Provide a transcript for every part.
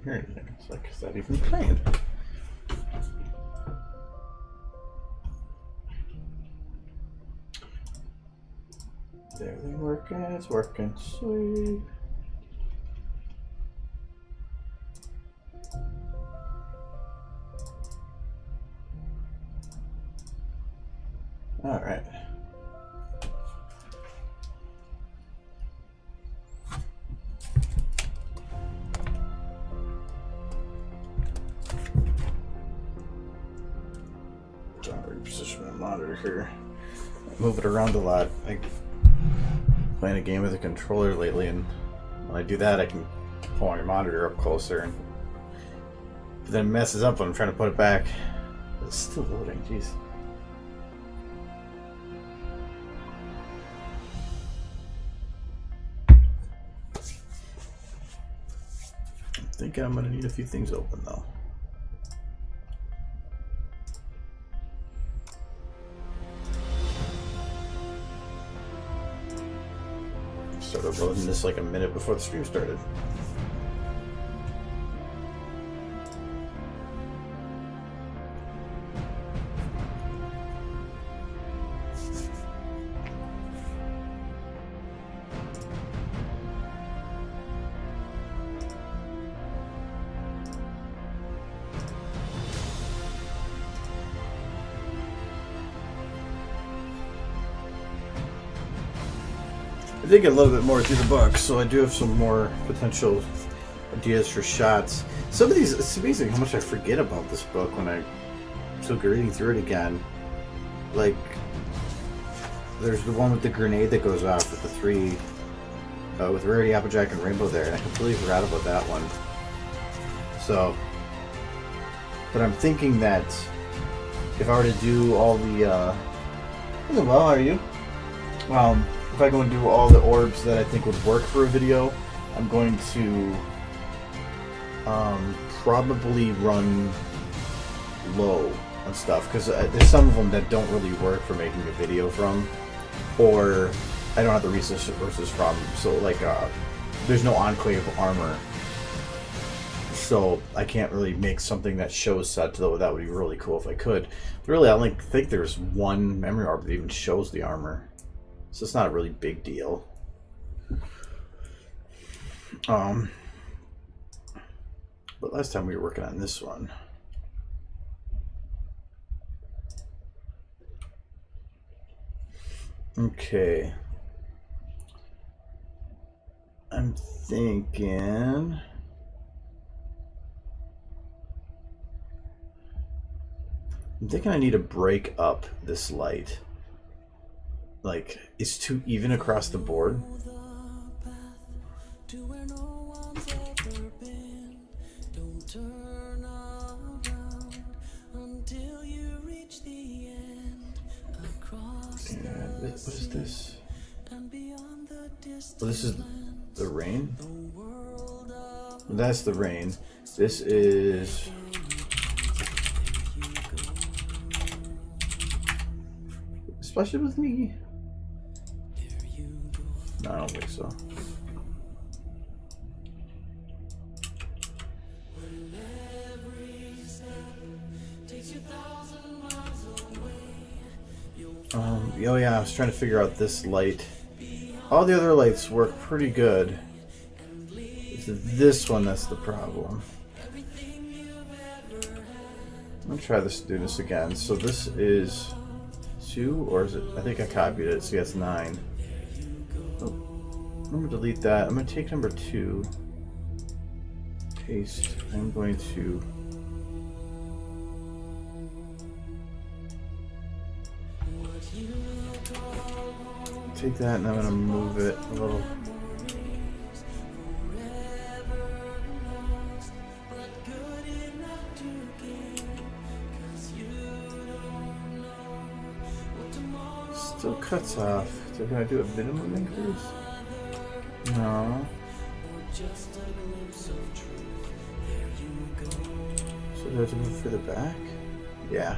hear anything. It's like, is that even playing? Is everything working? It's working. Sweet. All right. Reposition my monitor here. I move it around a lot. I'm playing a game with a controller lately, and when I do that, I can pull my monitor up closer, and then it messes up when I'm trying to put it back. It's still loading. Jeez. I'm thinking I'm gonna need a few things open though. Started loading this like a minute before the stream started. I did get a little bit more through the book, so I do have some more potential ideas for shots. Some of these, it's amazing how much I forget about this book when I'm still reading through it again. Like, there's the one with the grenade that goes off with the three, with Rarity, Applejack, and Rainbow there, and I completely forgot about that one. So, but I'm thinking that if I were to do all the, well, how are you? If I go and do all the orbs that I think would work for a video, I'm going to probably run low on stuff, because there's some of them that don't really work for making a video from, or I don't have the resources from. So like there's no Enclave armor, so I can't really make something that shows such, though that would be really cool if I could. But really, I don't think there's one memory orb that even shows the armor. So it's not a really big deal. But last time we were working on this one. Okay. I'm thinking I need to break up this light. Like, it's too even across the board. And what is this? Well, this is the rain. That's the rain. This is especially with me. No, I don't think so. Oh yeah, I was trying to figure out this light. All the other lights work pretty good. It's this one that's the problem. I'm gonna try this, do this again. So this is 2, or is it? I think I copied it, so that's 9. Oh, I'm gonna delete that. I'm gonna take number 2, paste. I'm going to take that, and I'm gonna move it a little. Still cuts off. So can I do a minimum increase? No. So do I have to move further back? Yeah.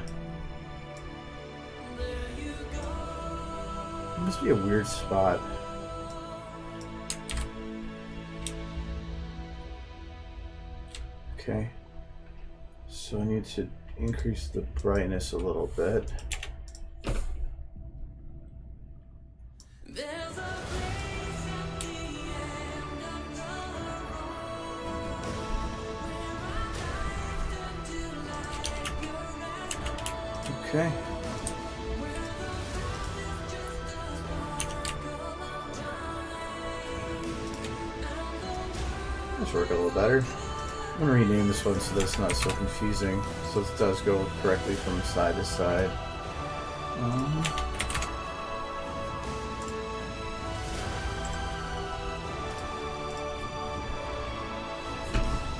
It must be a weird spot. Okay. So I need to increase the brightness a little bit. Okay. Let's work a little better. I'm going to rename this one so that it's not so confusing. So it does go correctly from side to side.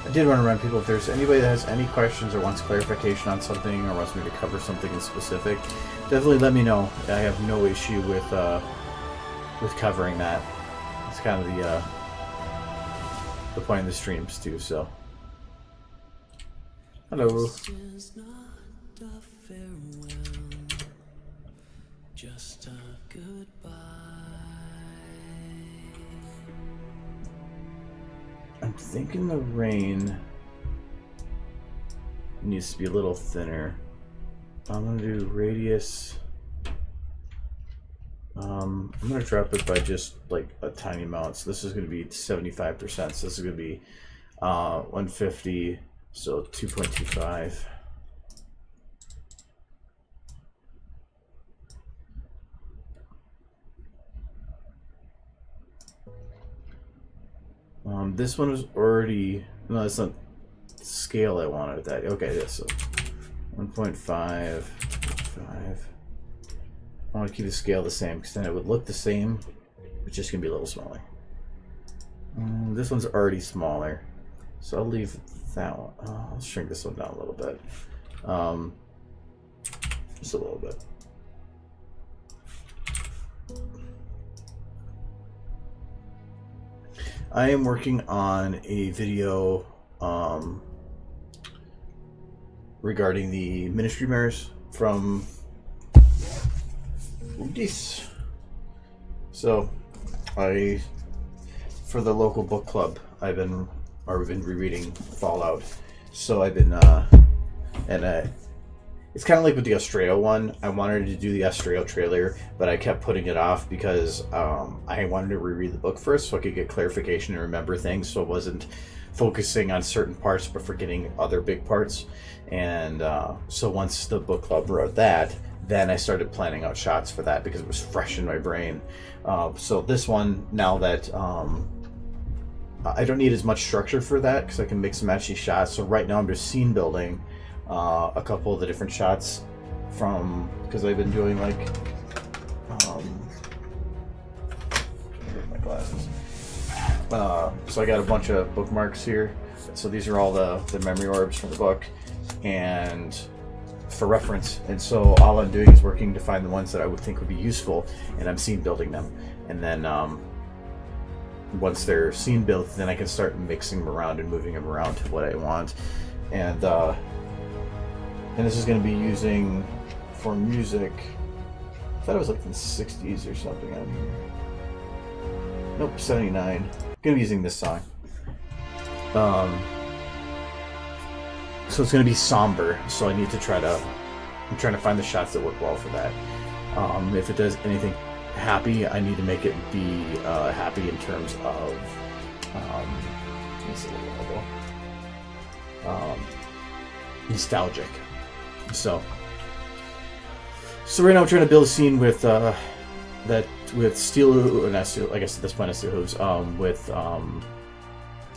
I did want to remind people, if there's anybody that has any questions or wants clarification on something or wants me to cover something in specific, definitely let me know. I have no issue with covering that. It's kind of the point of the streams too. So, hello. This is not a farewell, just a goodbye. I'm thinking the rain needs to be a little thinner. I'm gonna do radius. I'm gonna drop it by just like a tiny amount. So this is gonna be 75%. So this is gonna be 150. So 2.25. This one was already, no, that's not the scale I wanted at that. Okay, this, so 1.5, 5. I want to keep the scale the same because then it would look the same, it's just gonna be a little smaller. This one's already smaller, so I'll leave that one. I'll shrink this one down a little bit, just a little bit. I am working on a video regarding the ministry mirrors from this. So, for the local book club, we've been rereading Fallout. So I've been it's kind of like with the Australia one. I wanted to do the Australia trailer, but I kept putting it off because I wanted to reread the book first so I could get clarification and remember things, so I wasn't focusing on certain parts but forgetting other big parts. And so once the book club wrote that, then I started planning out shots for that because it was fresh in my brain. So this one, now that I don't need as much structure for that because I can mix and match these shots. So right now I'm just scene building a couple of the different shots from, because I've been doing like my glasses. So I got a bunch of bookmarks here. So these are all the memory orbs from the book and for reference. And so all I'm doing is working to find the ones that I would think would be useful, and I'm scene building them. And then once they're scene built, then I can start mixing them around and moving them around to what I want. And this is going to be using for music. I thought it was like the 60s or something on here. Nope, 79. I'm going to be using this song. So it's going to be somber. So I need to I'm trying to find the shots that work well for that. If it does anything happy, I need to make it be happy in terms of nostalgic. So right now I'm trying to build a scene with with Steel, not Steel, I guess at this point it's Steel Hooves, with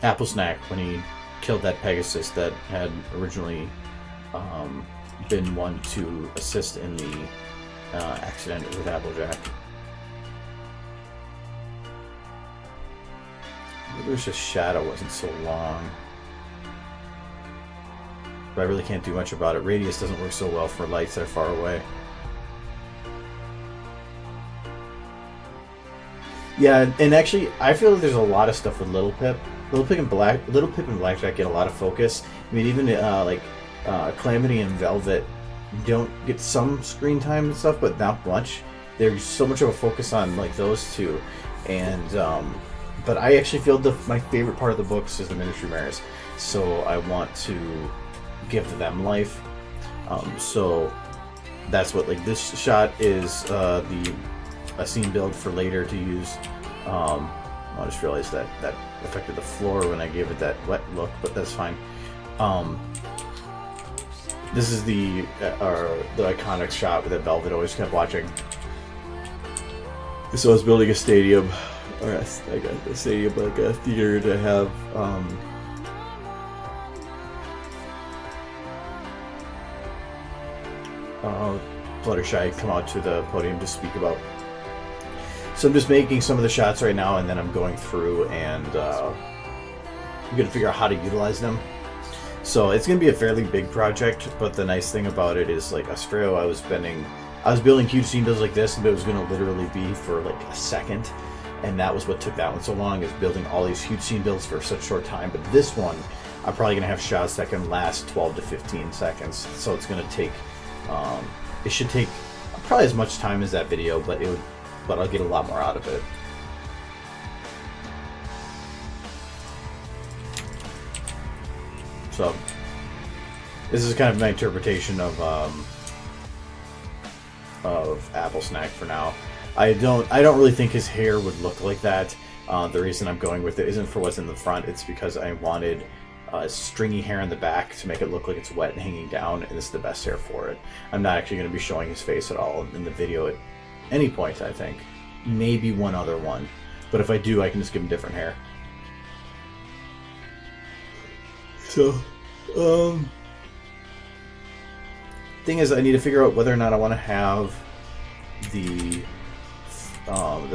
Apple Snack when he killed that Pegasus that had originally been one to assist in the accident with Applejack. I wish the shadow wasn't so long. But I really can't do much about it. Radius doesn't work so well for lights that are far away. Yeah, and actually, I feel like there's a lot of stuff with Little Pip. Little Pip and Blackjack get a lot of focus. I mean, even Calamity and Velvet don't get some screen time and stuff, but not much. There's so much of a focus on like those two, and but I actually feel my favorite part of the books is the Ministry Mirrors. so I want to give them life. So that's what, like, this shot is a scene build for later to use. I just realized that affected the floor when I gave it that wet look, but that's fine. This is the iconic shot that Velvet always kept watching. So I was building a stadium, or I got a stadium, like a theater, to have Fluttershy come out to the podium to speak about. So I'm just making some of the shots right now, and then I'm going through and I'm gonna figure out how to utilize them. So it's gonna be a fairly big project, but the nice thing about it is, like Australia, I was building huge scene builds like this, but it was gonna literally be for like a second, and that was what took that one so long, is building all these huge scene builds for such short time. But this one, I'm probably gonna have shots that can last 12 to 15 seconds. So it's gonna take, it should take probably as much time as that video, but I'll get a lot more out of it. So this is kind of my interpretation of Apple Snack for now. I don't really think his hair would look like that. The reason I'm going with it isn't for what's in the front. It's because I wanted stringy hair in the back to make it look like it's wet and hanging down, and this is the best hair for it. I'm not actually going to be showing his face at all in the video at any point, I think. Maybe one other one. But if I do, I can just give him different hair. So, thing is, I need to figure out whether or not I want to have the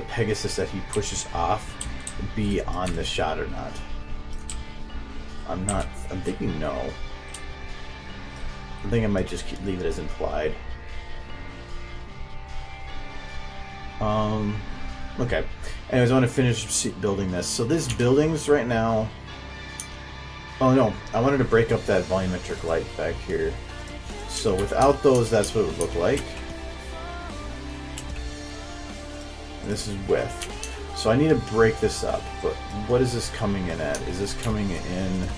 Pegasus that he pushes off be on the shot or not. I'm thinking no. I think I might just leave it as implied. Okay. Anyways, I want to finish building this. So this building's right now... Oh no, I wanted to break up that volumetric light back here. So without those, that's what it would look like. And this is width. So I need to break this up, but what is this coming in at? Is this coming in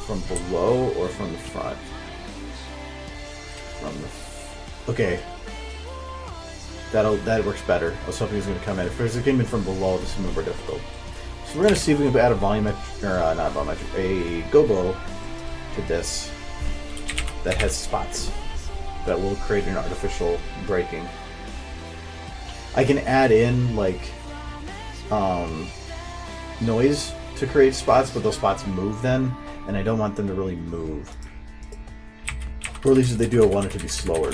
from below or from the front? Okay. That works better. I was hoping it was going to come in. If it came in from below, this would be more difficult. So we're going to see if we can add a volumetric, or not volumetric, a gobo to this that has spots that will create an artificial breaking. I can add in like noise to create spots, but those spots move then, and I don't want them to really move. Or at least if they do, I want it to be slower.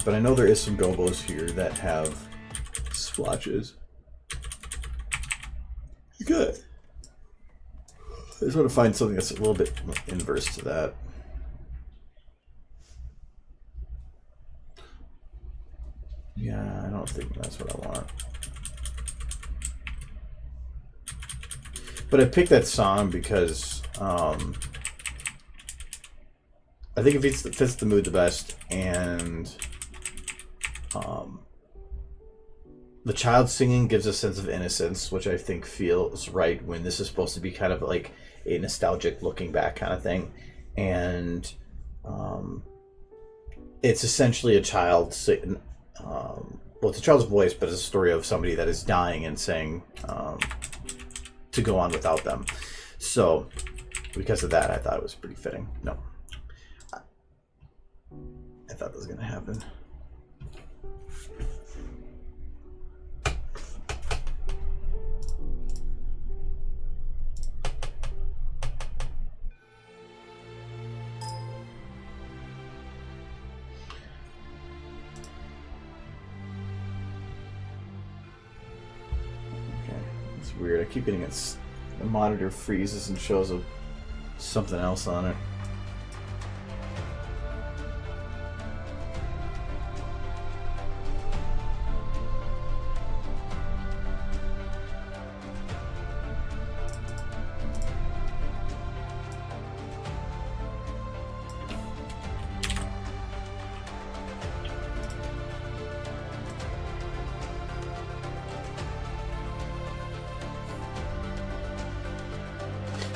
But I know there is some gobos here that have splotches. Good. I just want to find something that's a little bit inverse to that. Yeah, I don't think that's what I want. But I picked that song because I think it fits the mood the best, and the child singing gives a sense of innocence, which I think feels right when this is supposed to be kind of like a nostalgic looking back kind of thing. And it's essentially a child singing. Well, it's a child's voice, but it's a story of somebody that is dying and saying to go on without them. So because of that, I thought it was pretty fitting. No. I thought that was going to happen. Weird. I keep getting the monitor freezes and shows something else on it.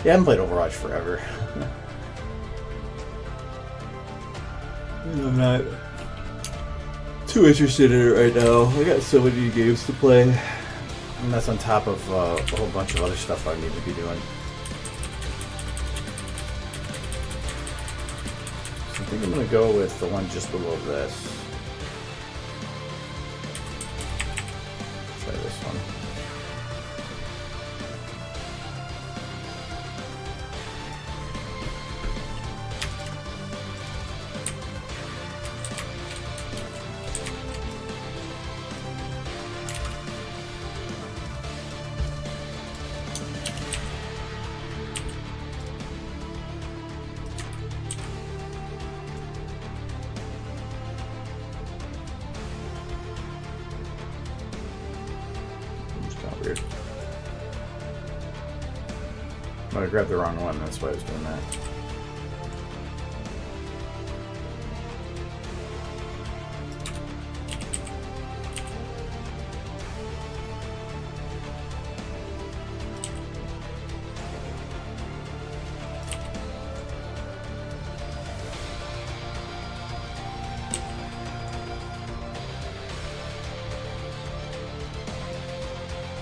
Yeah, I haven't played Overwatch forever. I'm not too interested in it right now. I got so many games to play. And that's on top of a whole bunch of other stuff I need to be doing. So I think I'm going to go with the one just below this. Try this one. Weird. I grabbed the wrong one, that's why I was doing that.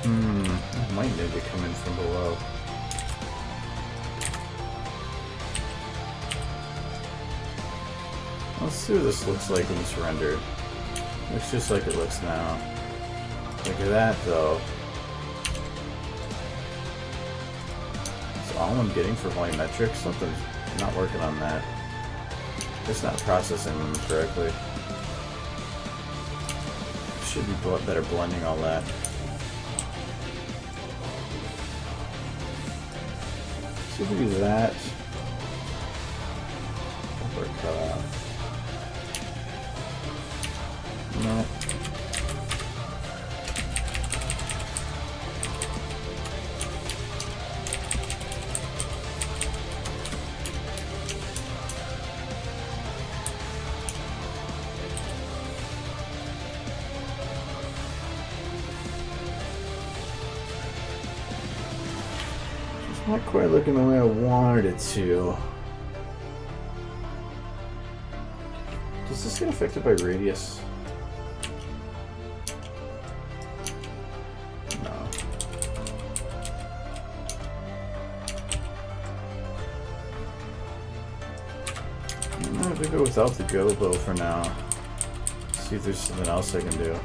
I might need to come in from below. Let's see what this looks like when it's rendered. Looks just like it looks now. Look at that though. It's all I'm getting for volumetric. Something's not working on that. It's not processing them correctly. Should be better blending all that. See if we do that. Or cut out. No. Not quite looking the way I wanted it to. Does this get affected by radius? No. I'm going to go without the gobo for now. See if there's something else I can do.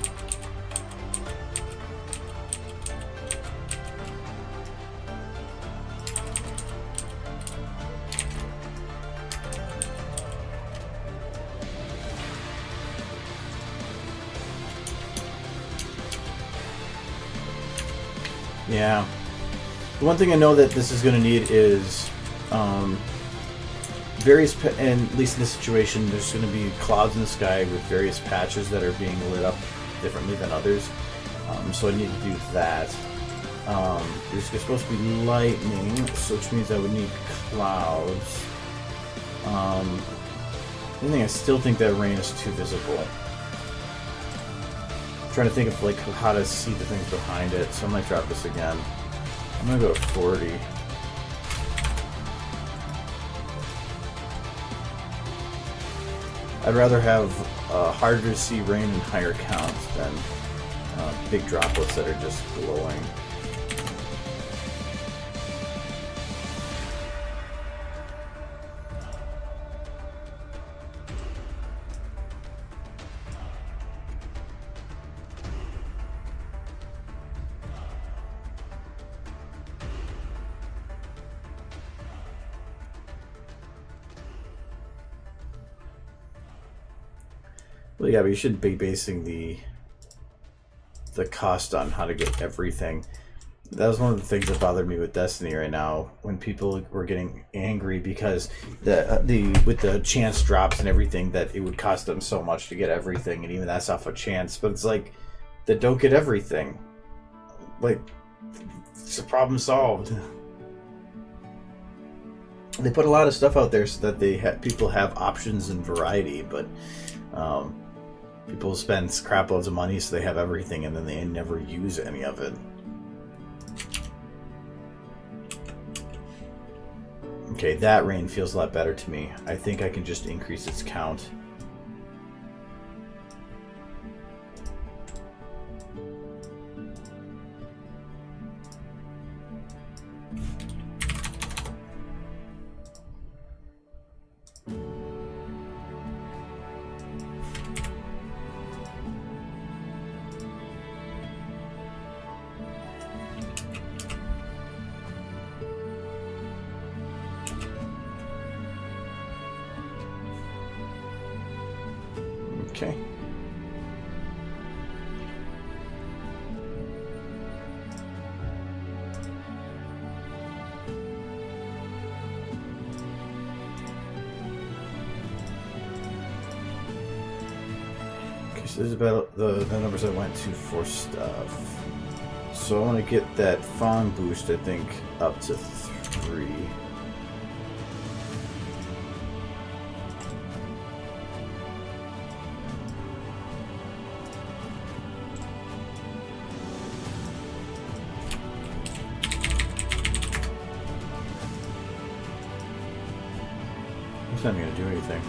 Yeah. The one thing I know that this is going to need is various, and at least in this situation, there's going to be clouds in the sky with various patches that are being lit up differently than others. So I need to do that. There's supposed to be lightning, so which means I would need clouds. I still think that rain is too visible. Trying to think of like how to see the things behind it, so I might drop this again. I'm gonna go to 40. I'd rather have harder to see rain and higher counts than big droplets that are just glowing. Well, yeah, but you shouldn't be basing the cost on how to get everything. That was one of the things that bothered me with Destiny right now, when people were getting angry because with the chance drops and everything, that it would cost them so much to get everything, and even that's off a chance. But it's like, they don't get everything. Like, it's a problem solved. They put a lot of stuff out there so that people have options and variety, but people spend crap loads of money so they have everything, and then they never use any of it. Okay, that rain feels a lot better to me. I think I can just increase its count. Okay. Okay, so this is about the numbers I went to for stuff. So I want to get that fawn boost, I think, up to 3. It's not going to do anything.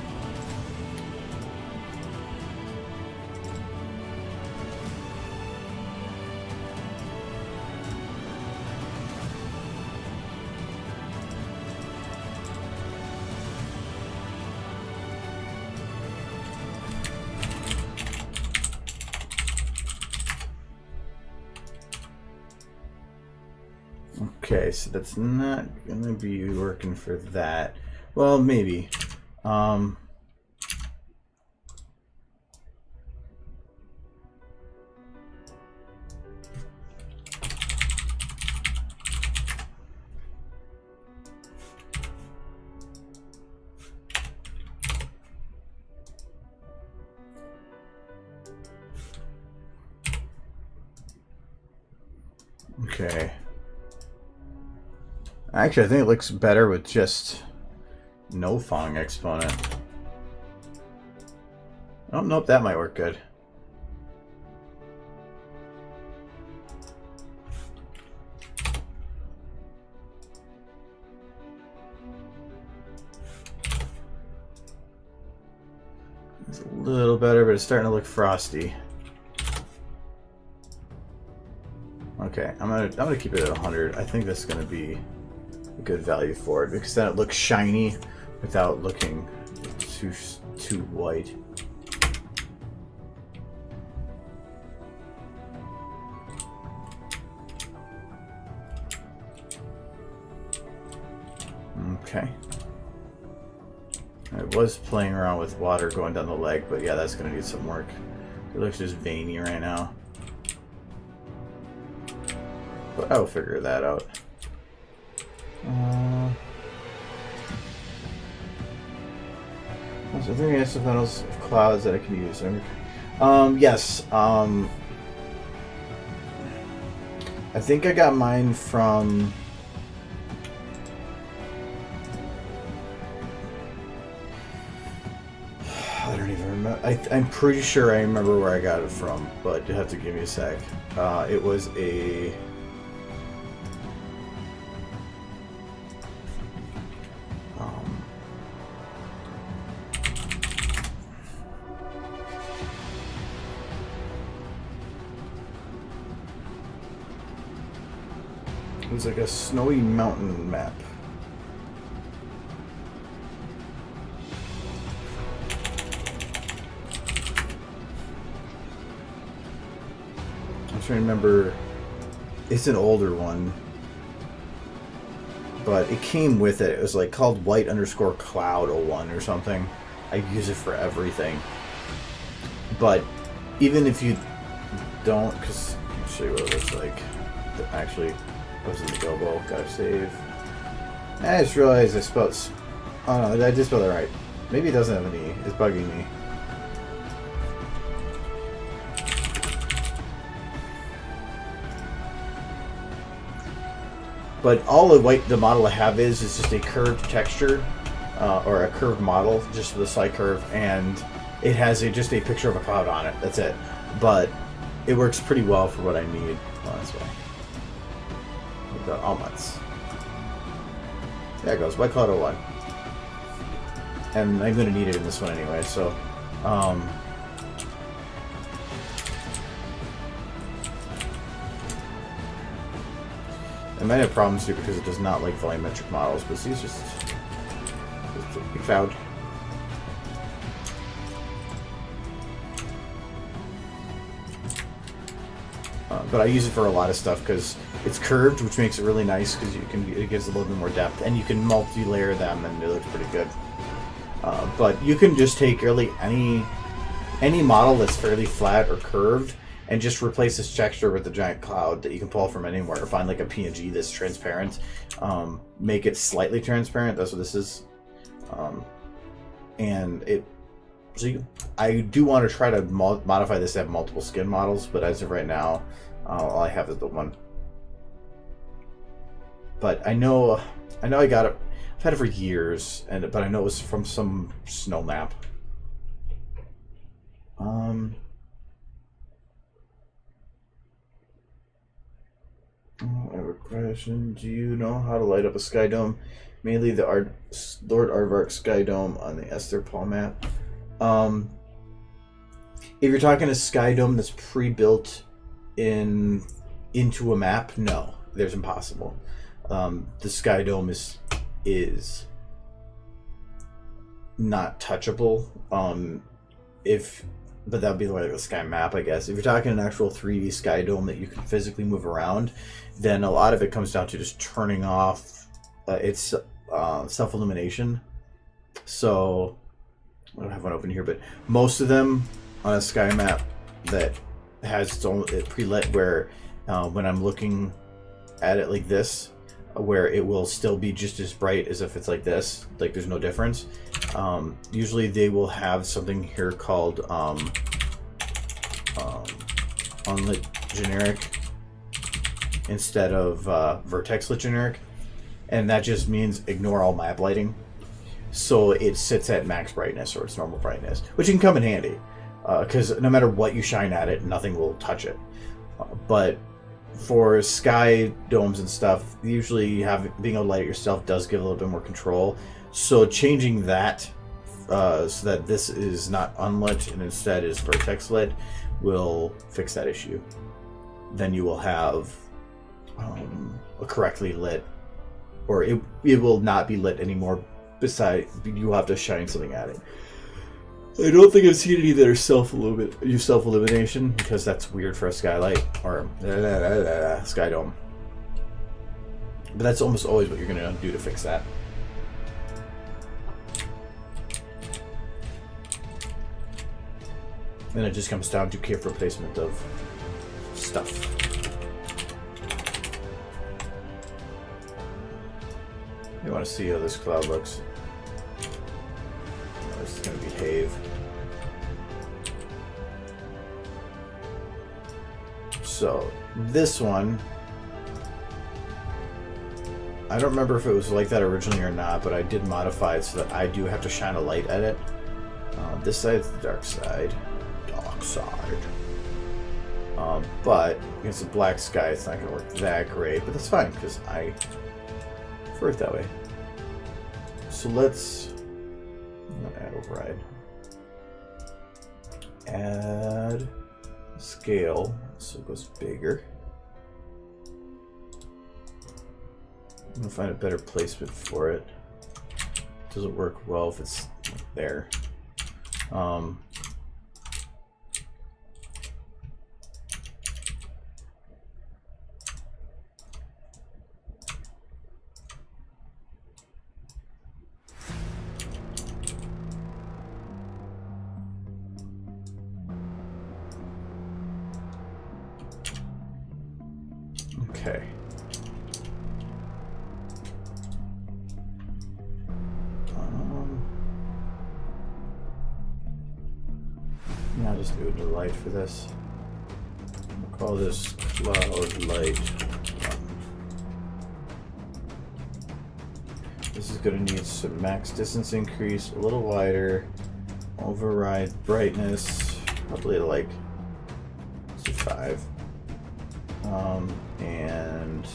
Okay, so that's not going to be working for that. Well, maybe. Okay. Actually, I think it looks better with just no Fong exponent. Oh, nope, that might work good. It's a little better, but it's starting to look frosty. Okay, I'm gonna keep it at 100. I think that's gonna be a good value for it because then it looks shiny without looking too white. Okay. I was playing around with water going down the leg, but yeah, that's gonna need some work. It looks just veiny right now. But I'll figure that out. So there are some panels of clouds that I can use. Yes. I think I got mine from. I don't even remember. I'm pretty sure I remember where I got it from, but you have to give me a sec. It was a. It was like a snowy mountain map. I'm trying to remember. It's an older one, but it came with it. It was like called white_cloud01 or something. I use it for everything. But even if you don't, because I'll show you what it looks like. Actually. Goes in the gobo, gotta save. I just realized I spelled. Oh no, I did spell it right. Maybe it doesn't have an E. It's bugging me. But all the model I have is just a curved texture, or a curved model, just with a slight curve, and it has just a picture of a cloud on it. That's it. But it works pretty well for what I need. Oh, that's why. The almonds. There it goes. White Cloud 01. And I'm going to need it in this one anyway, so... I might have problems here because it does not like volumetric models, but see, it's just a cloud. But I use it for a lot of stuff because it's curved, which makes it really nice because it gives a little bit more depth, and you can multi-layer them, and it looks pretty good. But you can just take really any model that's fairly flat or curved, and just replace this texture with a giant cloud that you can pull from anywhere. Or find like a PNG that's transparent, make it slightly transparent. That's what this is, and it. So I do want to try to modify this to have multiple skin models, but as of right now, all I have is the one. But I know I got it. I've had it for years, but I know it was from some snow map. I have a question. Do you know how to light up a sky dome? Mainly the Lord Aardvark sky dome on the Esther Paul map. If you're talking a sky dome that's pre-built into a map, no, there's impossible. The sky dome is not touchable. But that would be like a sky map, I guess. If you're talking an actual 3D sky dome that you can physically move around, then a lot of it comes down to just turning off its self-illumination. So I don't have one open here, but most of them on a sky map that has its own pre-lit, where when I'm looking at it like this, where it will still be just as bright as if it's like this, like there's no difference. Usually they will have something here called unlit generic instead of vertex lit generic, and that just means ignore all map lighting. So it sits at max brightness or its normal brightness, which can come in handy because no matter what you shine at it, nothing will touch it. But for sky domes and stuff, usually being able to light it yourself does give a little bit more control. So changing that so that this is not unlit and instead is vertex lit will fix that issue. Then you will have a correctly lit, or it will not be lit anymore. Besides, you will have to shine something at it. I don't think I've seen any that are self-illumination, because that's weird for a skylight or sky dome. But that's almost always what you're going to do to fix that. Then it just comes down to careful placement of stuff. You want to see how this cloud looks. How this is going to behave. So this one, I don't remember if it was like that originally or not, but I did modify it so that I do have to shine a light at it. This side's the dark side. But against the black sky, it's not going to work that great, but that's fine because I prefer it that way. So let's add override. Add scale so it goes bigger. I'm going to find a better placement for it. It doesn't work well if it's there. Okay. I'll just do a light for this. I'll call this cloud light 1. This is going to need some max distance increase, a little wider, override brightness, probably like 5. And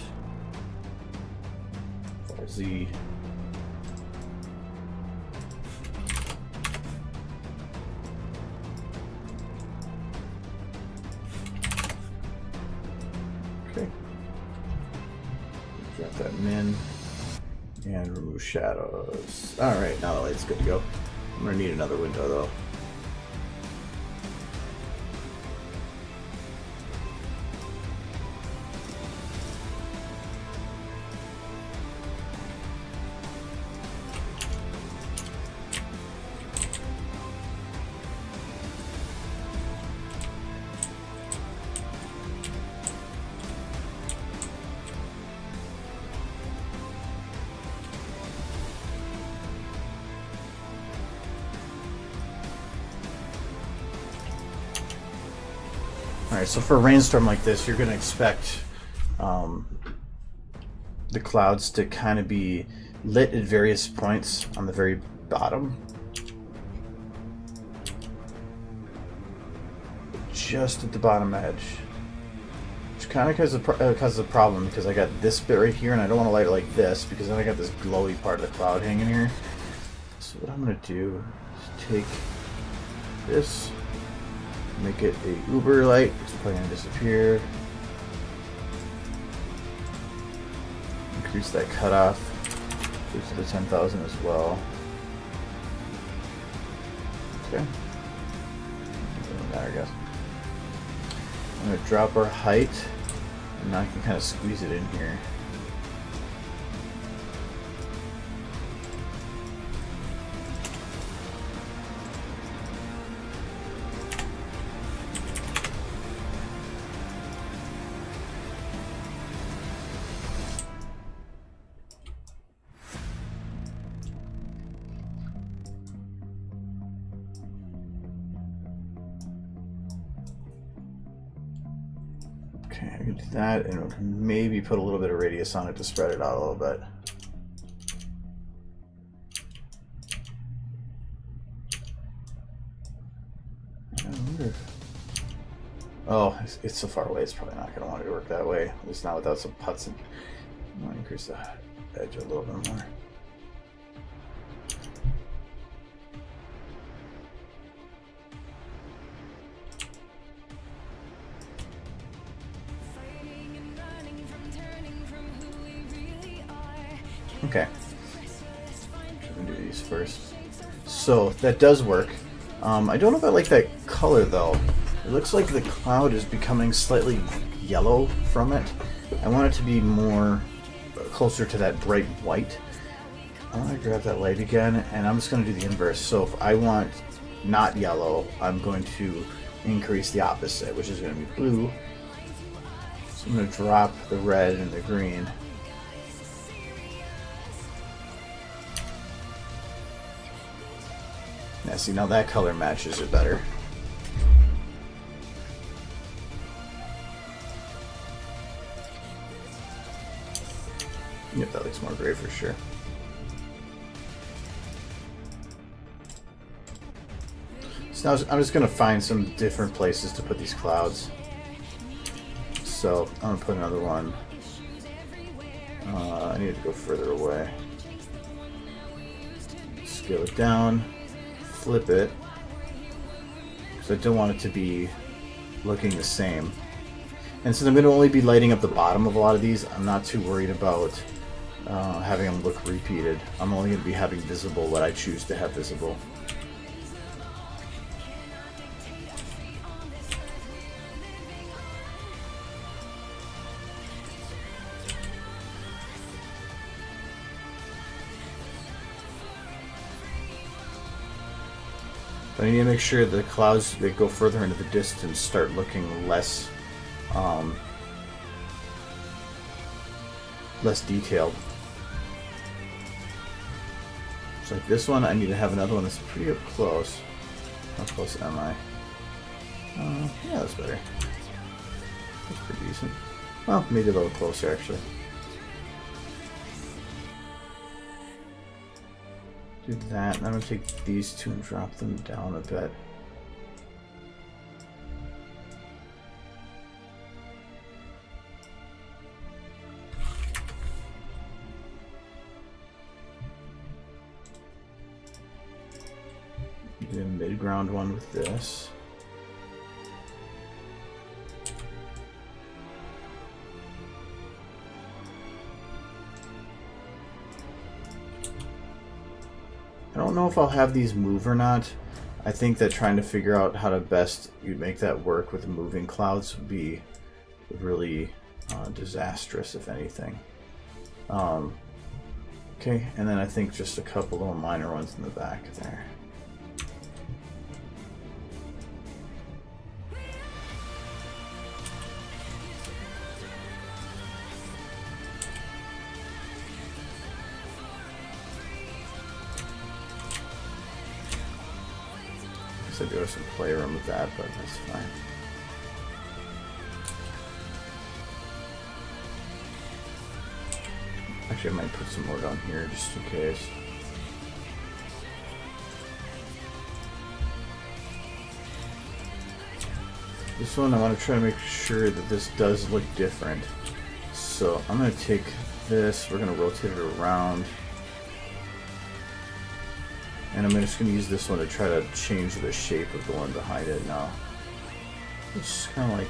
Z Okay. Drop that min and remove shadows. Alright, now the light's good to go. I'm gonna need another window though. Alright, so for a rainstorm like this, you're going to expect the clouds to kind of be lit at various points on the very bottom. Just at the bottom edge. Which kind of causes a problem because I got this bit right here and I don't want to light it like this because then I got this glowy part of the cloud hanging here. So what I'm going to do is take this, make it a uber light. It's probably going to disappear. Increase that cutoff to the 10,000 as well. Okay. Doesn't matter, I guess. I'm going to drop our height, and now I can kind of squeeze it in here. Okay, I can do that and maybe put a little bit of radius on it to spread it out a little bit. I wonder if... Oh, it's so far away, it's probably not going to want it to work that way. At least not without some putts. And I want to increase the edge a little bit more. Okay, I'm gonna do these first. So that does work. I don't know if I like that color though. It looks like the cloud is becoming slightly yellow from it. I want it to be more closer to that bright white. I want to grab that light again, and I'm just going to do the inverse. So if I want not yellow, I'm going to increase the opposite, which is going to be blue. So I'm going to drop the red and the green. Yeah, see, now that color matches it better. Yep, that looks more gray for sure. So now I'm just going to find some different places to put these clouds. So I'm going to put another one. I need to go further away. Scale it down. Flip it, because I don't want it to be looking the same. And since I'm going to only be lighting up the bottom of a lot of these, I'm not too worried about having them look repeated. I'm only going to be having visible what I choose to have visible. But I need to make sure the clouds that go further into the distance start looking less less detailed. So like this one, I need to have another one that's pretty up close. How close am I? Yeah, that's better. That's pretty decent. Well, maybe a little closer actually. Do that, and I'm going to take these two and drop them down a bit. Do a mid-ground one with this. I don't know if I'll have these move or not. I think that trying to figure out how to best you make that work with the moving clouds would be really disastrous, if anything. Okay, and then I think just a couple little minor ones in the back there. I do have some playroom with that, but that's fine. Actually, I might put some more down here just in case. This one, I want to try to make sure that this does look different. So I'm going to take this, we're going to rotate it around. And I'm just going to use this one to try to change the shape of the one behind it now. It's kind of like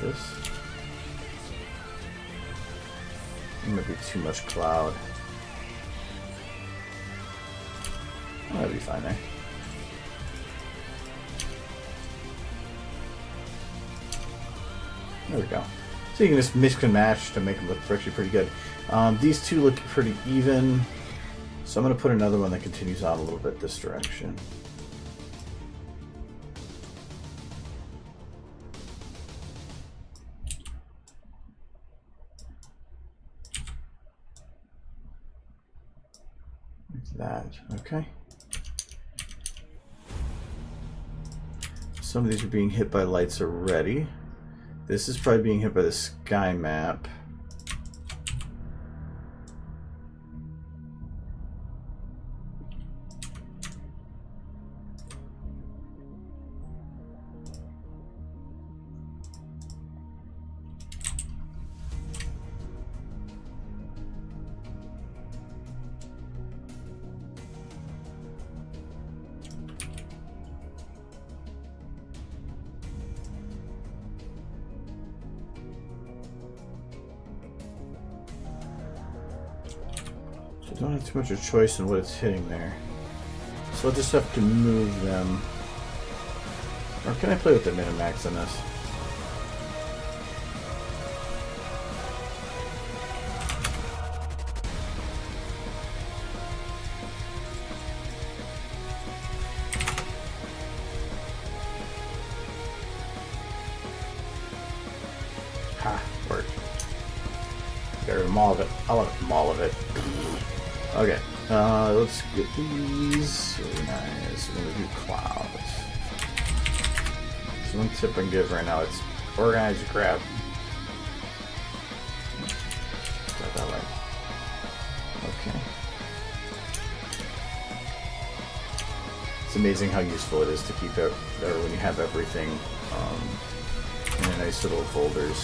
this. It might be too much cloud. Oh, that'd be fine there. There we go. So you can just mix and match to make them look actually pretty good. These two look pretty even. So I'm going to put another one that continues on a little bit this direction. Like that. Okay. Some of these are being hit by lights already. This is probably being hit by the sky map. I don't have too much of a choice in what it's hitting there. So I'll just have to move them. Or can I play with the Minimax on this? Ha, worked. Got rid of all of it. I love all of it. Okay, let's get these. Really nice. We're gonna do clouds. So one tip I can give right now, it's organize your crap. Got that right. Okay. It's amazing how useful it is to keep it when you have everything in a nice little folders.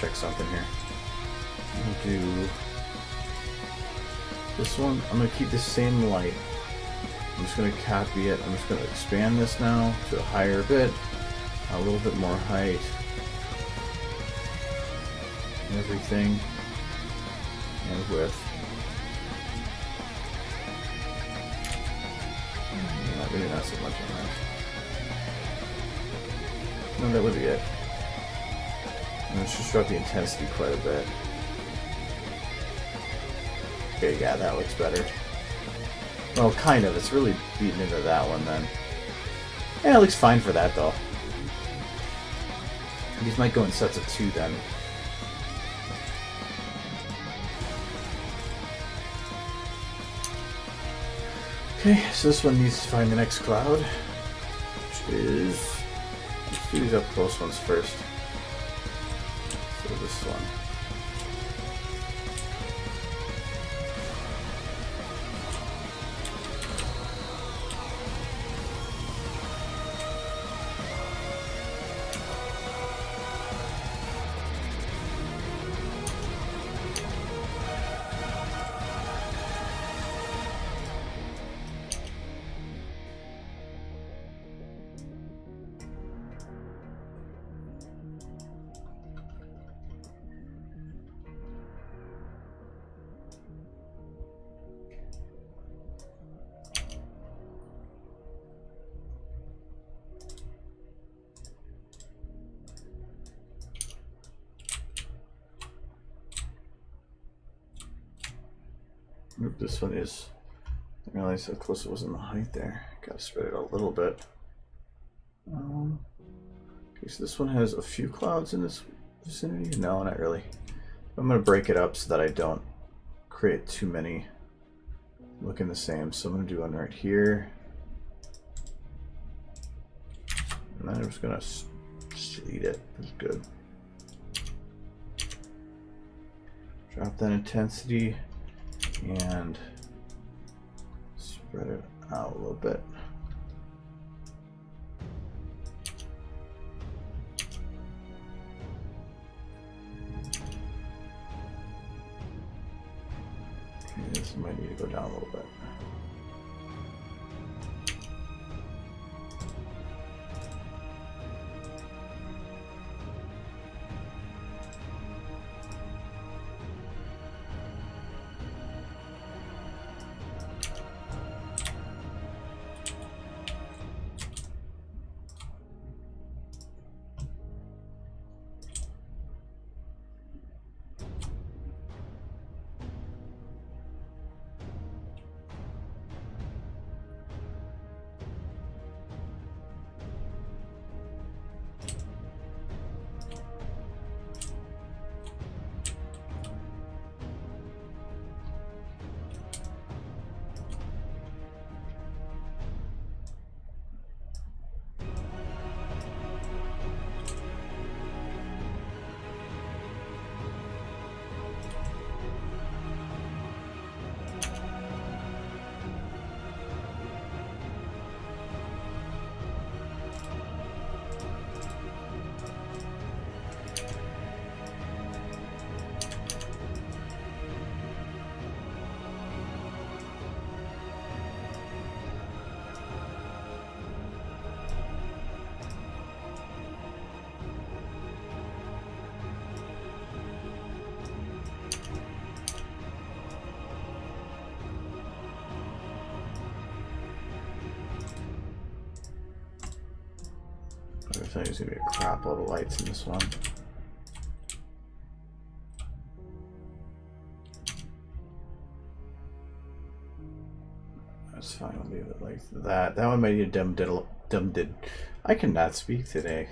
Check something here. I'm gonna do this one. I'm gonna keep the same light. I'm just gonna copy it. I'm just gonna expand this now to a higher bit, a little bit more height, and everything, and width. Maybe not so much on that. No, that would be it. And let's just drop the intensity quite a bit. Okay, yeah, that looks better. Well, kind of. It's really beaten into that one then. Yeah, it looks fine for that though. These might go in sets of 2 then. Okay, so this one needs to find the next cloud, which is... Let's do these up close ones first. So this one. Oop, this one is. I realized how close it was in the height there. Gotta spread it out a little bit. Okay, so this one has a few clouds in this vicinity. No, not really. I'm gonna break it up so that I don't create too many looking the same. So I'm gonna do one right here. And then I'm just gonna shade it. That's good. Drop that intensity and spread it out a little bit. Okay, this might need to go down a little bit. There's gonna be a crap load of lights in this one. That's fine, I'll leave it like that. That one might need a dumb did. I cannot speak today.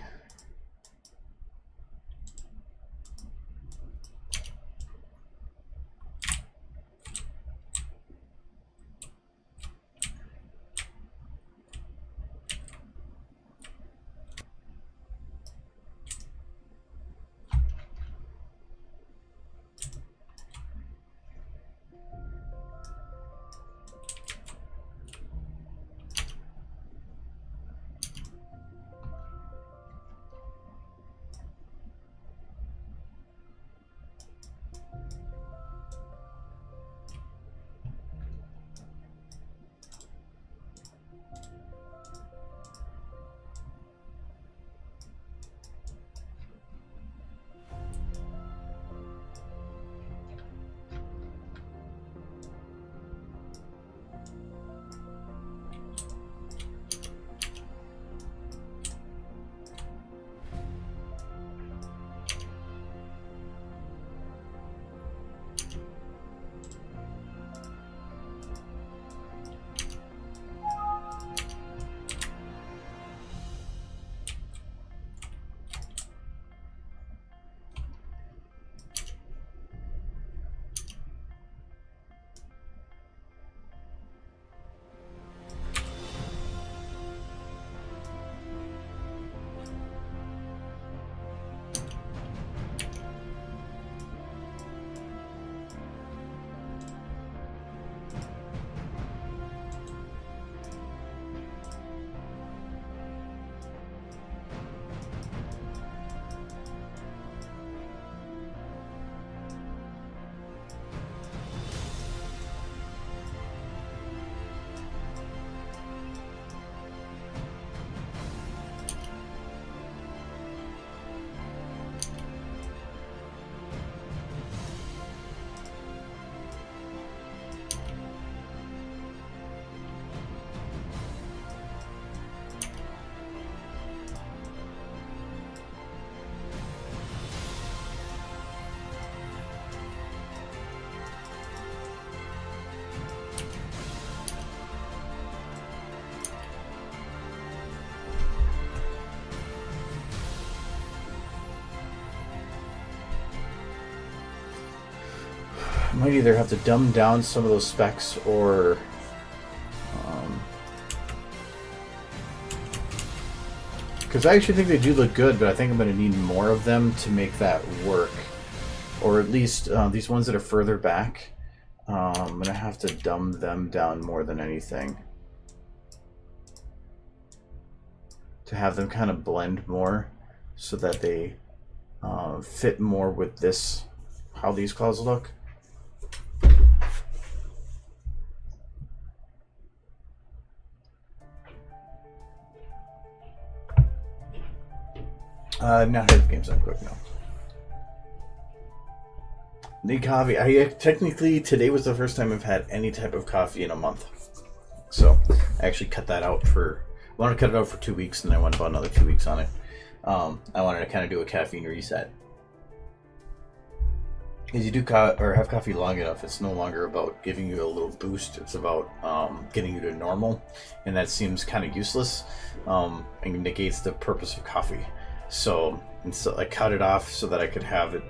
might either have to dumb down some of those specs or because I actually think they do look good, but I think I'm going to need more of them to make that work. Or at least these ones that are further back, I'm going to have to dumb them down more than anything. To have them kind of blend more so that they fit more with this, how these clouds look. Not had the games done quick, no. Need coffee. Technically, today was the first time I've had any type of coffee in a month. So, I actually cut that out for... I wanted to cut it out for 2 weeks, and I went about another 2 weeks on it. I wanted to kind of do a caffeine reset. As you do have coffee long enough, it's no longer about giving you a little boost. It's about getting you to normal, and that seems kind of useless and negates the purpose of coffee. So I cut it off so that I could have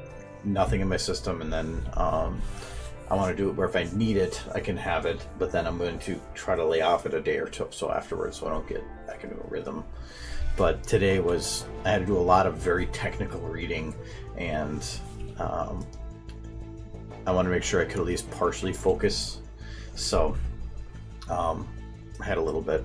nothing in my system, and then I want to do it where if I need it, I can have it, but then I'm going to try to lay off it a day or so afterwards so I don't get back into a rhythm. But today I had to do a lot of very technical reading, and I want to make sure I could at least partially focus. So I had a little bit.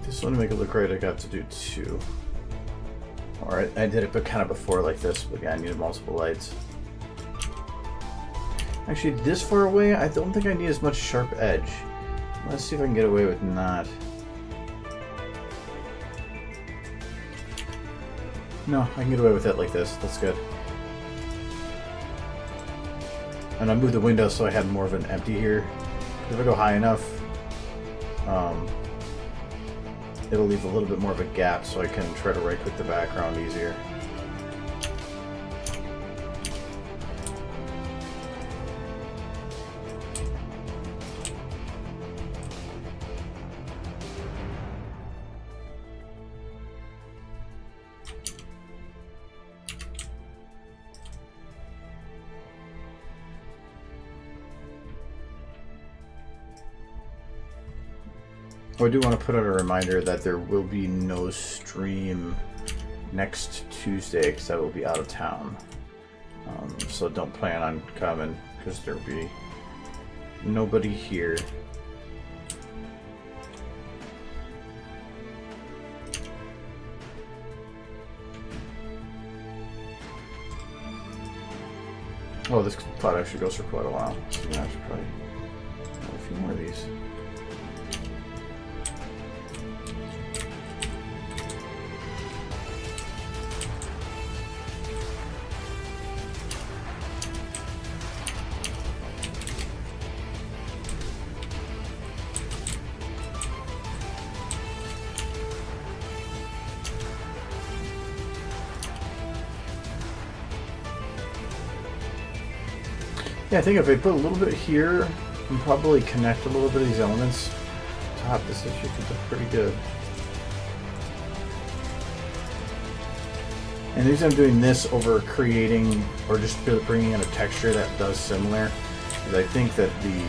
So to make it look right, I got to do 2. Alright, I did it but kind of before like this, but yeah, I needed multiple lights. Actually, this far away, I don't think I need as much sharp edge. Let's see if I can get away with not. No, I can get away with it like this. That's good. And I moved the window so I had more of an empty here. If I go high enough, it'll leave a little bit more of a gap so I can try to right-click the background easier. Oh, I do want to put out a reminder that there will be no stream next Tuesday because I will be out of town. So don't plan on coming because there will be nobody here. Oh, this pod actually goes for quite a while. So I should probably have a few more of these. Yeah, I think if I put a little bit here and probably connect a little bit of these elements top, this should look pretty good. And the reason I'm doing this over creating or just bringing in a texture that does similar is I think that the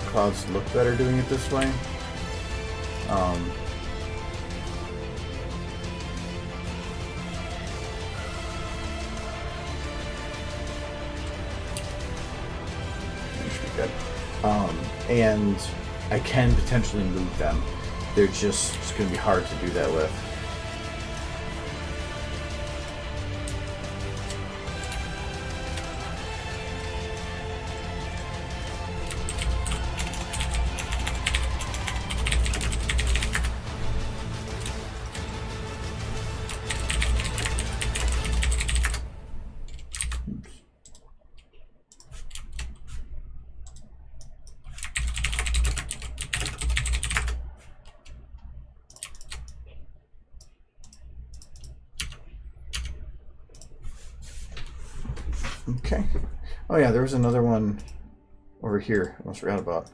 clouds look better doing it this way. And I can potentially move them. They're just going to be hard to do that with. Okay. Oh yeah, there was another one over here. I almost forgot about.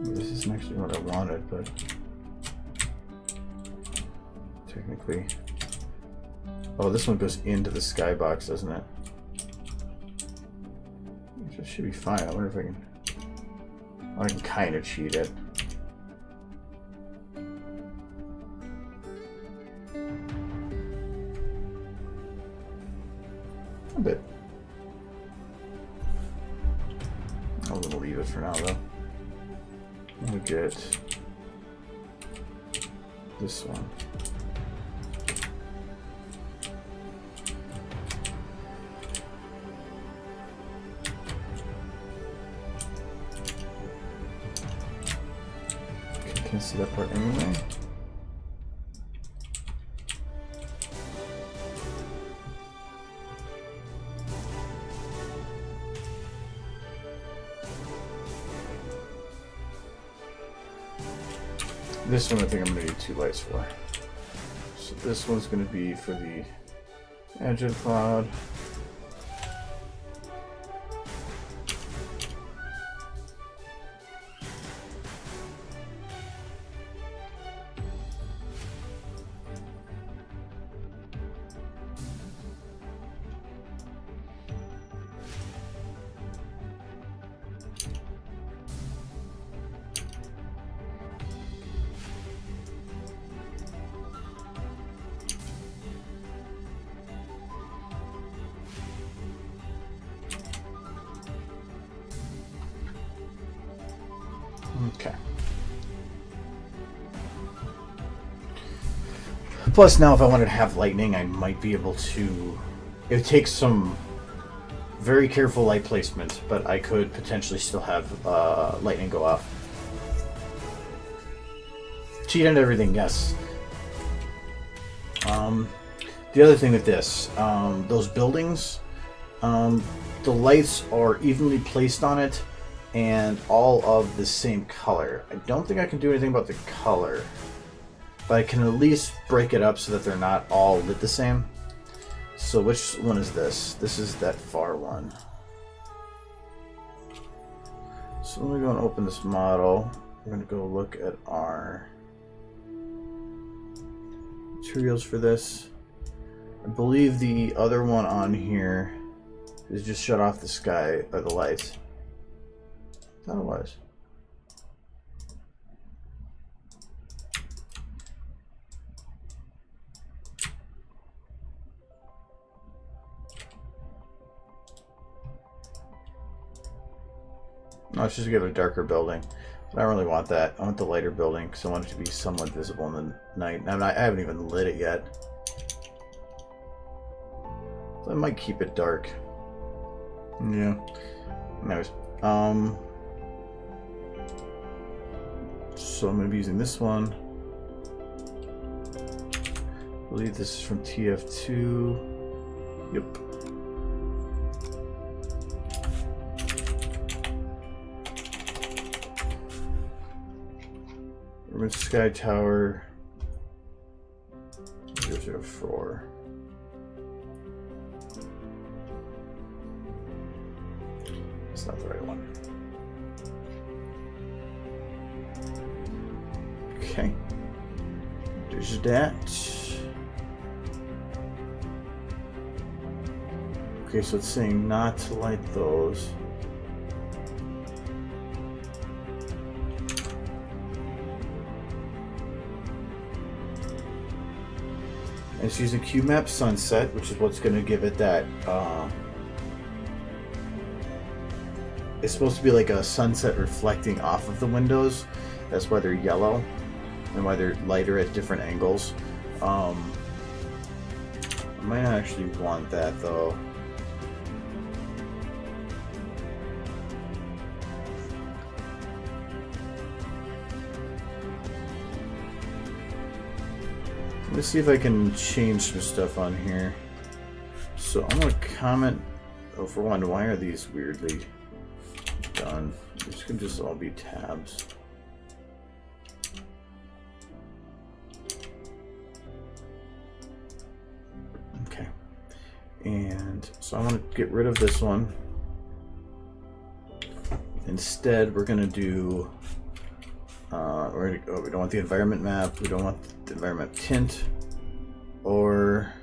This isn't actually what I wanted, but technically. Oh, this one goes into the skybox, doesn't it? Which should be fine. I wonder if I can. I can kind of cheat it. A bit. I'm gonna leave it for now, though. I'm gonna get this one. Can't see that part anyway. This one I think I'm going to need 2 lights for. So this one's going to be for the edge of the cloud. Okay. Plus, now if I wanted to have lightning, I might be able to. It takes some very careful light placement, but I could potentially still have lightning go off. Cheat into everything, yes. The other thing with this, those buildings, the lights are evenly placed on it and all of the same color. I don't think I can do anything about the color, but I can at least break it up so that they're not all lit the same. So which one is this? This is that far one. So let me go and open this model. We're going to go look at our materials for this. I believe the other one on here is just shut off the sky or the lights. I thought it was. No, it's just to give it a darker building. But I don't really want that. I want the lighter building because I want it to be somewhat visible in the night. And I haven't even lit it yet. So I might keep it dark. Yeah. Anyways. So I'm going to be using this one. I believe this is from TF2. Yep. Urban Sky Tower 004. It's not the right one. Okay. There's that. Okay, so it's saying not to light those. And it's using QMap Sunset, which is what's going to give it that. It's supposed to be like a sunset reflecting off of the windows. That's why they're yellow and why they're lighter at different angles. I might not actually want that though. Let me see if I can change some stuff on here. So I'm going to comment Oh, for one, why are these weirdly done? These can just all be tabs. Okay. And so I want to get rid of this one. Instead, we're going to do, we don't want the environment map, we don't want the environment tint, or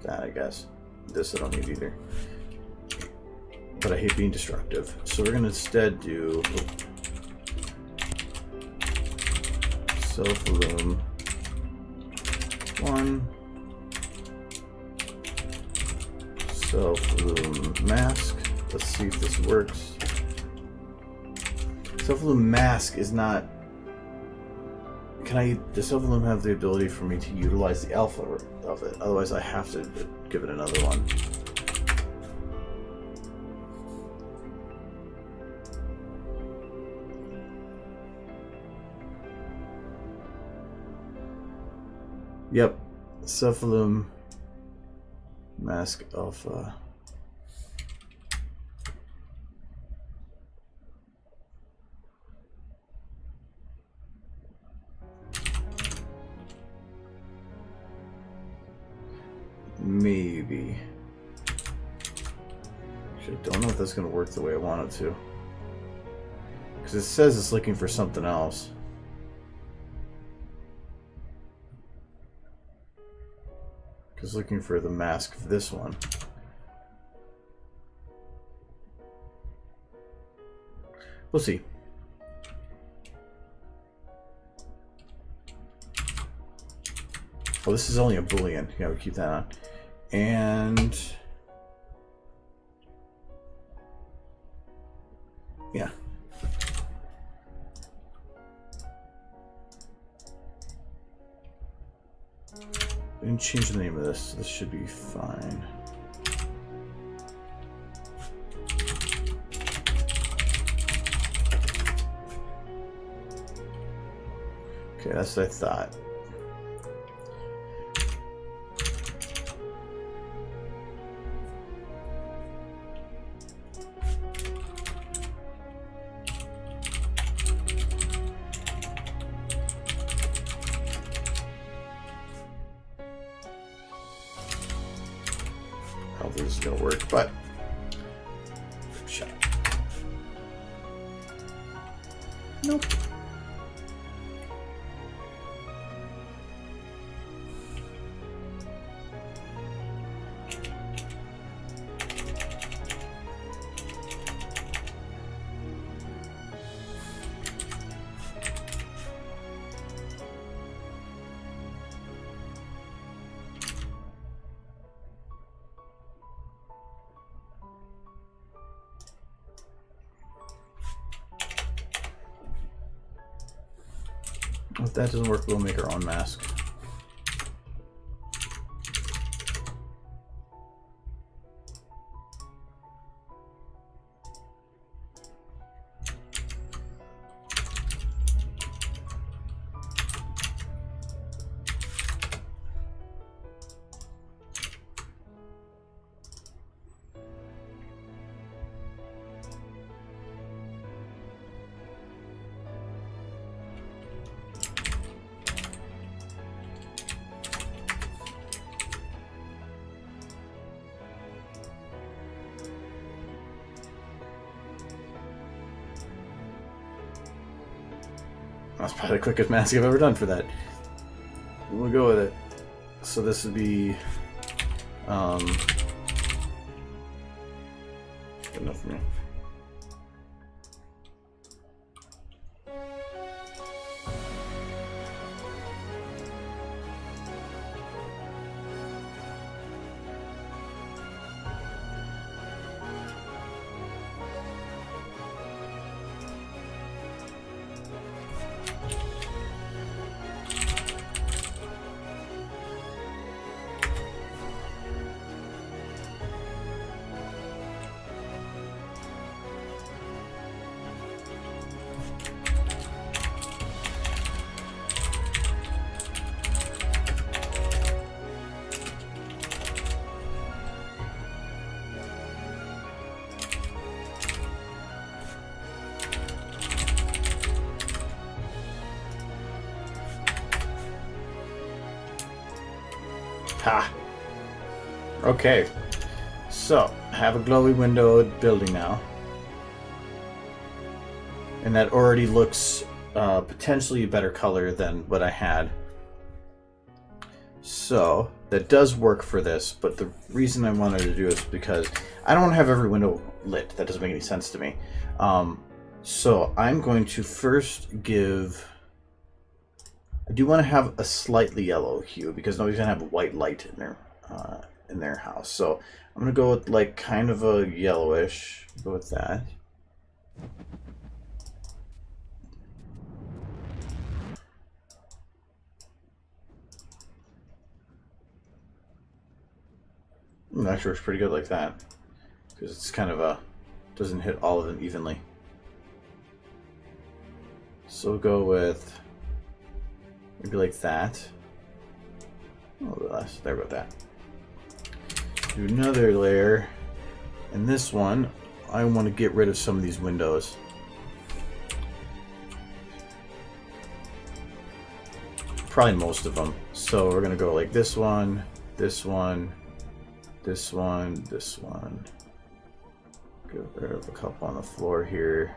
that, I guess. This I don't need either. But I hate being destructive. So we're going to instead do self-illum 1, self-illum mask. Let's see if this works. Self-illum mask is not. Does self-illum have the ability for me to utilize the alpha of it? Otherwise, I have to give it another one. Yep, self-illum mask alpha. Maybe. Actually, I don't know if that's going to work the way I want it to. Because it says it's looking for something else. Because looking for the mask for this one. We'll see. Well, this is only a boolean. Yeah, we keep that on. And yeah. I didn't change the name of this. This should be fine. Okay, that's what I thought. I don't think this is going to work, but shut up. Nope. If that doesn't work, we'll make our own mask. That's probably the quickest mask I've ever done for that. We'll go with it. So this would be good enough for me. Ha! Okay. So, I have a glowy windowed building now. And that already looks potentially a better color than what I had. So, that does work for this, but the reason I wanted to do it is because I don't want to have every window lit. That doesn't make any sense to me. So, I'm going to first give... I do want to have a slightly yellow hue because nobody's going to have a white light in their house. So, I'm going to go with like kind of a yellowish. Go with that. Actually works pretty good like that because it's kind of a doesn't hit all of them evenly. So we'll go with maybe like that. A little bit less. There, about that. Do another layer, and this one I want to get rid of some of these windows. Probably most of them. So we're gonna go like this one, this one. This one, this one. Get rid of a couple on the floor here.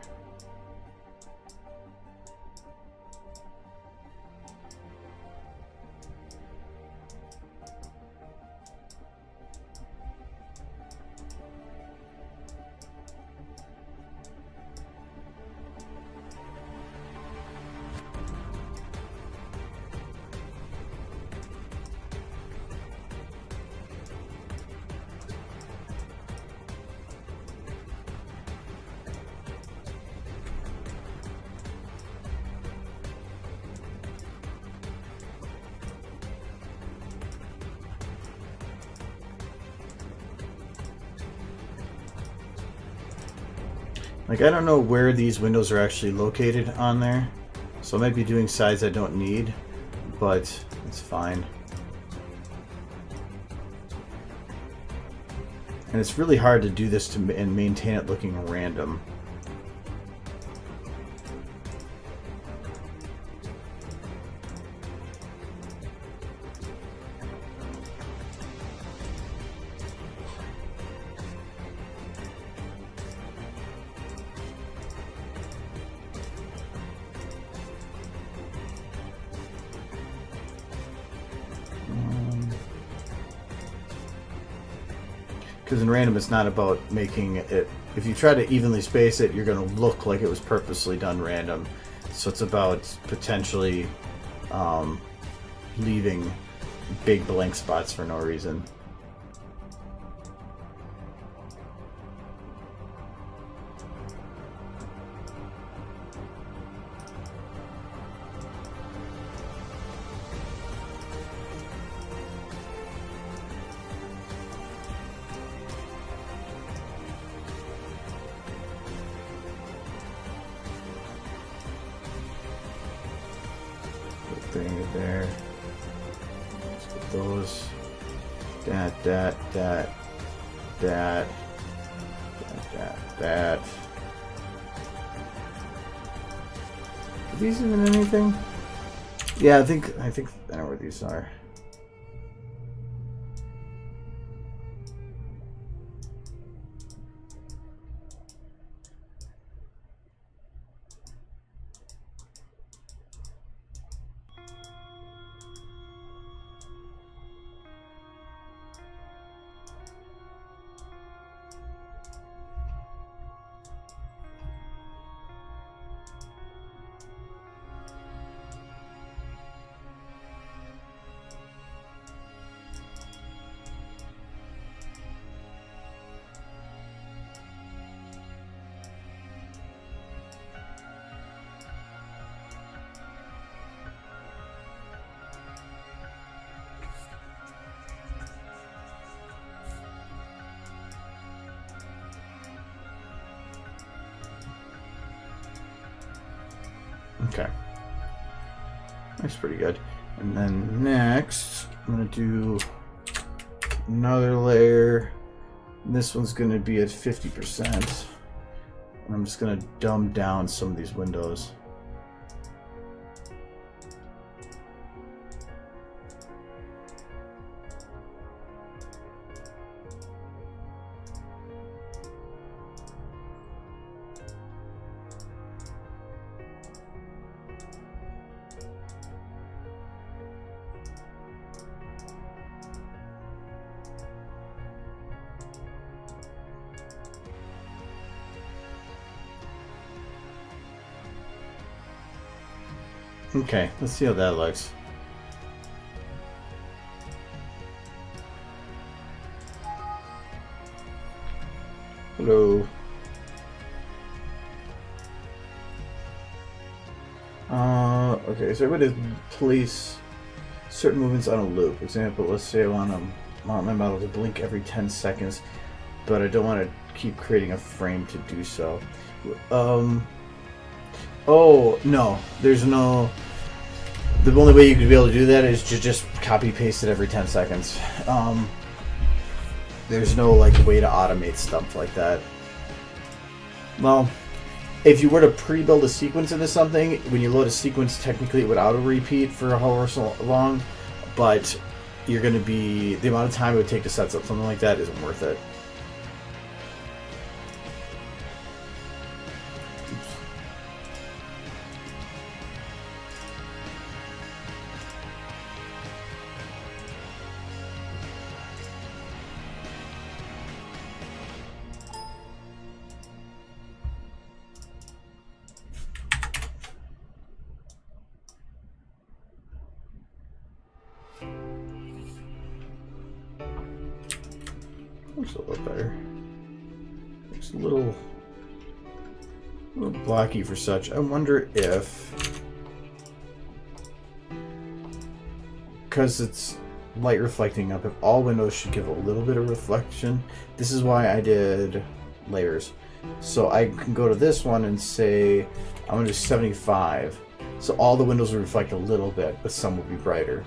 Like, I don't know where these windows are actually located on there, so I might be doing sides I don't need, but it's fine. And it's really hard to do this and maintain it looking random. Because in random, it's not about making it... If you try to evenly space it, you're going to look like it was purposely done random. So it's about potentially leaving big blank spots for no reason. Bring it there. Let's get those. That. Are these even anything? Yeah, I think I know where these are. Okay. That's pretty good. And then next, I'm going to do another layer. This one's going to be at 50%. And I'm just going to dumb down some of these windows. Okay, let's see how that looks. Hello. Okay, so I'm going to place certain movements on a loop. Example, let's say I want my model to blink every 10 seconds, but I don't want to keep creating a frame to do so. Oh, no, there's no... The only way you could be able to do that is to just copy paste it every 10 seconds. There's no like way to automate stuff like that. Well, if you were to pre-build a sequence into something, when you load a sequence, technically it would auto-repeat for however so long, but you're going to be... The amount of time it would take to set up something like that isn't worth it. Looks a little better. Looks a little blocky for such. I wonder if, because it's light reflecting up, if all windows should give a little bit of reflection. This is why I did layers. So I can go to this one and say I'm going to do 75. So all the windows will reflect a little bit, but some will be brighter.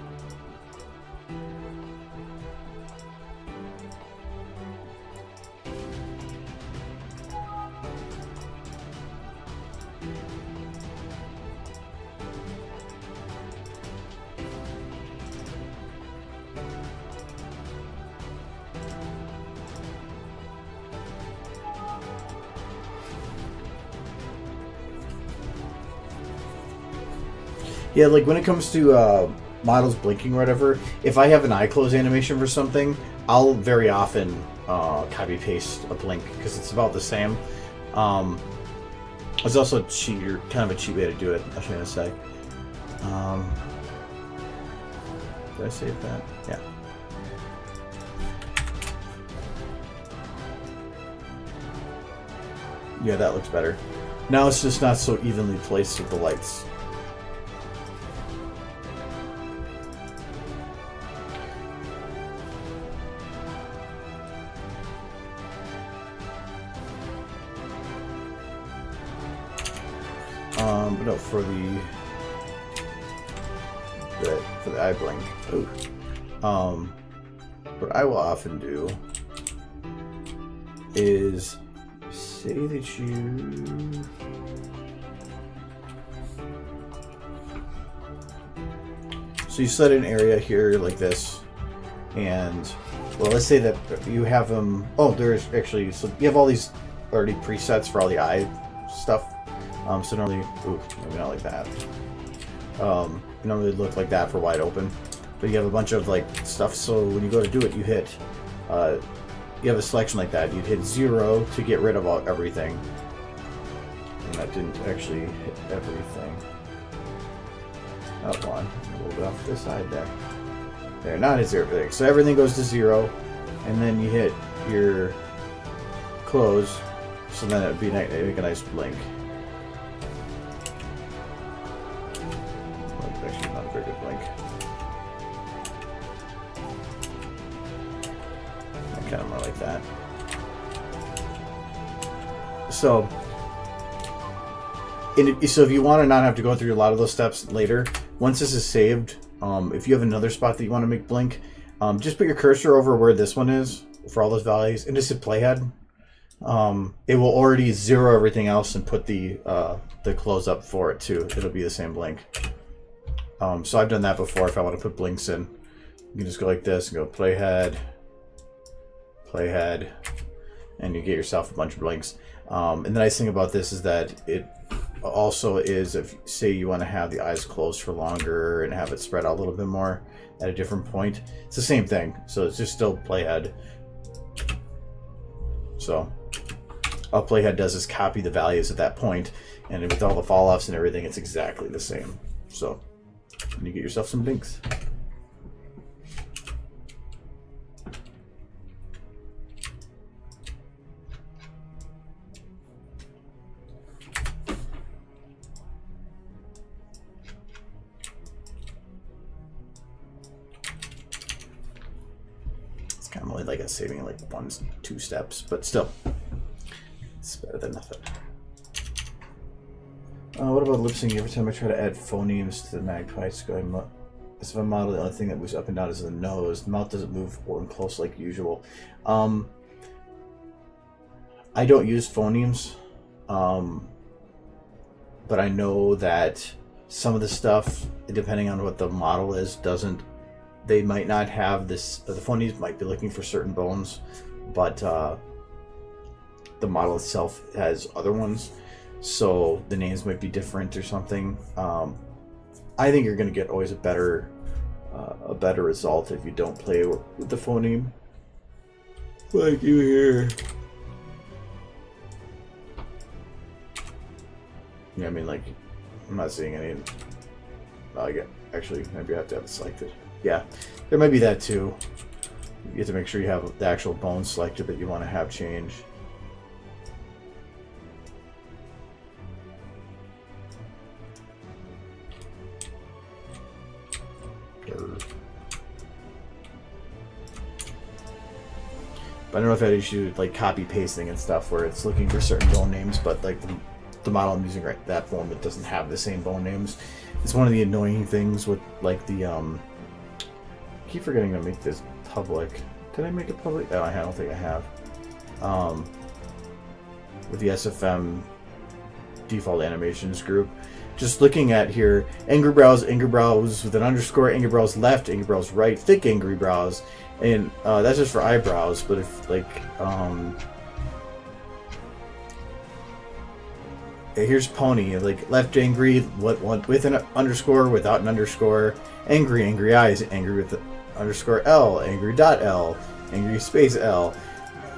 Yeah, like when it comes to models blinking or whatever, if I have an eye close animation for something, I'll very often copy paste a blink because it's about the same. It's also kind of a cheap way to do it, I was going to say. Did I save that? Yeah. Yeah, that looks better. Now it's just not so evenly placed with the lights. But no, for the eye blink. Ooh. What I will often do is say that you so you set an area here like this, and well, let's say that you have them. Oh, there's actually, so you have all these already presets for all the eye stuff. So normally, ooh, maybe not like that. Normally it'd look like that for wide open, but you have a bunch of like stuff. So when you go to do it, you hit, you have a selection like that. You'd hit 0 to get rid of everything, and that didn't actually hit everything. Up one, a little bit off to the side there. There, not hit everything. So everything goes to 0, and then you hit your close. So then it'd be make a nice blink. Actually, not a very good blink. Kind of more like that. So, so if you want to not have to go through a lot of those steps later, once this is saved, if you have another spot that you want to make blink, just put your cursor over where this one is for all those values, and just hit playhead. It will already zero everything else and put the close up for it too. It'll be the same blink. So I've done that before. If I want to put blinks in, you can just go like this and go playhead, playhead, and you get yourself a bunch of blinks. And the nice thing about this is that it also is, if say you want to have the eyes closed for longer and have it spread out a little bit more at a different point, it's the same thing. So it's just still playhead. So all playhead does is copy the values at that point, and with all the fall offs and everything, it's exactly the same. So, you get yourself some links. It's kind of only like a saving like 1-2 steps, but still, it's better than nothing. What about lip syncing? Every time I try to add phonemes to the magpie sky SFM model, the only thing that moves up and down is the nose. The mouth doesn't move forward and close like usual. I don't use phonemes, but I know that some of the stuff, depending on what the model is, they might not have this. The phonemes might be looking for certain bones, but the model itself has other ones. So the names might be different or something. I think you're going to get always a better result if you don't play with the phoneme like you here. Yeah, I mean, like, I'm not seeing any. Actually, maybe I have to have it selected. Yeah, there might be that too. You have to make sure you have the actual bone selected that you want to have change. But I don't know if that issue like copy pasting and stuff where it's looking for certain bone names, but like the model I'm using right that form, it doesn't have the same bone names. It's one of the annoying things with like the I keep forgetting to make this public. Did I make it public? Oh, I don't think I have. With the SFM default animations group. Just looking at here, angry brows with an underscore, angry brows left, angry brows right, thick angry brows, and that's just for eyebrows. But if like, here's pony, like left angry, what with an underscore, without an underscore, angry eyes, angry with the underscore L, angry dot L, angry space L.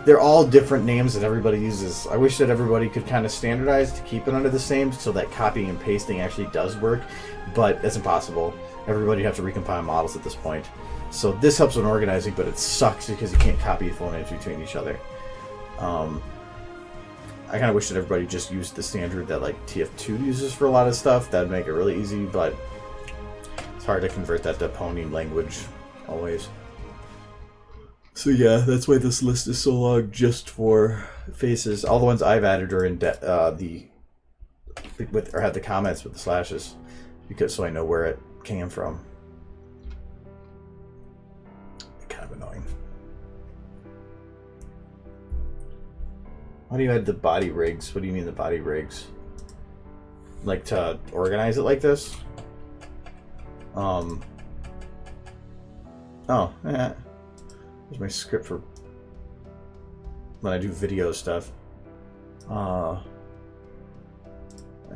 They're all different names that everybody uses. I wish that everybody could kind of standardize to keep it under the same so that copying and pasting actually does work, but that's impossible. Everybody have to recompile models at this point. So this helps with organizing, but it sucks because you can't copy phone names between each other. I kind of wish that everybody just used the standard that like TF2 uses for a lot of stuff. That'd make it really easy, but it's hard to convert that to phoneme language always. So yeah, that's why this list is so long, just for faces. All the ones I've added are in have the comments with the slashes, because so I know where it came from. Kind of annoying. Why do you add the body rigs? What do you mean the body rigs? Like to organize it like this? Oh, yeah. Here's my script for when I do video stuff. I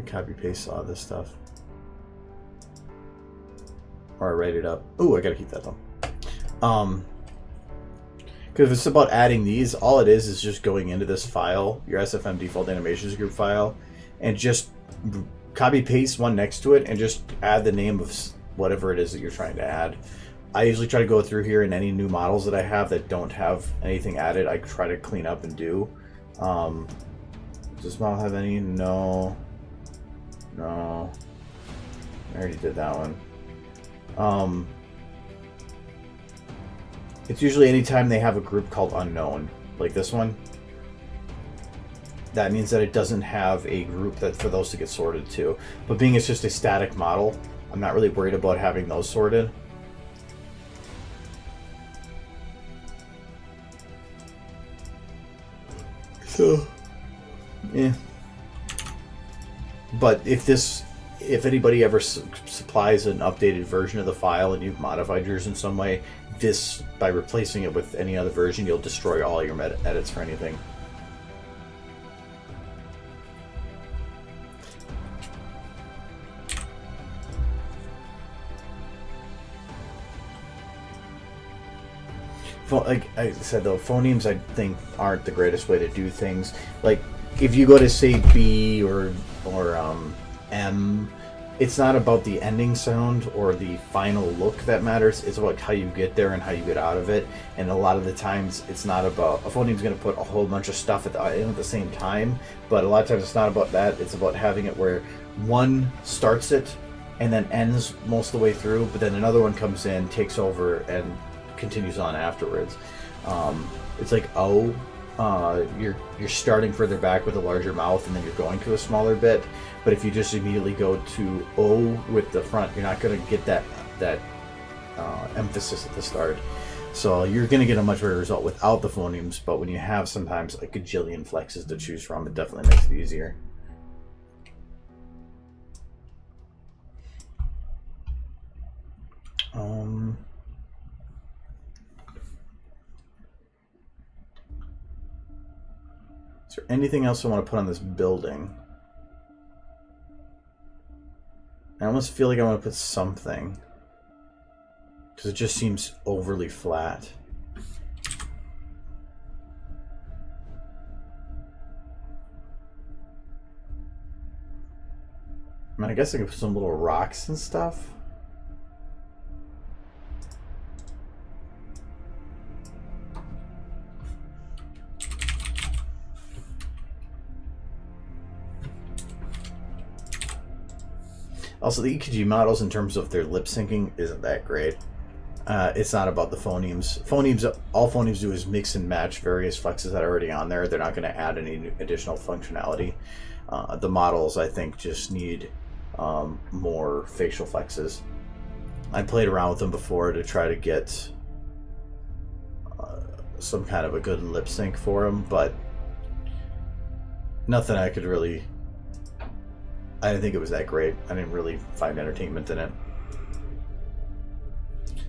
copy paste all this stuff. Or I write it up. Oh, I gotta keep that though. Because if it's about adding these, all it is just going into this file, your SFM default animations group file, and just copy paste one next to it and just add the name of whatever it is that you're trying to add. I usually try to go through here and any new models that I have that don't have anything added, I try to clean up and do. Does this model have any? No. No. I already did that one. It's usually anytime they have a group called unknown, like this one. That means that it doesn't have a group that for those to get sorted to. But being it's just a static model, I'm not really worried about having those sorted. So, yeah. But if anybody ever supplies an updated version of the file and you've modified yours in some way, by replacing it with any other version, you'll destroy all your edits for anything. Like I said though, phonemes I think aren't the greatest way to do things. Like if you go to say B or M, it's not about the ending sound or the final look that matters. It's about how you get there and how you get out of it. And a lot of the times, it's not about a phoneme's going to put a whole bunch of stuff at the same time. But a lot of times, it's not about that. It's about having it where one starts it and then ends most of the way through, but then another one comes in, takes over, and continues on afterwards. It's like you're starting further back with a larger mouth, and then you're going to a smaller bit. But if you just immediately go to O with the front, you're not going to get that emphasis at the start. So you're going to get a much better result without the phonemes. But when you have sometimes a gajillion flexes to choose from, it definitely makes it easier. Is there anything else I want to put on this building? I almost feel like I want to put something, because it just seems overly flat. I mean, I guess I could put some little rocks and stuff. Also, the EKG models, in terms of their lip syncing, isn't that great. It's not about the phonemes. All phonemes do is mix and match various flexes that are already on there. They're not going to add any additional functionality. The models, I think, just need more facial flexes. I played around with them before to try to get some kind of a good lip sync for them, but nothing I could really... I didn't think it was that great. I didn't really find entertainment in it.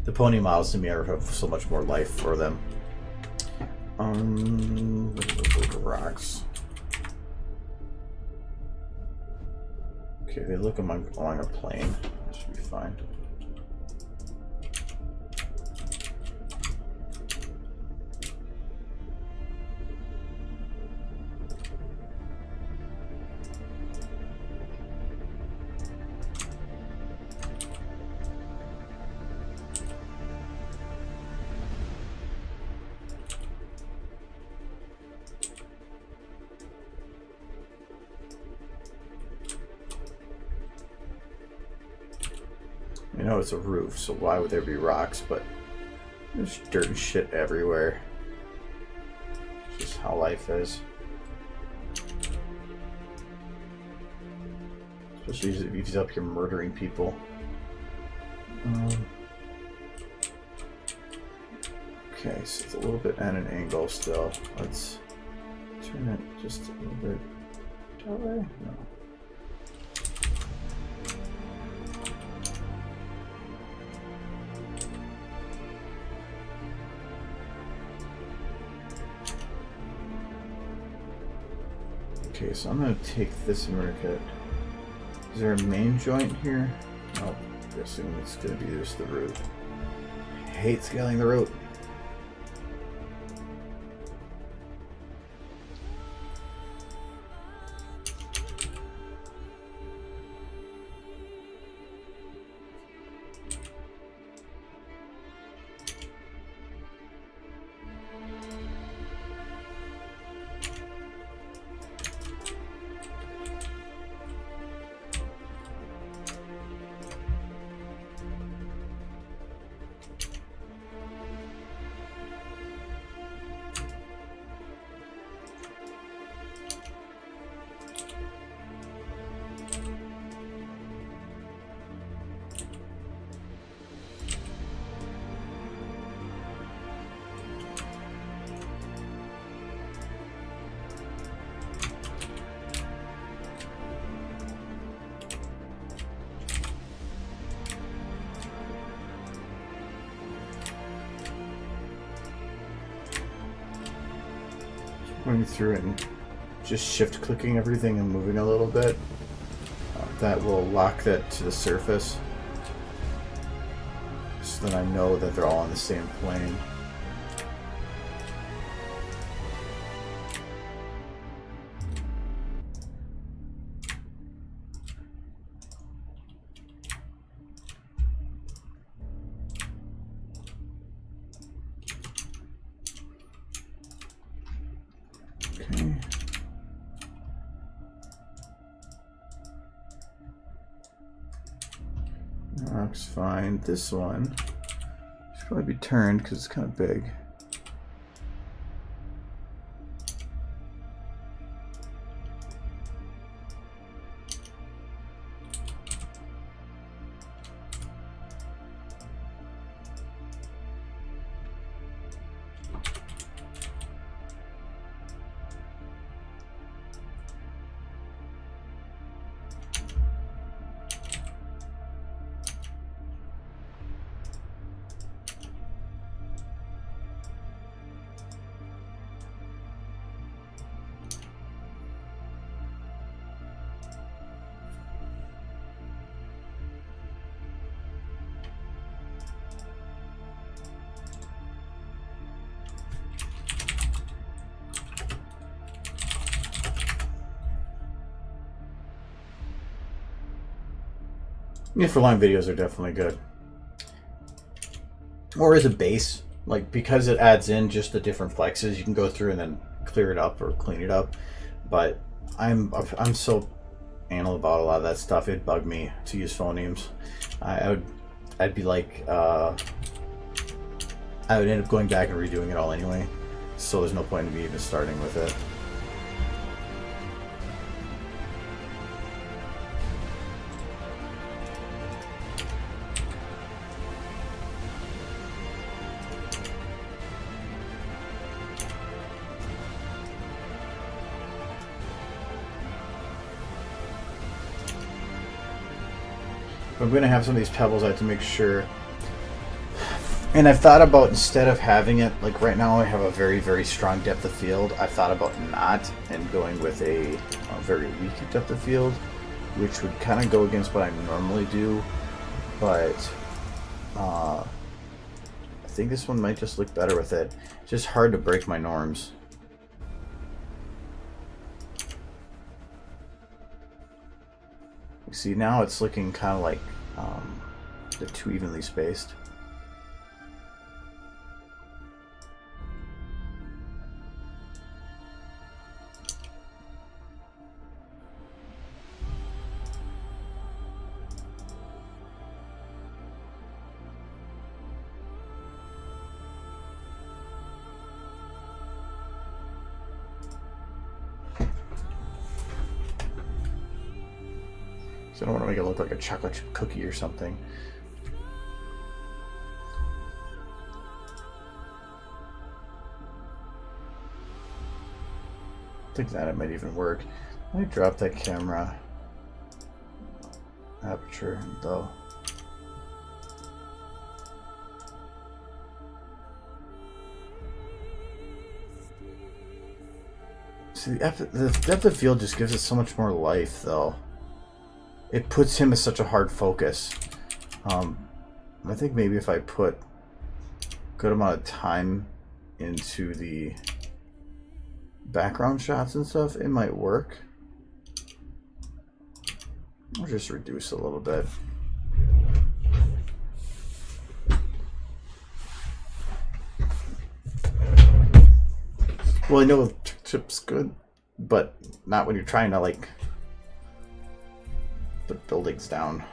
The pony models to me have so much more life for them. Rocks. Okay, they look along a plane. That should be fine. You know it's a roof, so why would there be rocks? But there's dirt and shit everywhere. It's just how life is. Especially if he's up here murdering people. Okay, so it's a little bit at an angle still. Let's turn it just a little bit that way. No. Okay, so I'm going to take this and work it. Is there a main joint here? Oh, I'm guessing it's going to be just the root. I hate scaling the root. Going through it and just shift clicking everything and moving a little bit. That will lock that to the surface. So then I know that they're all on the same plane. Looks fine. This one should probably be turned because it's kind of big. Yeah, for long videos are definitely good. Or as a base, like because it adds in just the different flexes, you can go through and then clear it up or clean it up. But I'm so anal about a lot of that stuff. It'd bug me to use phonemes. I'd be like I would end up going back and redoing it all anyway. So there's no point in me even starting with it. If I'm going to have some of these pebbles, I have to make sure. And I've thought about, instead of having it, like right now I have a very, very strong depth of field. I've thought about not and going with a very weak depth of field, which would kind of go against what I normally do. But I think this one might just look better with it. It's just hard to break my norms. See, now it's looking kind of like they're too evenly spaced. So I don't want to make it look like a chocolate chip cookie or something. I think that it might even work. Let me drop that camera aperture though. See, the depth of field just gives it so much more life though. It puts him as such a hard focus. I think maybe if I put a good amount of time into the background shots and stuff, it might work. I'll just reduce a little bit. Well, I know chip's good, but not when you're trying to like put buildings down.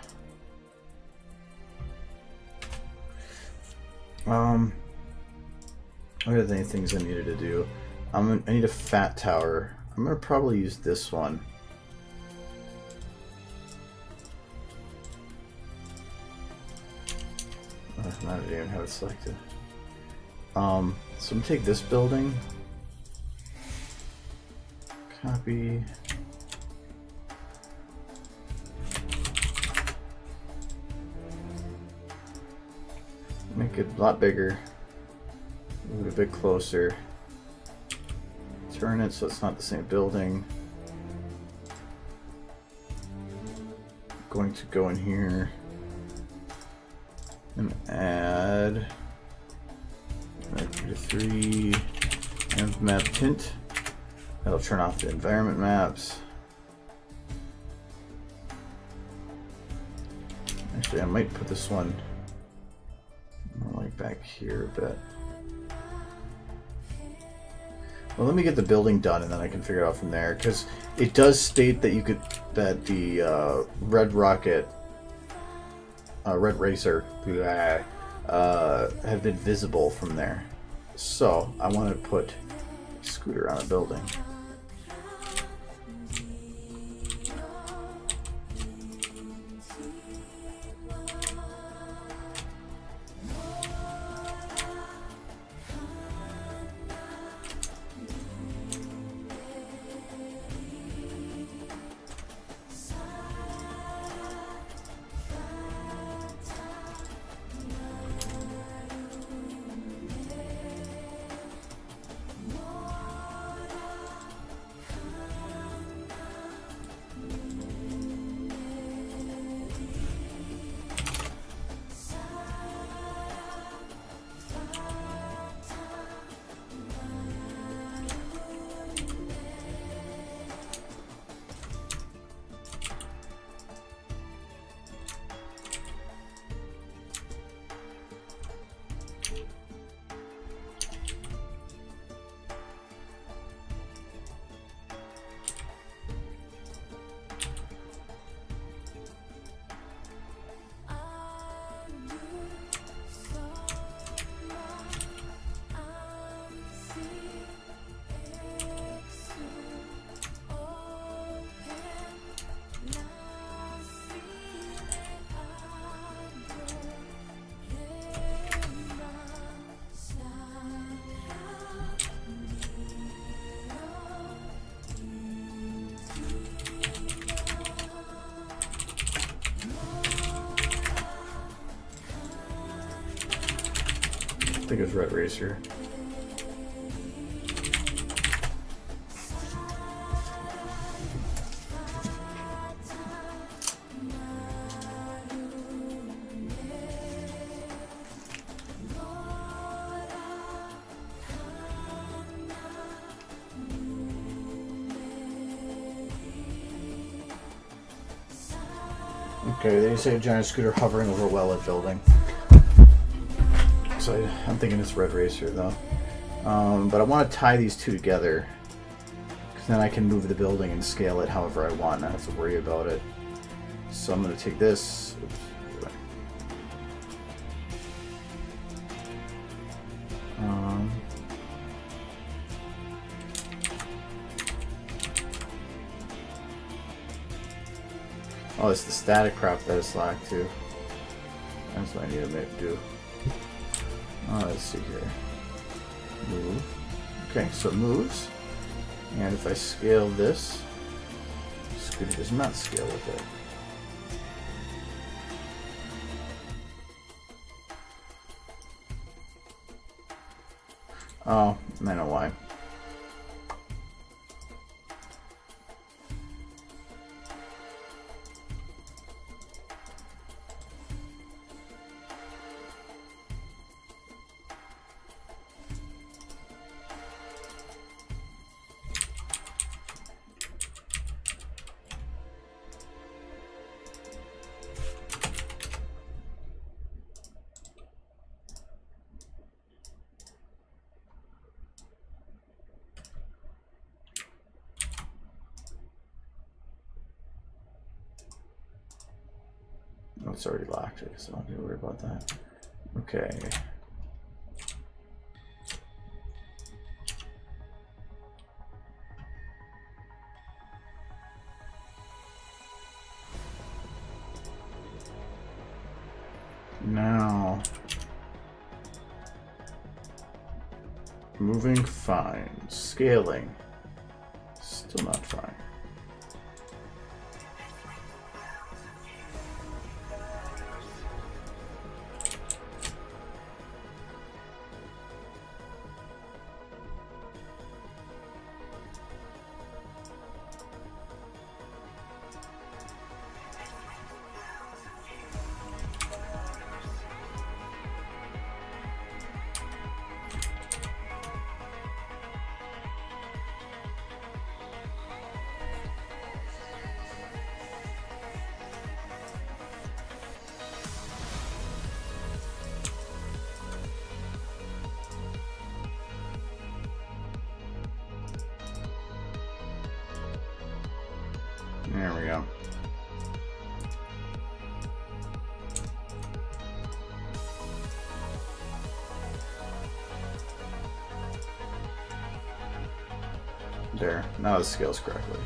What are the things I needed to do? I need a fat tower. I'm gonna probably use this one. I don't even have it selected. So I'm gonna take this building, copy. Make it a lot bigger, move it a bit closer, turn it so it's not the same building. I'm going to go in here and add 3 and map tint. That'll turn off the environment maps. Actually, I might put this one more like back here a bit. Well, let me get the building done and then I can figure it out from there, because it does state that you could, that the Red Rocket red racer, have been visible from there. So I want to put a scooter on a building. I think it's Red Racer. Okay, then you say a giant scooter hovering over a well-lit building. So I'm thinking it's Red Racer though. But I want to tie these two together, because then I can move the building and scale it however I want. I don't have to worry about it. So I'm going to take this. Oops. Oh, it's the static prop that is locked too. That's what I need to do. Let's see here. Move. Okay, so it moves. And if I scale this, Scooter does not scale with it. Oh, I know why. Oh, it's already locked, so I don't need to worry about that. Okay. Now, moving fine, scaling, still not fine. There we go. There, now it scales correctly.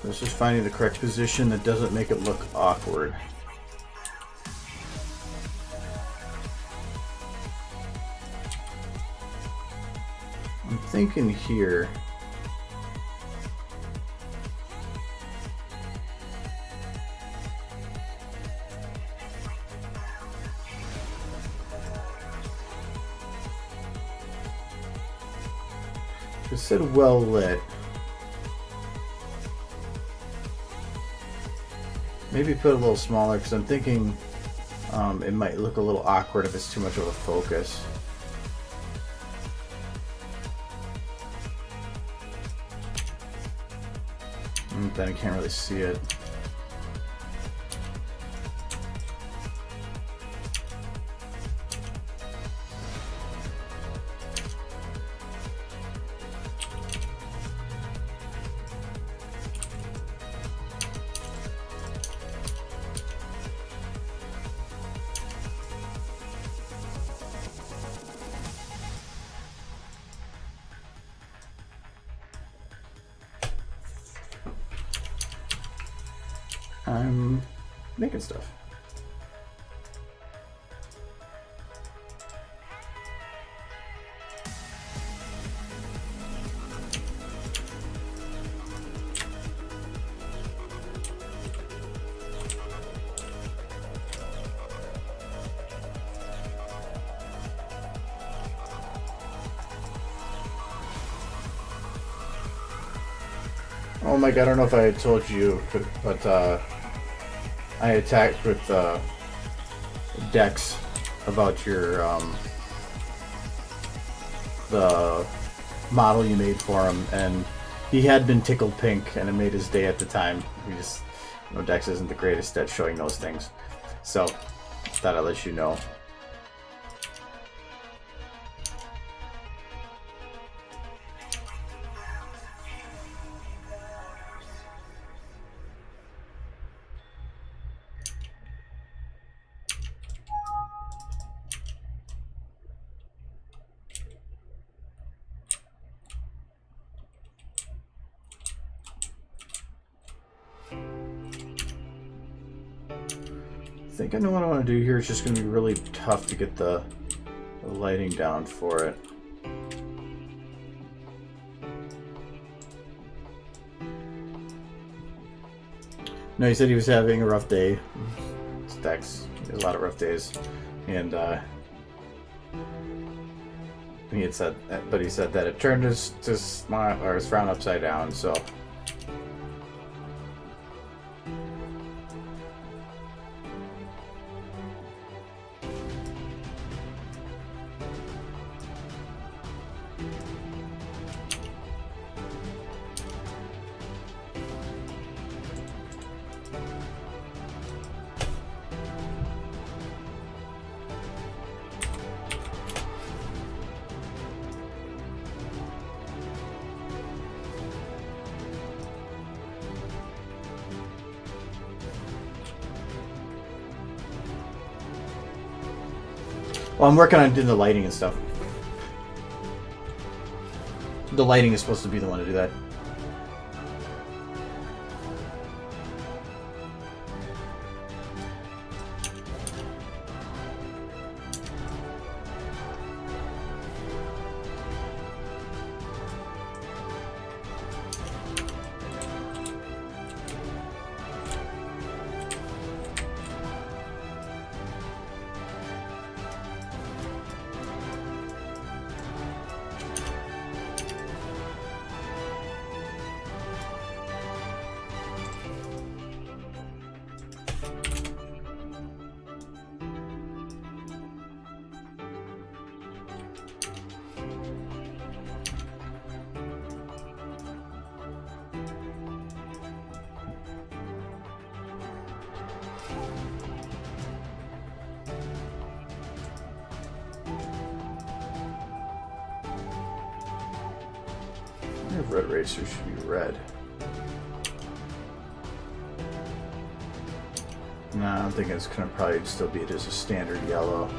It's just finding the correct position that doesn't make it look awkward. I'm thinking here. It said well lit. Maybe put it a little smaller because I'm thinking it might look a little awkward if it's too much of a focus. And then I can't really see it. I'm making stuff. Oh my god, I don't know if I had told you, but I attacked with Dex about your the model you made for him, and he had been tickled pink, and it made his day at the time. We just, you know, Dex isn't the greatest at showing those things, so thought I'd let you know. I think I know what I want to do here. It's just going to be really tough to get the lighting down for it. No, he said he was having a rough day. It's Dex. He has a lot of rough days. And he had said, but he said that it turned his smile or his frown upside down, so. Well, I'm working on doing the lighting and stuff. The lighting is supposed to be the one to do that. Red racer should be red. No, I don't think it's gonna probably still be just a standard yellow.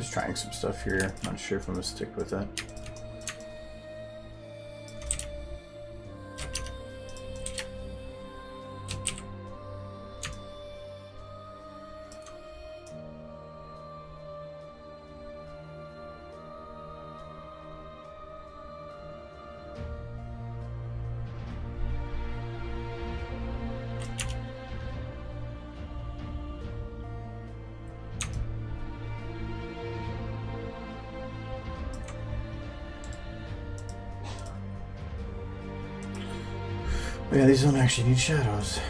just trying some stuff here. Not sure if I'm gonna stick with it. Yeah, these don't actually need shadows.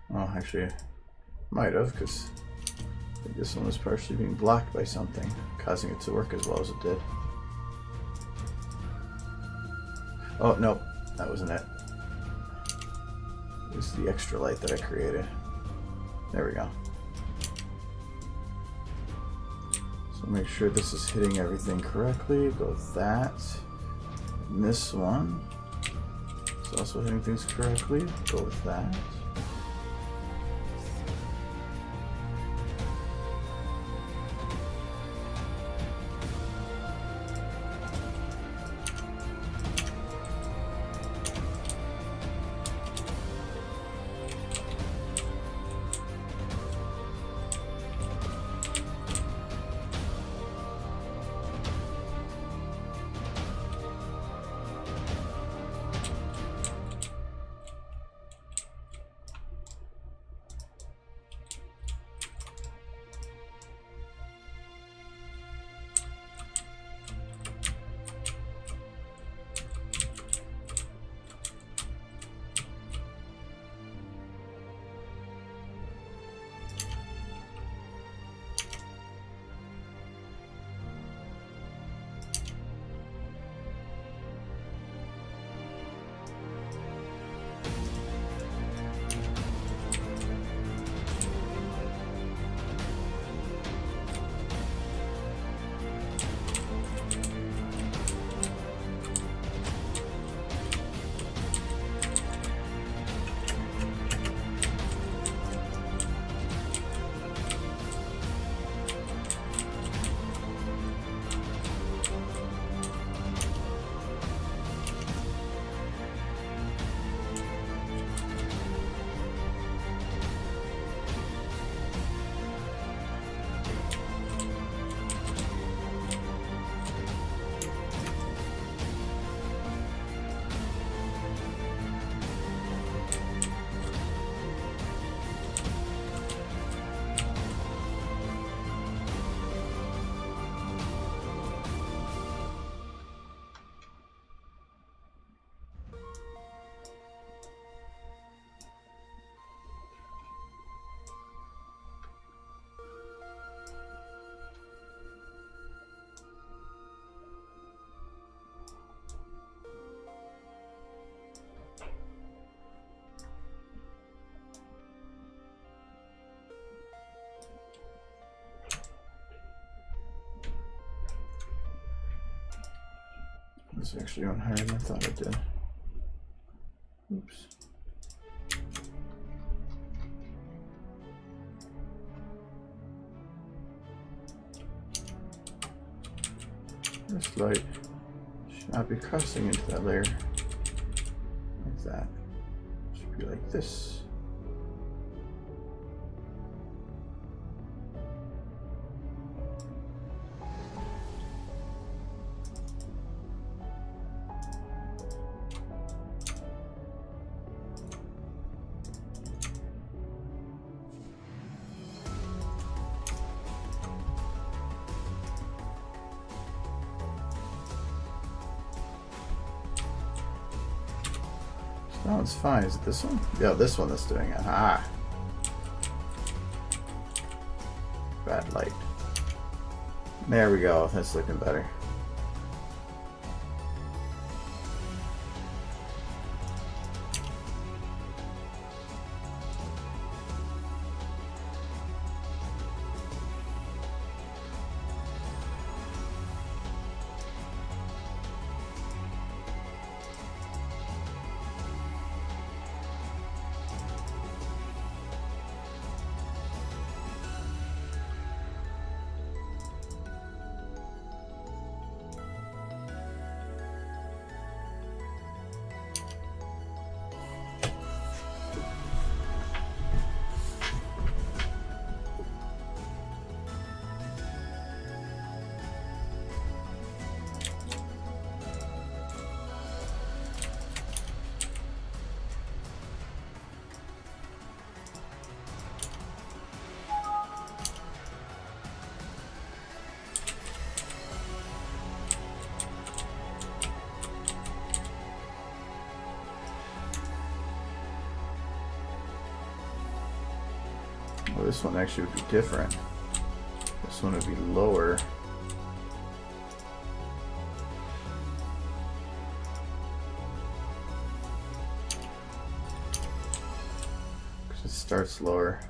Well, actually, might have, because I think this one was partially being blocked by something, causing it to work as well as it did. Oh, no, that wasn't it. It was the extra light that I created. There we go. So make sure this is hitting everything correctly. Go with that. And this one is also hitting things correctly. Go with that. It's actually on higher than I thought it did. Oops. This light should not be crossing into that layer like that. It should be like this. That one's fine. Is it this one? Yeah, this one that's doing it. Ah. Bad light. There we go. That's looking better. Oh, this one actually would be different. This one would be lower. Because it starts lower.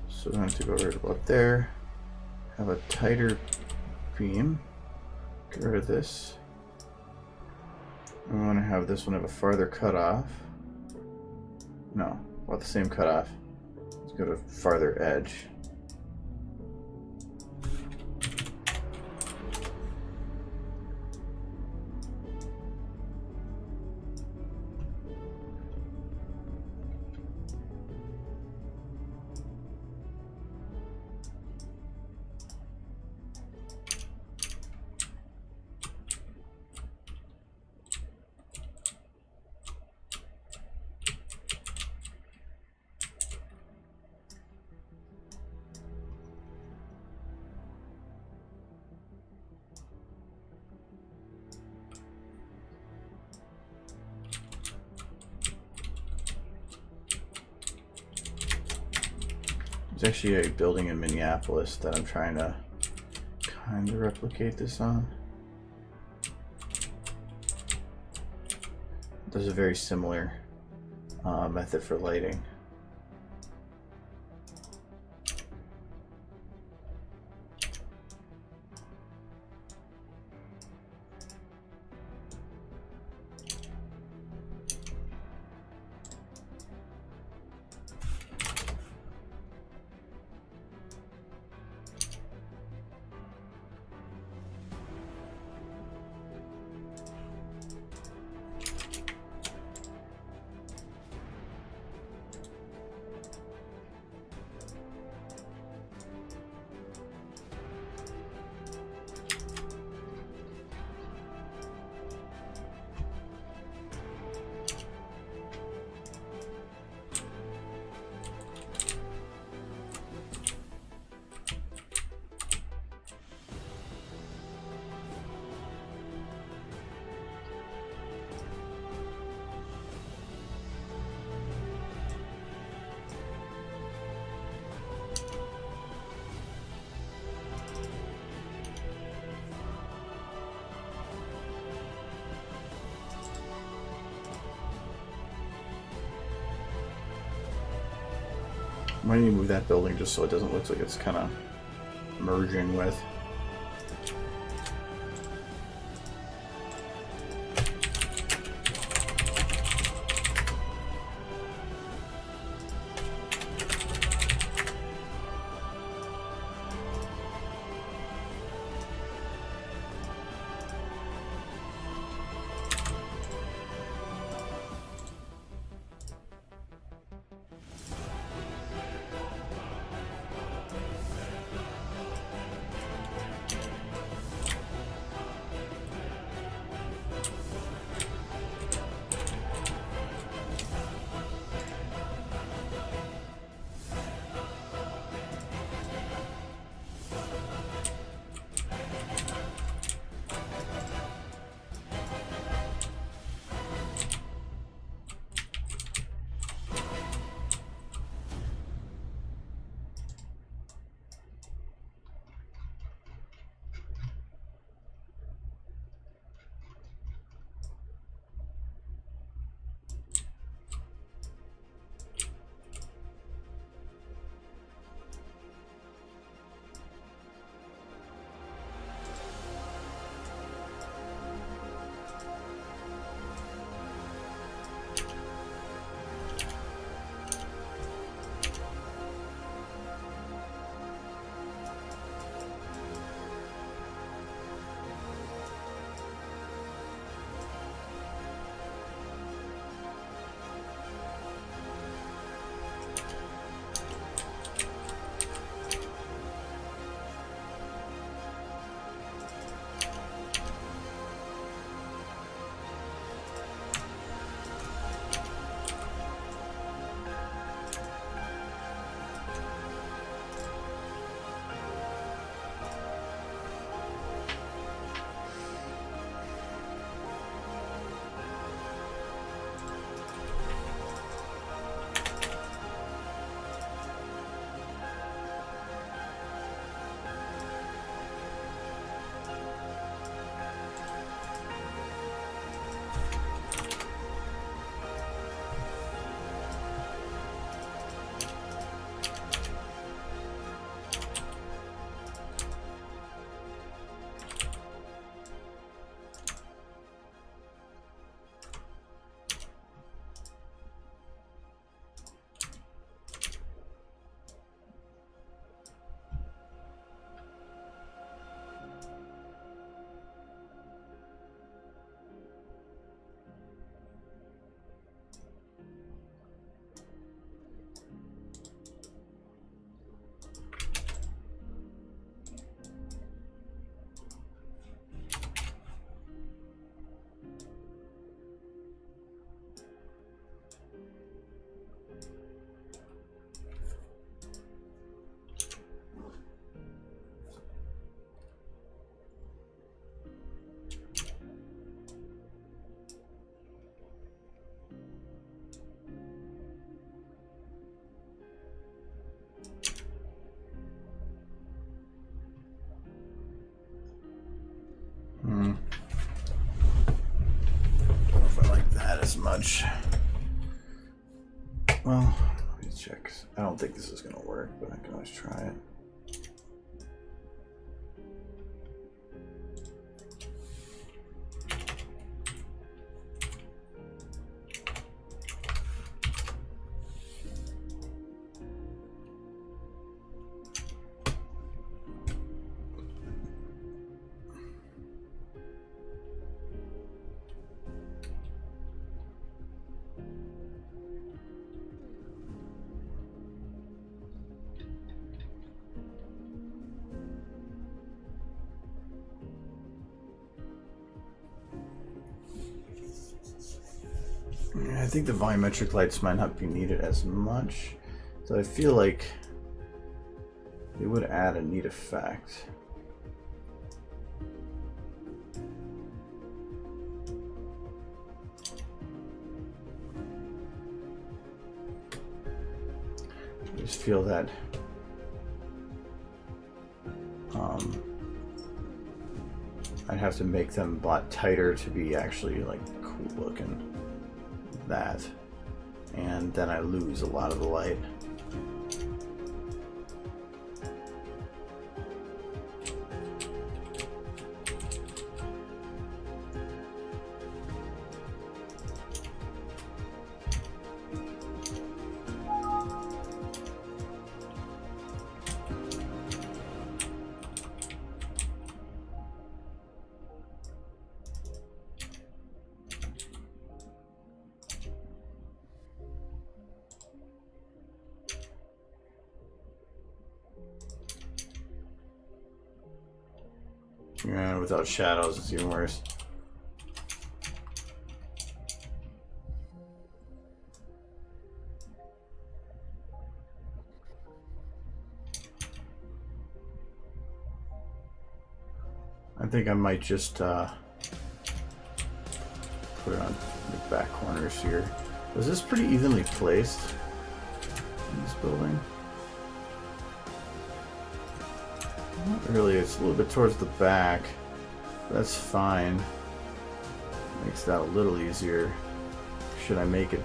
So we want to go right about there. Have a tighter beam. Get rid of this. We want to have this one have a farther cutoff. No, about the same cutoff. Let's go to farther edge. There's actually a building in Minneapolis that I'm trying to kind of replicate this on. There's a very similar method for lighting. Might need to move that building just so it doesn't look like it's kind of merging with. much. Well, let me check. I don't think this is going to work, but I can always try it. I think the volumetric lights might not be needed as much, so I feel like it would add a neat effect. I just feel that I'd have to make them a lot tighter to be actually like cool looking. That, and then I lose a lot of the light. Yeah, without shadows, it's even worse. I think I might just put it on the back corners here. Was this pretty evenly placed in this building? Not really, it's a little bit towards the back. That's fine. Makes that a little easier. Should I make it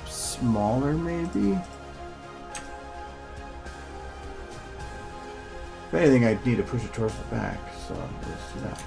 smaller maybe? If anything, I'd need to push it towards the back, so let's do that.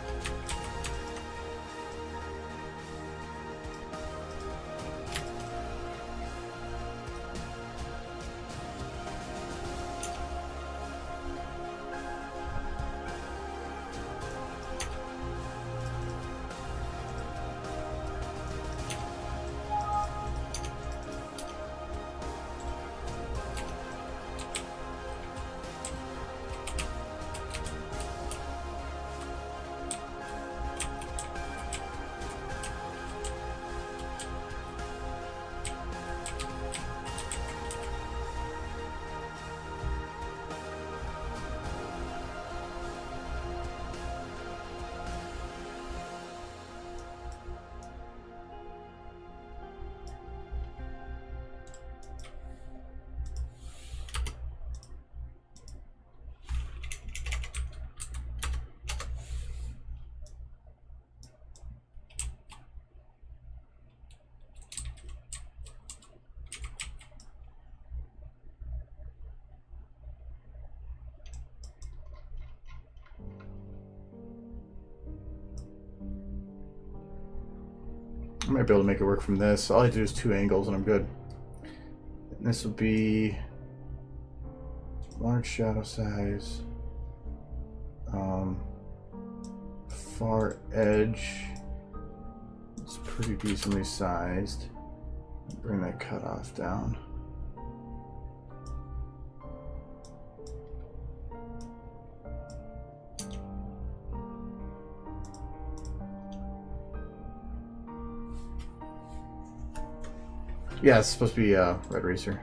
I might be able to make it work from this. All I do is 2 angles and I'm good. And this will be large shadow size. Far edge. It's pretty decently sized. Bring that cutoff down. Yeah, it's supposed to be red racer.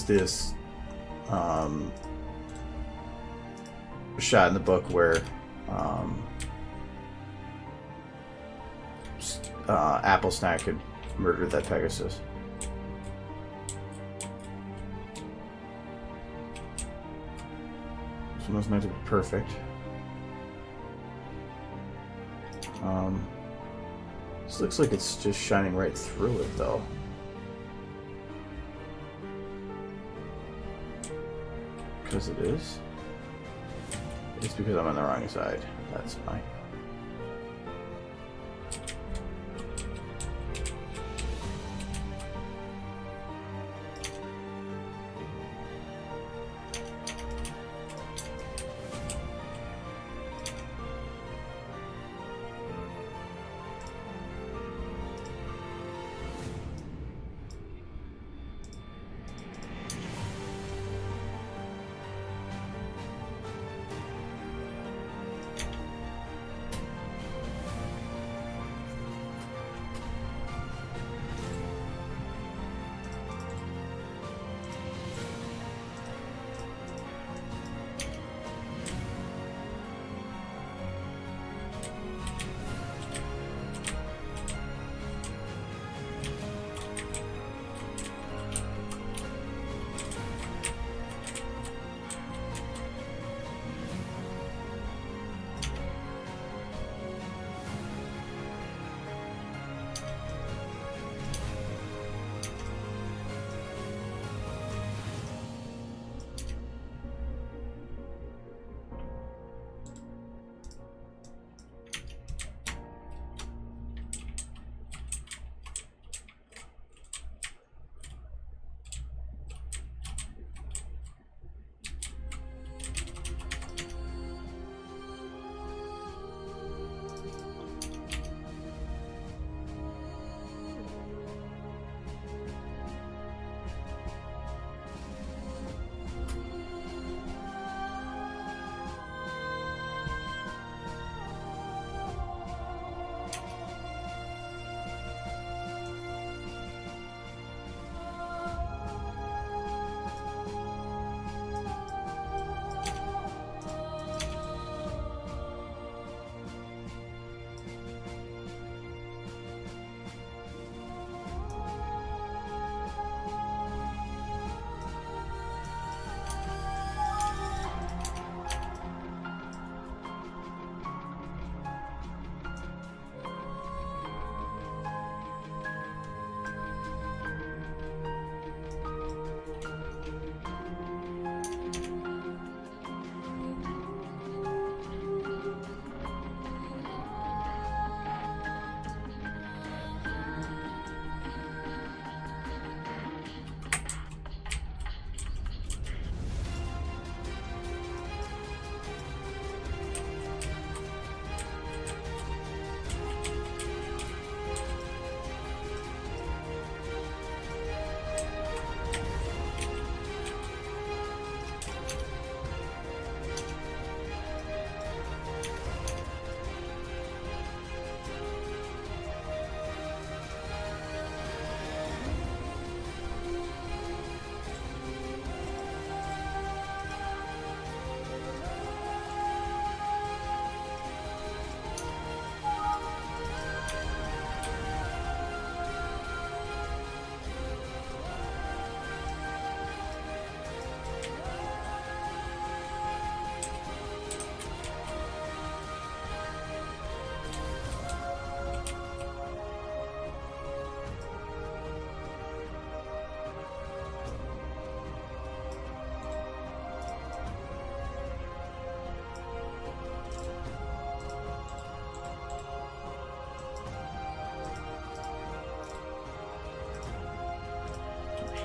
This shot in the book where Apple Snack had murdered that Pegasus. Sometimes meant to be perfect. This looks like it's just shining right through it, though. Because it is. It's because I'm on the wrong side. That's fine.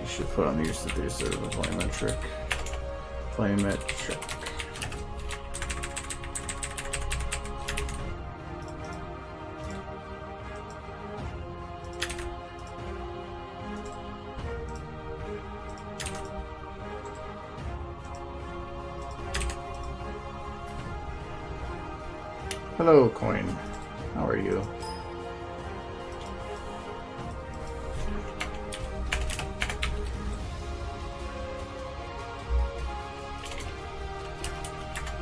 You should put on these that these are the volumetric. Volumetric. Hello, coin. How are you?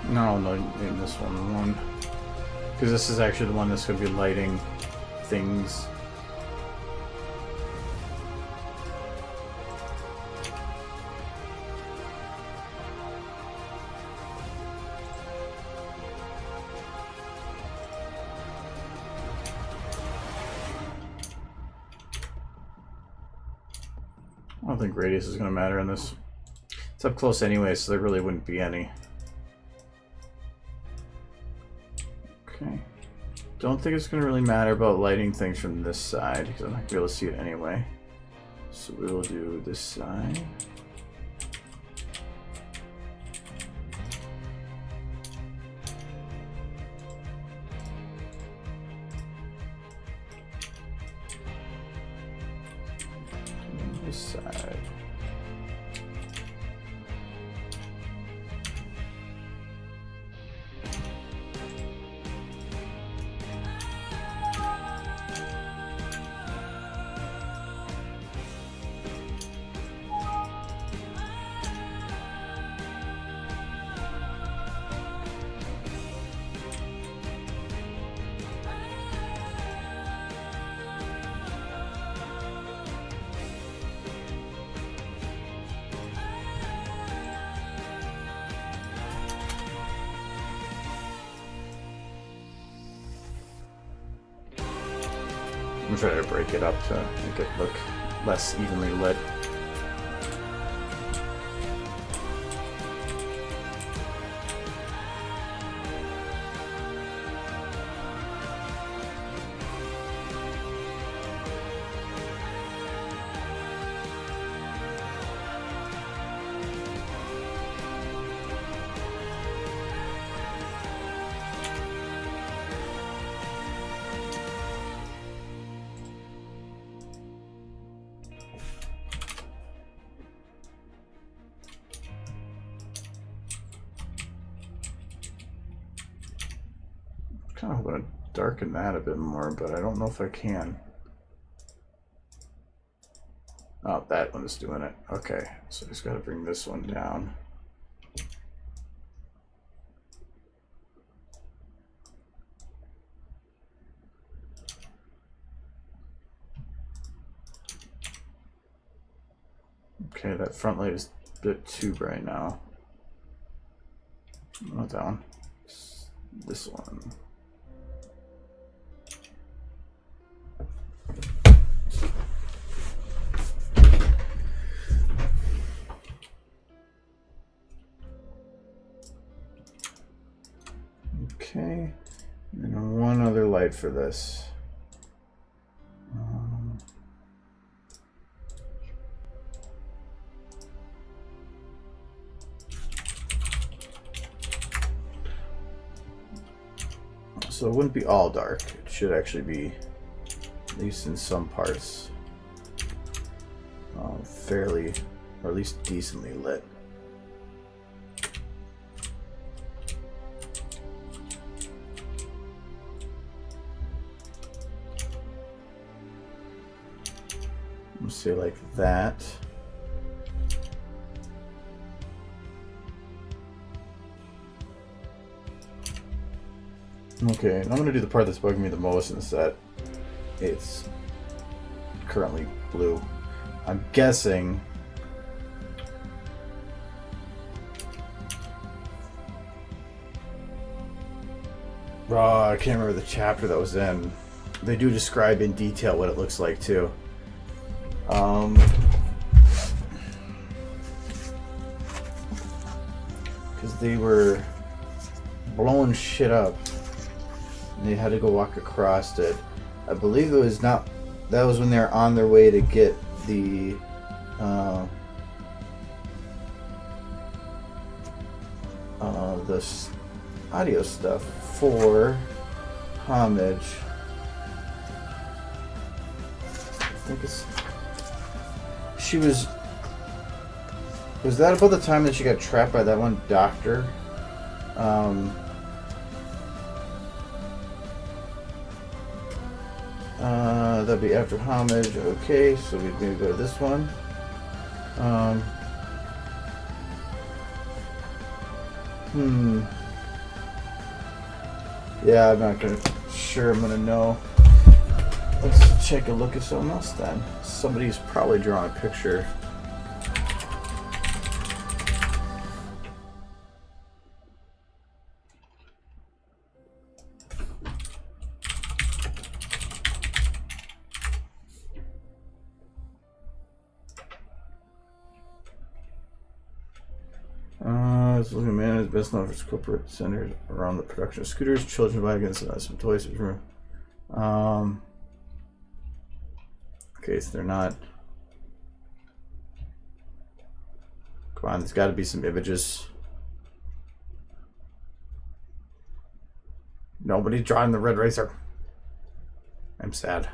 No, in this one. Because this is actually the one that's going to be lighting things. I don't think radius is going to matter in this. It's up close anyway, so there really wouldn't be any. Okay. Don't think it's going to really matter about lighting things from this side, because I'm not going to be able to see it anyway. So we will do this side. And this side. I'm trying to break it up to make it look less evenly lit. I kind of want to darken that a bit more, but I don't know if I can. Oh, that one is doing it. Okay, so I just got to bring this one down. Okay, that front light is a bit too bright now. Not that one. This one. Okay, and one other light for this. So it wouldn't be all dark. It should actually be, at least in some parts, fairly, or at least decently lit. Let's say like that. Okay, and I'm going to do the part that's bugging me the most in the set. It's currently blue. I'm guessing I can't remember the chapter that was in. They do describe in detail what it looks like too. Because they were blowing shit up. And they had to go walk across it. I believe it was not. That was when they were on their way to get the audio stuff for Homage. I think it's. She was. Was that about the time that she got trapped by that one doctor? That'd be after Homage. Okay, so we're gonna go to this one. Yeah, I'm not gonna. Sure, I'm gonna know. Let's take a look at something else then. Somebody's probably drawn a picture. looking man is best known for its corporate centered around the production of scooters, children's wagons, and some toys. Okay, so they're not. Come on, there's got to be some images. Nobody's drawing the red racer. I'm sad.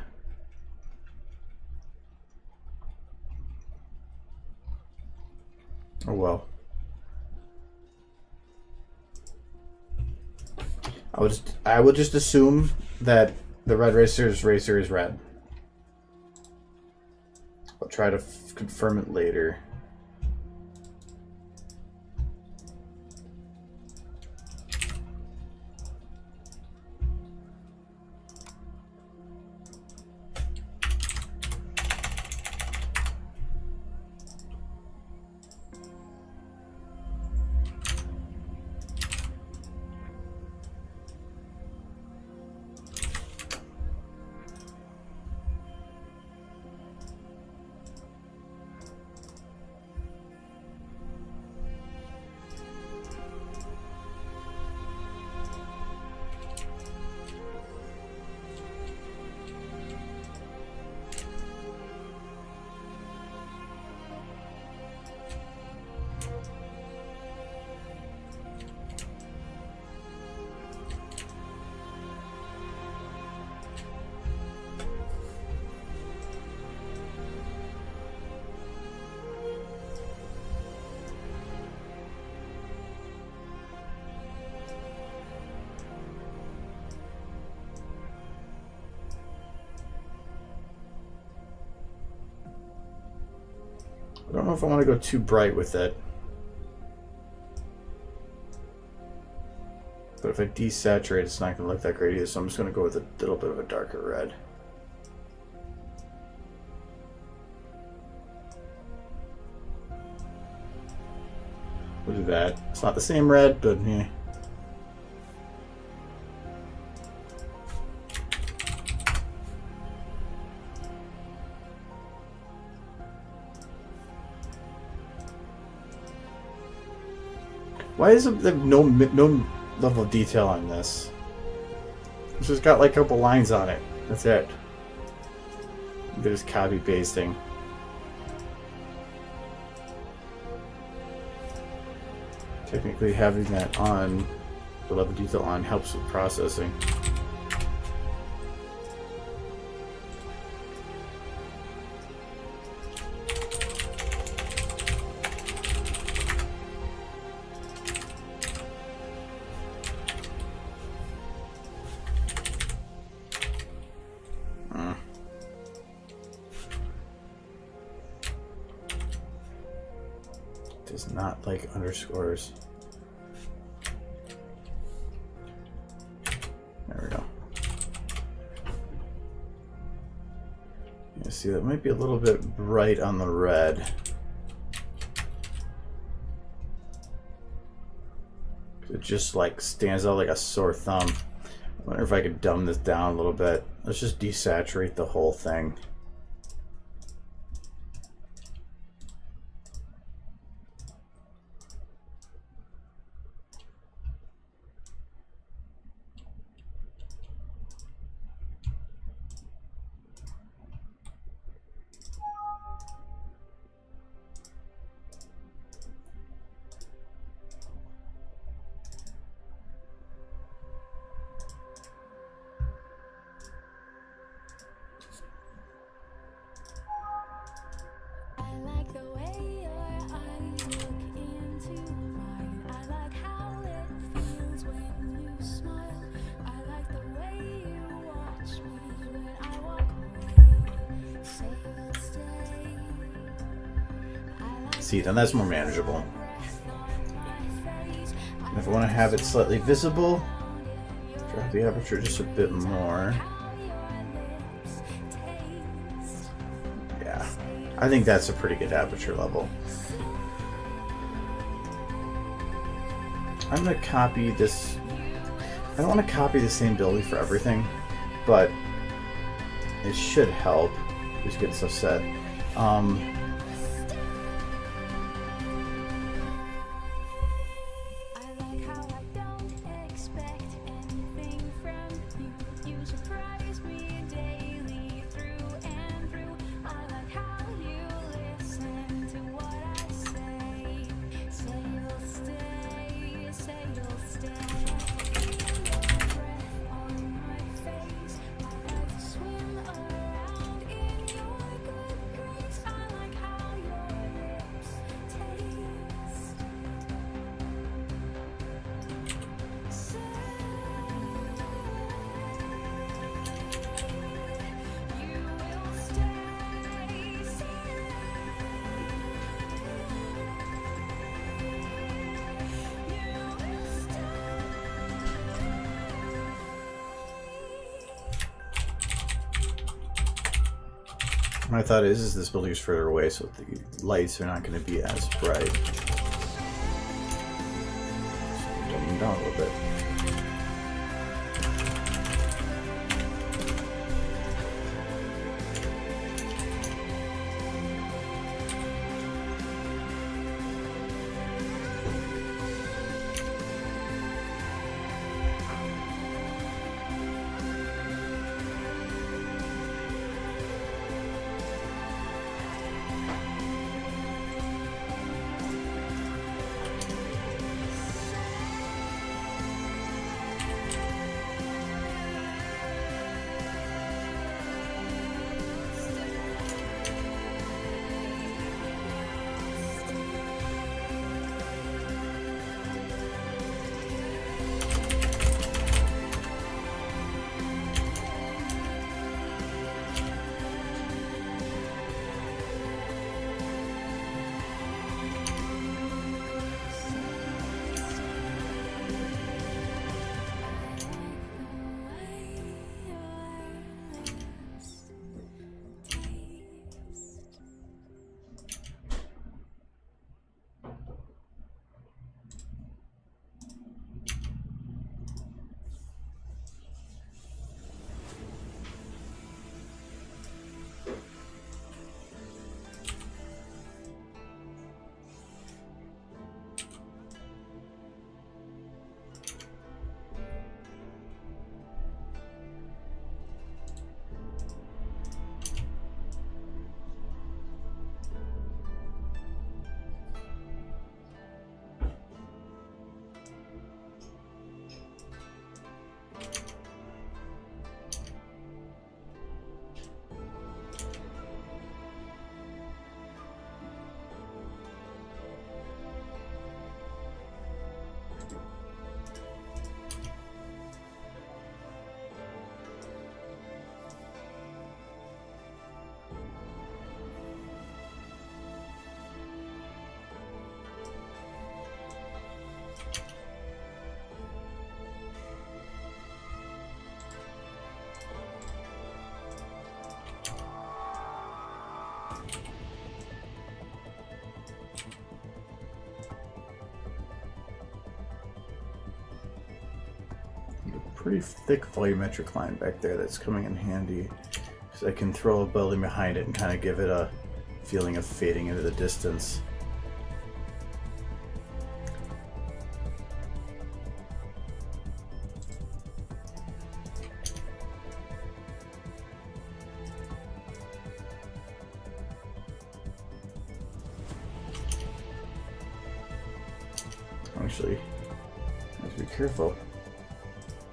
Oh well. I would just assume that the red racer's racer is red. I'll try to confirm it later. I don't know if I want to go too bright with it. But if I desaturate, it's not going to look that great either, so I'm just going to go with a little bit of a darker red. We'll do that. It's not the same red, but yeah. Why is there no level of detail on this? It's just got like a couple lines on it. That's it. They're just copy pasting. Technically, having that on, the level of detail on, helps with processing. Does not like underscores. There we go. You see, that might be a little bit bright on the red. It just like stands out like a sore thumb. I wonder if I could dumb this down a little bit. Let's just desaturate the whole thing. See, then that's more manageable. And if I want to have it slightly visible, drop the aperture just a bit more. Yeah, I think that's a pretty good aperture level. I'm going to copy this. I don't want to copy the same building for everything, but it should help. Just getting stuff set. My thought is this building is further away, so the lights are not going to be as bright. So dim them down a little bit. Pretty thick volumetric line back there that's coming in handy, because I can throw a building behind it and kind of give it a feeling of fading into the distance. Actually, have to be careful.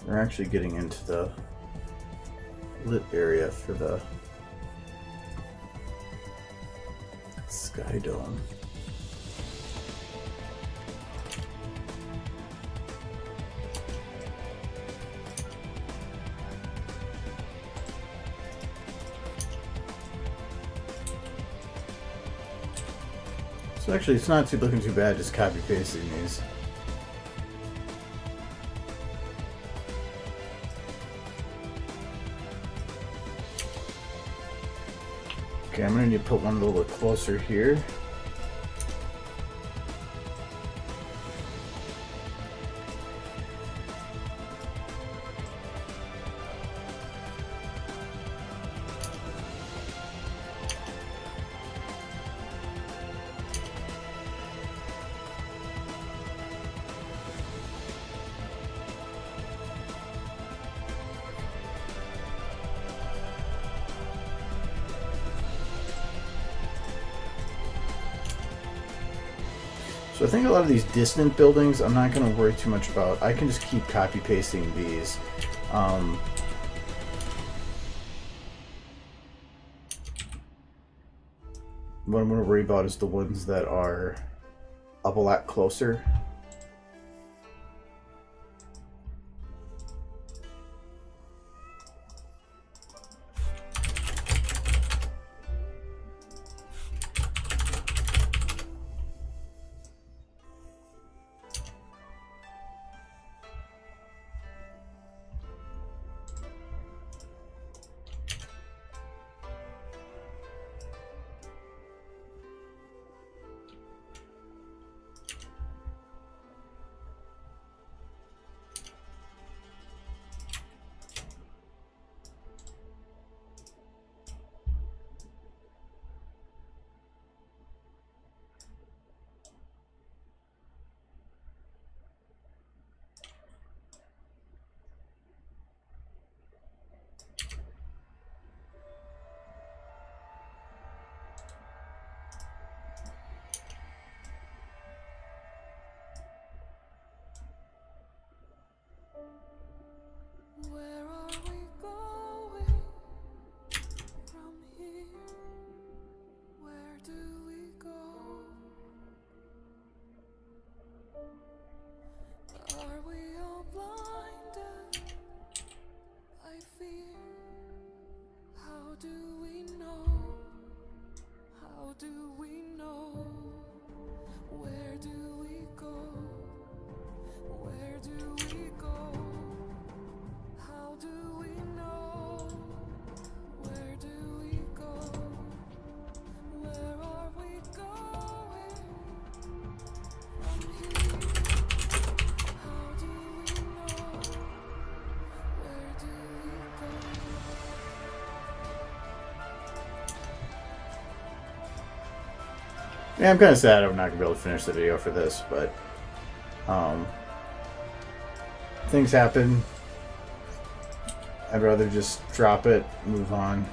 We're actually getting into the lit area for the sky dome. So actually, it's not looking too bad just copy pasting these. Okay, I'm going to need to put one a little bit closer here. So I think a lot of these distant buildings, I'm not going to worry too much about. I can just keep copy pasting these. What I'm going to worry about is the ones that are up a lot closer. Yeah, I'm kind of sad I'm not gonna be able to finish the video for this, but things happen. I'd rather just drop it, move on.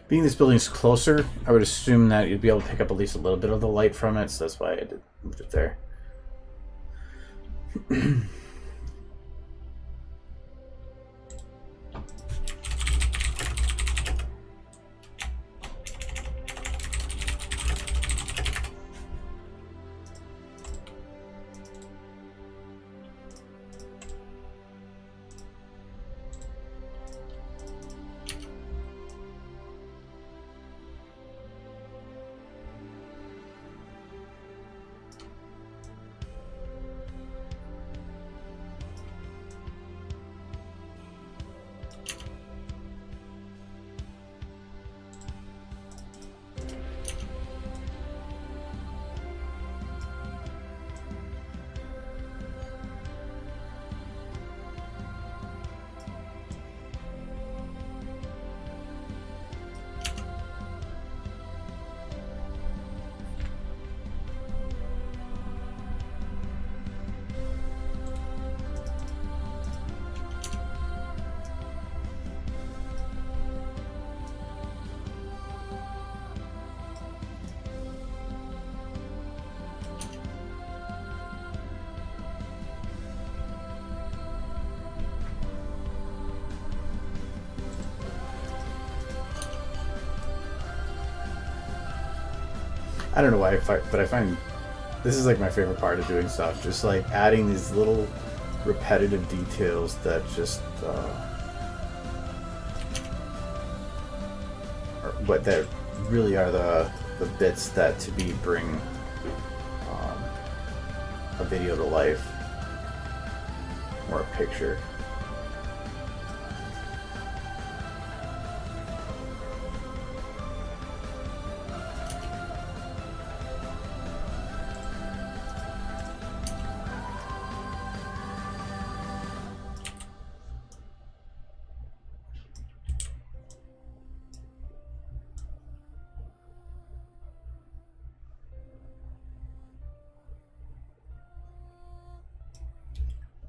Being this building's closer, I would assume that you'd be able to pick up at least a little bit of the light from it, so that's why I moved it there. I don't know why, but I find this is like my favorite part of doing stuff. Just like adding these little repetitive details that just, but that really are the bits that to me bring a video to life or a picture.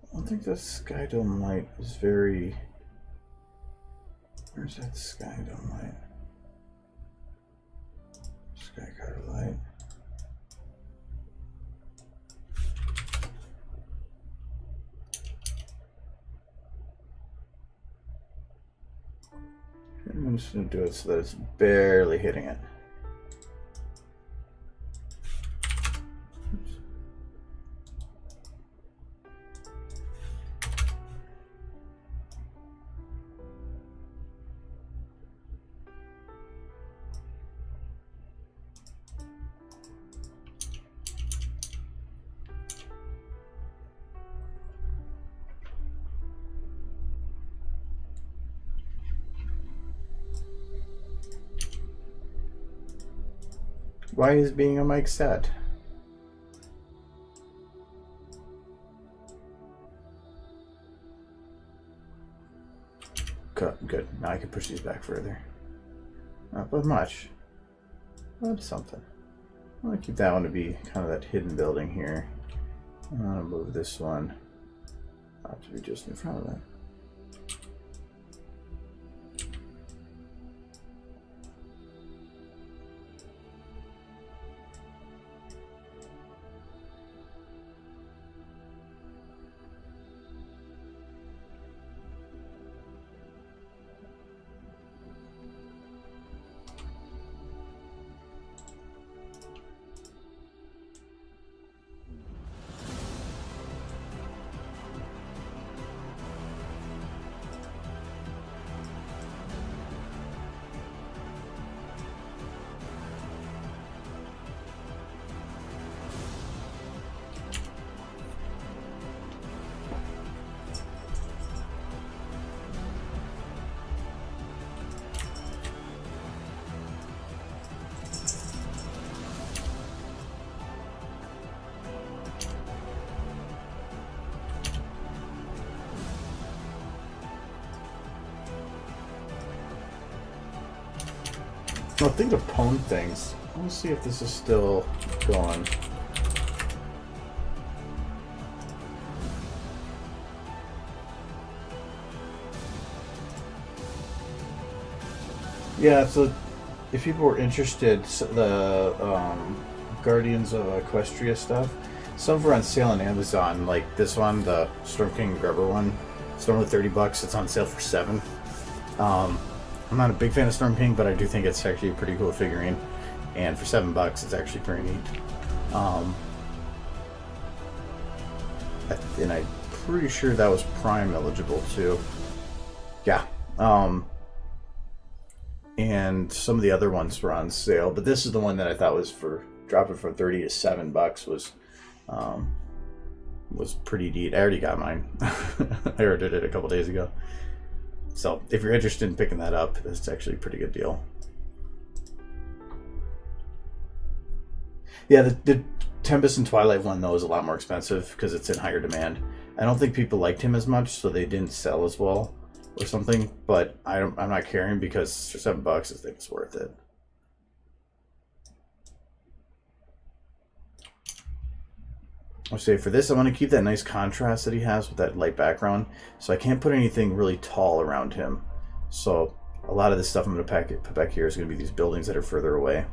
I don't think the sky dome light is very... Where's that sky dome light? Sky cutter light. I'm just going to do it so that it's barely hitting it. Why is being a mic sad? Good. Now I can push these back further. Not by much, but something. I want to keep that one to be kind of that hidden building here. I'm going to move this one up to be just in front of that. Well, think of pwn things. Let's see if this is still going. Yeah, so if people were interested, the Guardians of Equestria stuff, some were on sale on Amazon. Like this one, the Storm King Grubber one, it's normally $30. It's on sale for $7. I'm not a big fan of Storm King, but I do think it's actually a pretty cool figurine. And for $7, it's actually pretty neat. And I'm pretty sure that was Prime eligible too. Yeah. And some of the other ones were on sale, but this is the one that I thought was for dropping from $30 to $7 was pretty neat. I already got mine. I ordered it a couple days ago. So if you're interested in picking that up, it's actually a pretty good deal. Yeah, the Tempest and Twilight one though is a lot more expensive because it's in higher demand. I don't think people liked him as much, so they didn't sell as well or something. But I'm not caring because for $7, I think it's worth it. I'll say for this, I want to keep that nice contrast that he has with that light background. So I can't put anything really tall around him. So a lot of the stuff I'm going to put back here is going to be these buildings that are further away.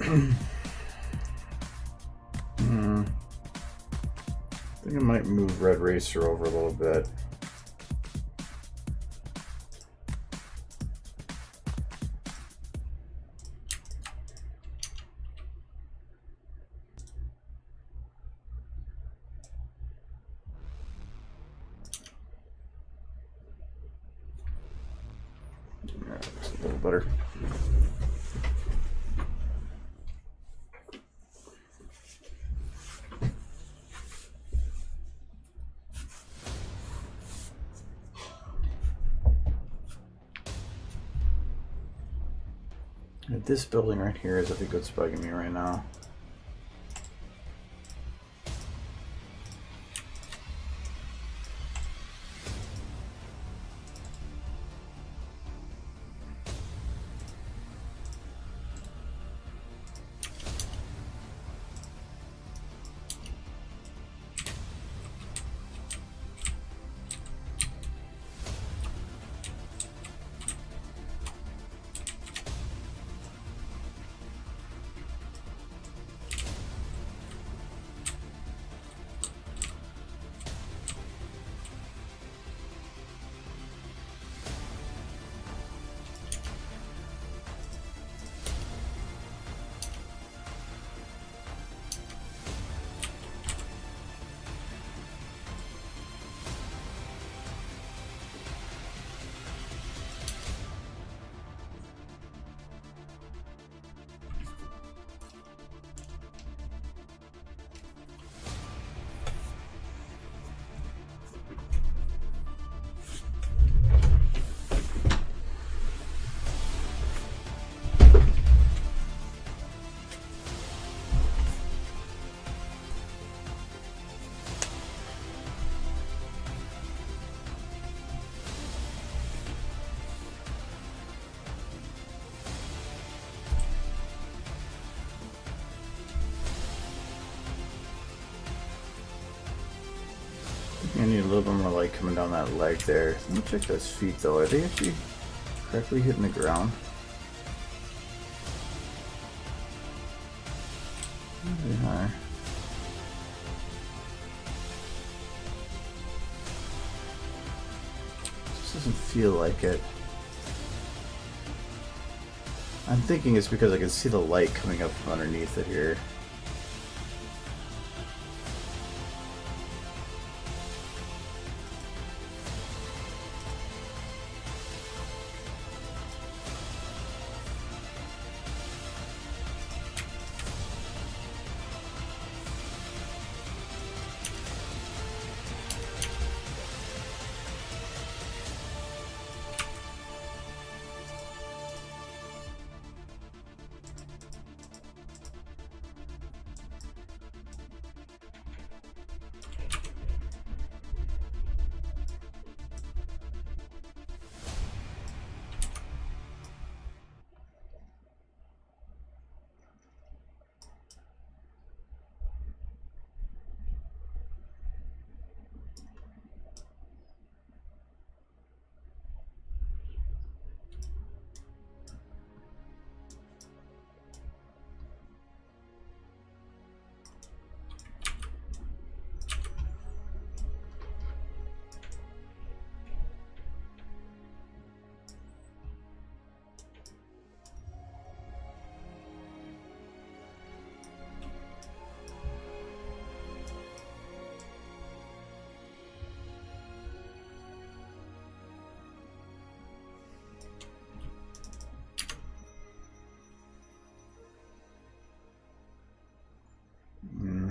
I think I might move Red Racer over a little bit. Yeah, looks a little better. This building right here is, I think, what's bugging me right now. I need a little bit more light coming down that leg there. Let me check those feet though. Are they actually correctly hitting the ground? They are. This doesn't feel like it. I'm thinking it's because I can see the light coming up from underneath it here.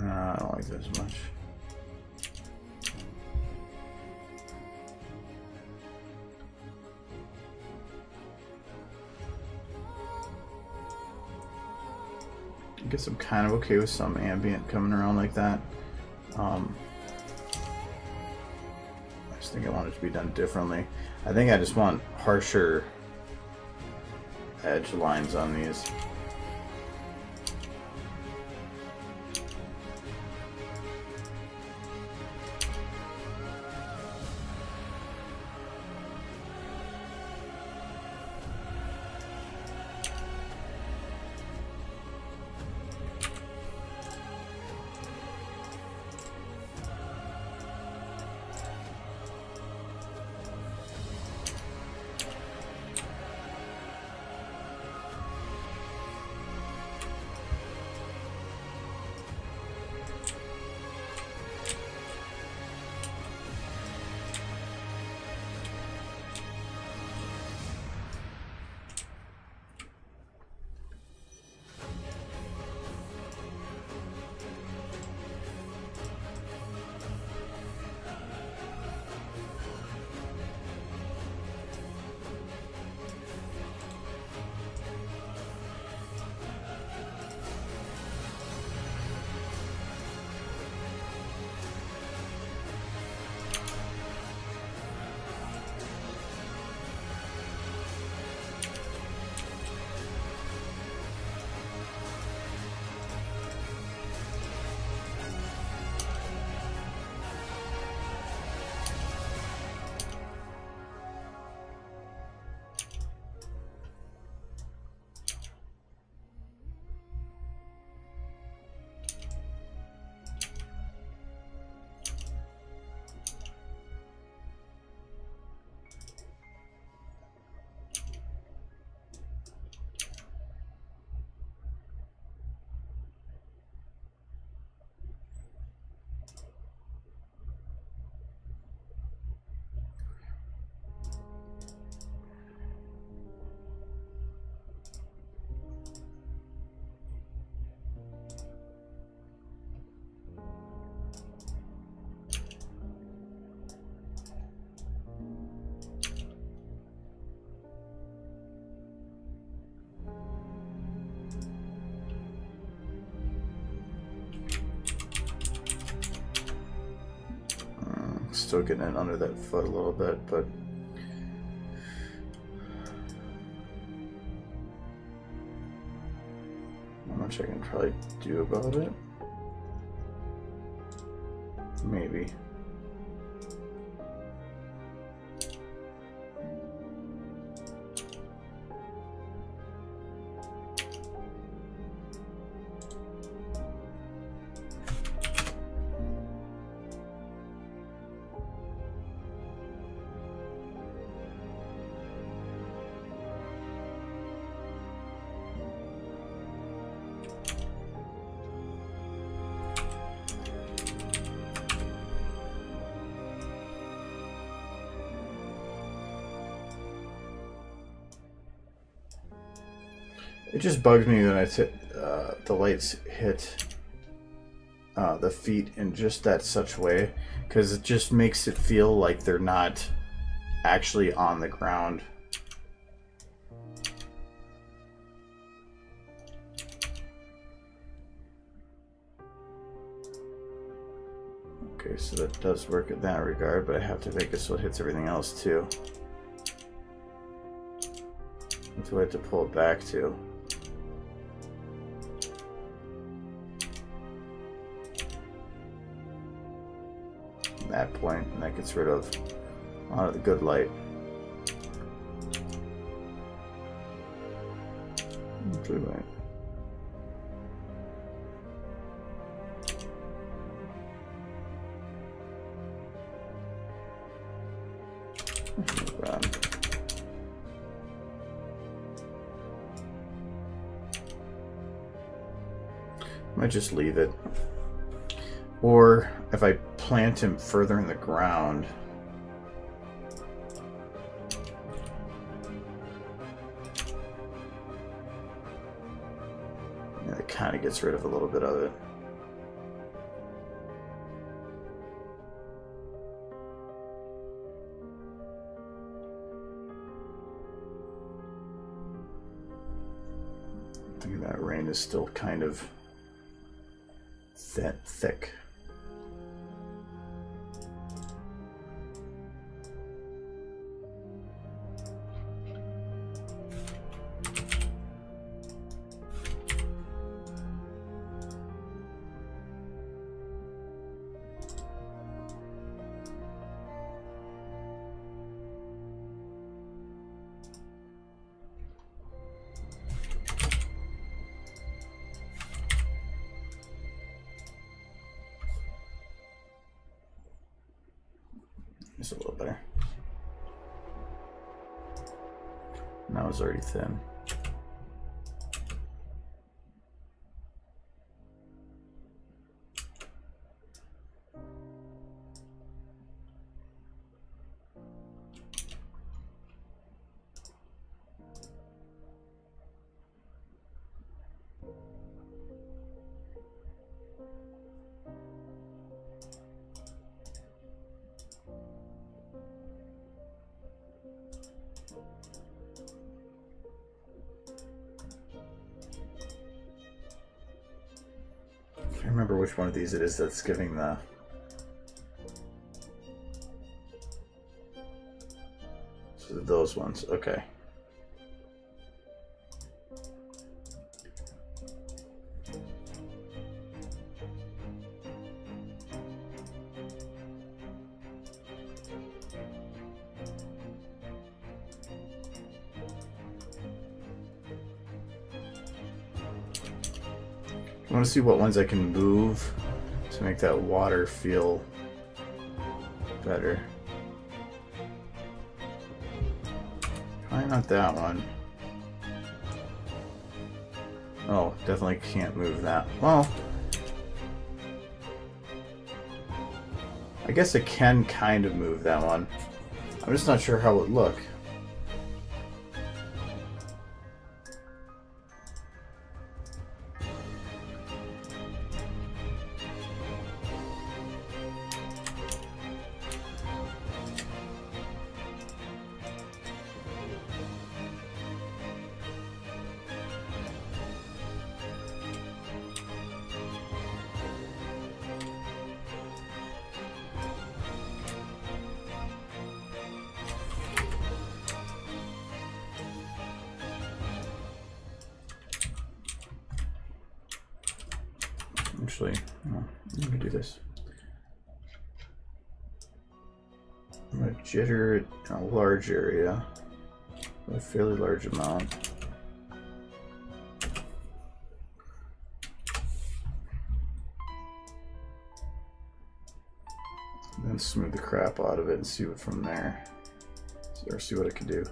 I don't like this much. I guess I'm kind of okay with some ambient coming around like that. I just think I want it to be done differently. I think I just want harsher edge lines on these. still getting in under that foot a little bit, but not much I can probably do about it. Maybe. It just bugs me when the lights hit the feet in just that such way, because it just makes it feel like they're not actually on the ground. Okay, so that does work in that regard, but I have to make it so it hits everything else too. What do I have to pull it back to? That point, and that gets rid of a lot of the good light. Blue light. Might just leave it. Or if I plant him further in the ground, yeah, it kind of gets rid of a little bit of it. I think that rain is still kind of thick. Just a little better. Now it's already thin. I remember which one of these it is that's giving the so those ones. Okay. I want to see what ones I can move to make that water feel better. Probably not that one. Oh, definitely can't move that. Well, I guess I can kind of move that one. I'm just not sure how it would look. Actually, no, let me do this. I'm going to jitter it in a large area, a fairly large amount. Then smooth the crap out of it and see what from there, or see what it can do.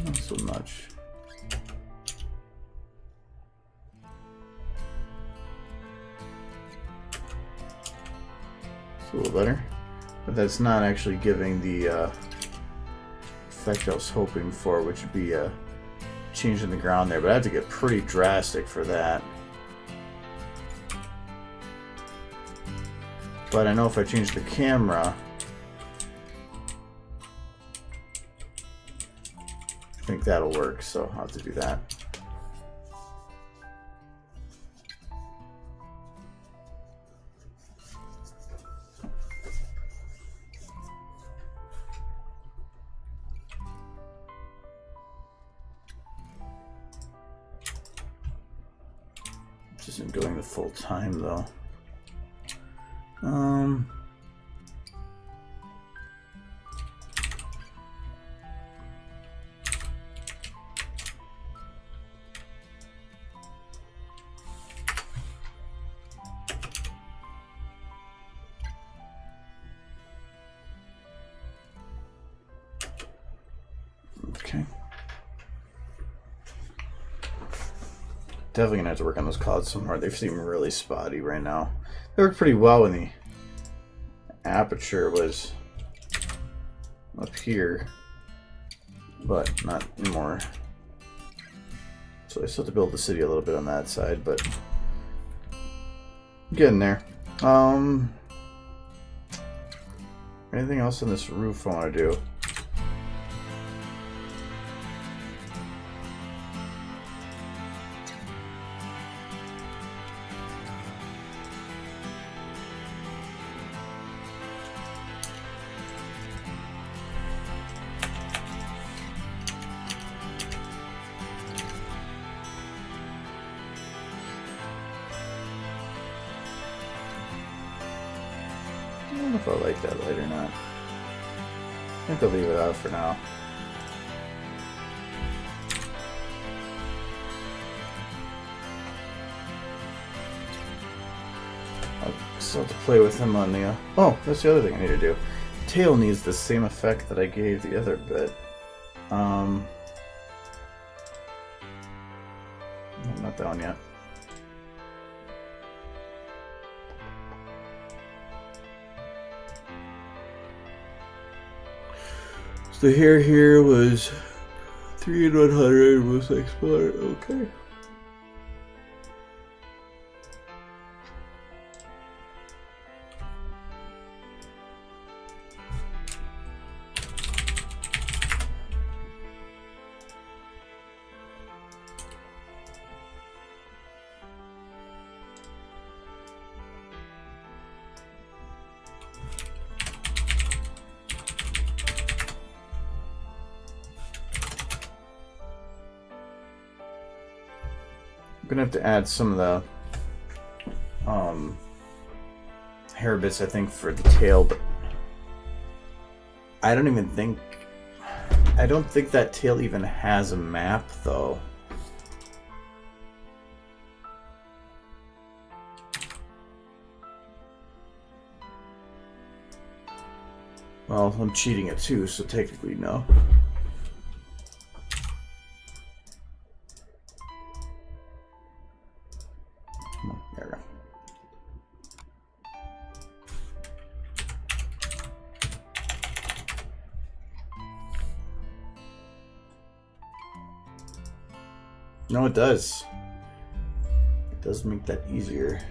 Not so much. It's a little better, but that's not actually giving the effect I was hoping for, which would be changing the ground there, but I have to get pretty drastic for that. But I know if I change the camera, I think that'll work, so I'll have to do that. This isn't going the full time though. Okay. Definitely gonna have to work on those clouds some more. They seem really spotty right now. They worked pretty well when the aperture was up here, but not anymore. So I still have to build the city a little bit on that side, but getting there. Anything else on this roof I want to do? I don't know if I like that light or not. I think I'll leave it out for now. I'll still have to play with him on the... Oh, that's the other thing I need to do. The tail needs the same effect that I gave the other bit. No, not that one yet. The hair here was 3 in 100 was export. Okay. I'm gonna have to add some of the hair bits, I think, for the tail, but I don't think that tail even has a map though. Well, I'm cheating it too, so technically no. No, it does. It does make that easier.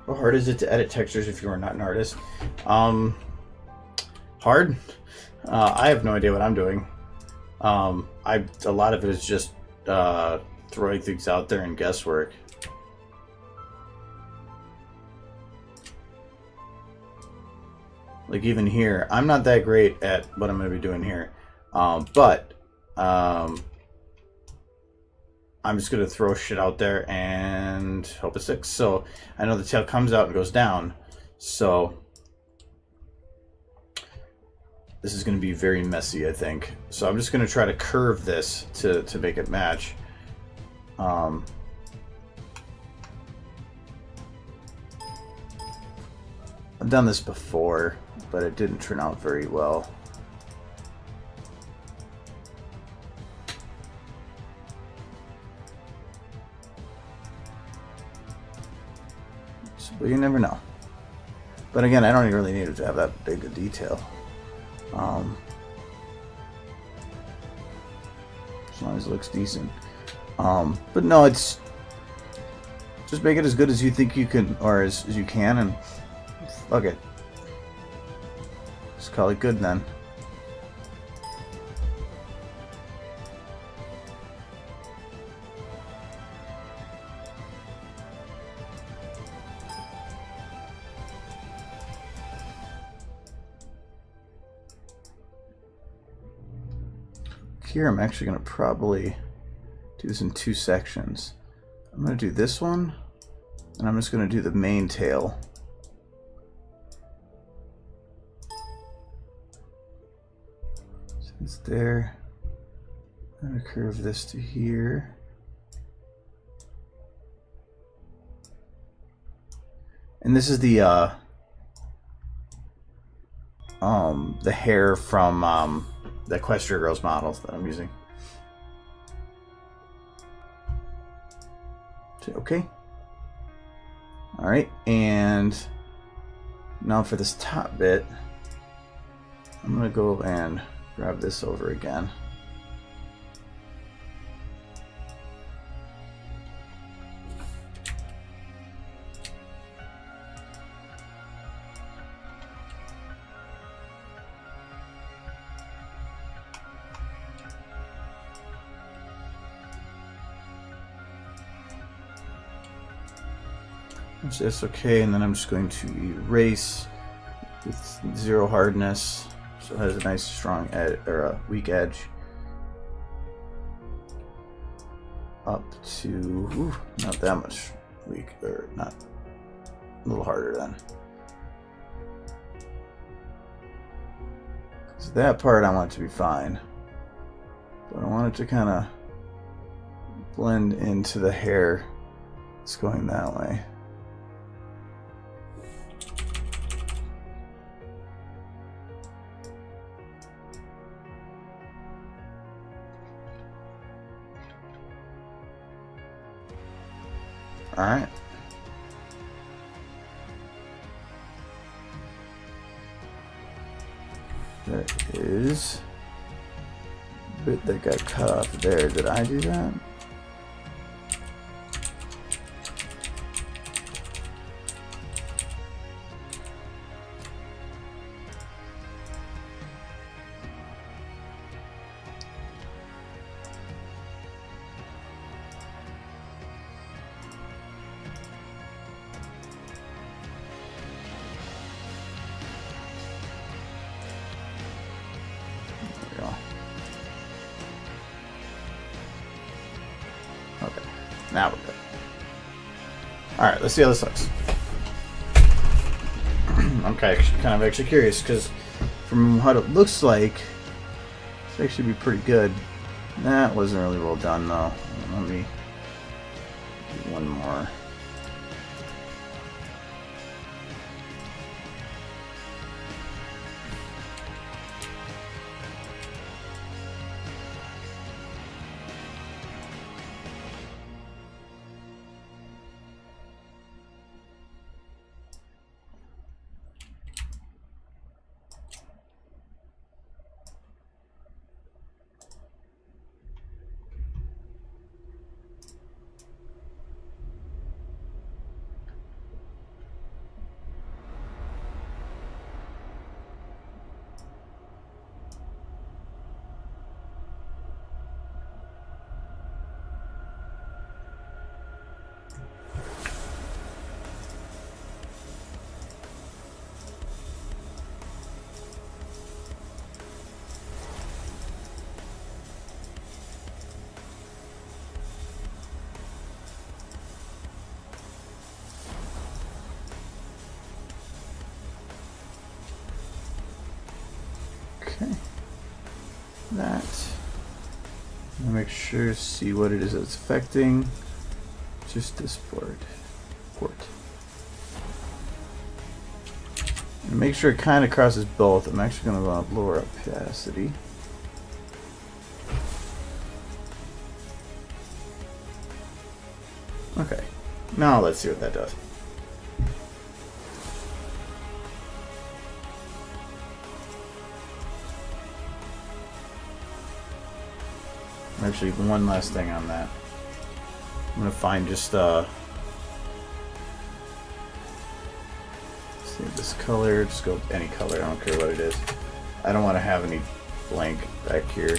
How hard is it to edit textures if you are not an artist? Hard. I have no idea what I'm doing. A lot of it is just throwing things out there and guesswork. Like even here, I'm not that great at what I'm going to be doing here, but I'm just going to throw shit out there and hope it sticks. So I know the tail comes out and goes down, so this is going to be very messy, I think. So I'm just going to try to curve this to make it match. I've done this before, but it didn't turn out very well. But you never know. But again, I don't really need it to have that big a detail. As long as it looks decent. But no, it's just make it as good as you think you can, or as you can, and fuck it. Just call it good then. Here I'm actually going to probably do this in 2 sections. I'm going to do this one, and I'm just going to do the main tail. So it's there. I'm going to curve this to here. And this is the hair from the Equestria Girls models that I'm using. Okay. Alright, and now for this top bit, I'm going to go and grab this over again. That's okay, and then I'm just going to erase with 0 hardness, so it has a nice strong edge, or a weak edge, up to not that much weak, or not, a little harder then. So that part I want it to be fine, but I want it to kind of blend into the hair that's going that way. All right. There is a bit that got cut off there. Did I do that? Okay, now we're good. Alright, let's see how this looks. I'm kind of actually curious, because from what it looks like, it's actually be pretty good. That wasn't really well done, though. Let me do one more. that. Make sure to see what it is that's affecting. Just this port. And make sure it kind of crosses both. I'm actually going to want to lower opacity. Okay, now let's see what that does. Actually, one last thing on that. I'm gonna find just see this color. Just go with any color. I don't care what it is. I don't want to have any blank back here.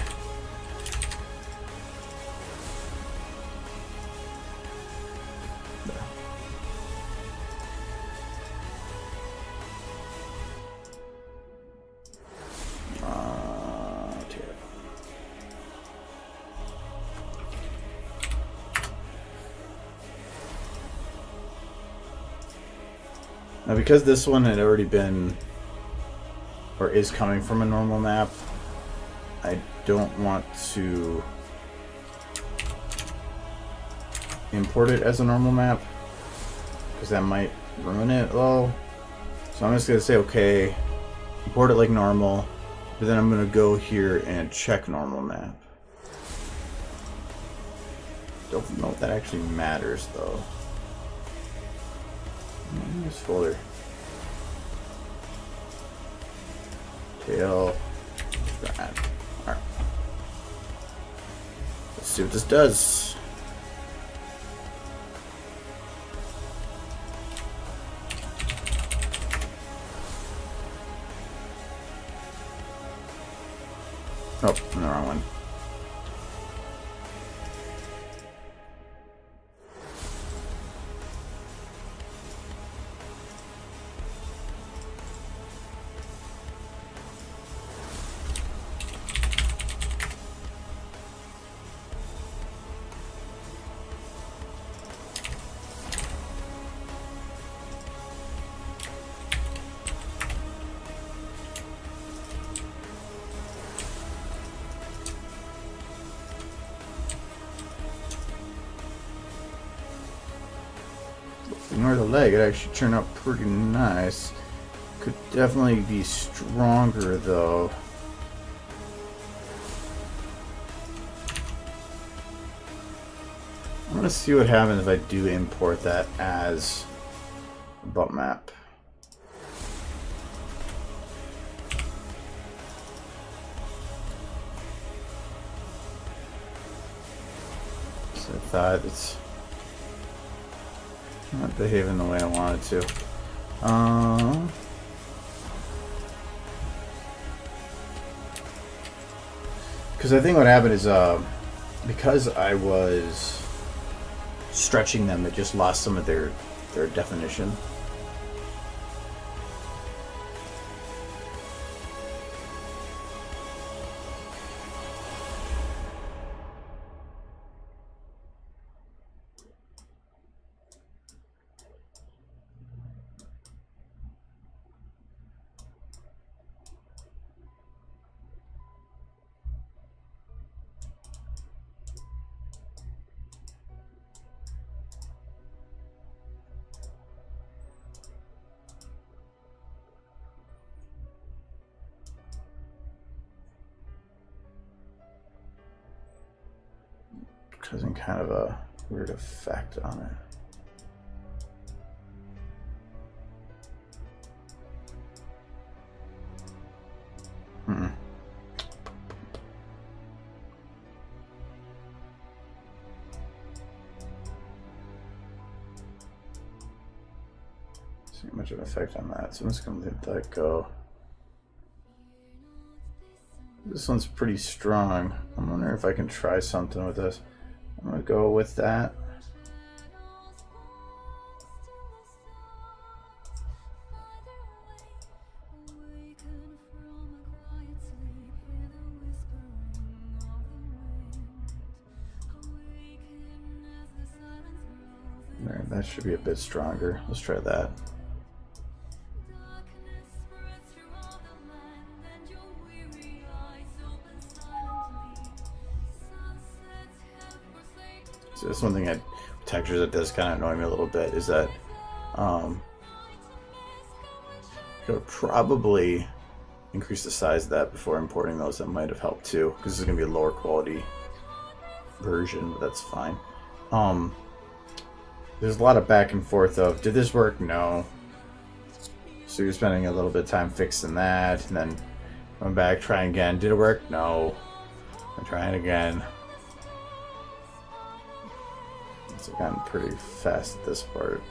Now, because this one had already been, or is coming from a normal map, I don't want to import it as a normal map, because that might ruin it though. So I'm just going to say, okay, import it like normal, but then I'm going to go here and check normal map. Don't know if that actually matters though. This folder. Tail. Alright. Let's see what this does. Oh, I'm the wrong one. Ignore the leg, it actually turned out pretty nice. Could definitely be stronger though. I'm gonna see what happens if I do import that as a bump map. So I thought it's not behaving the way I wanted to. Because I think what happened is, because I was stretching them, it just lost some of their definition. Causing kind of a weird effect on it. See much of an effect on that, so I'm just gonna let that go. This one's pretty strong. I'm wondering if I can try something with this. I'm gonna go with that. There, that should be a bit stronger. Let's try that. That's one thing textures that does kind of annoy me a little bit, is that could probably increase the size of that before importing those. That might have helped too, because this is going to be a lower quality version, but that's fine. There's a lot of back and forth of, did this work? No. So you're spending a little bit of time fixing that, and then going back, trying again. Did it work? No. I'm trying again. It's gotten pretty fast at this part.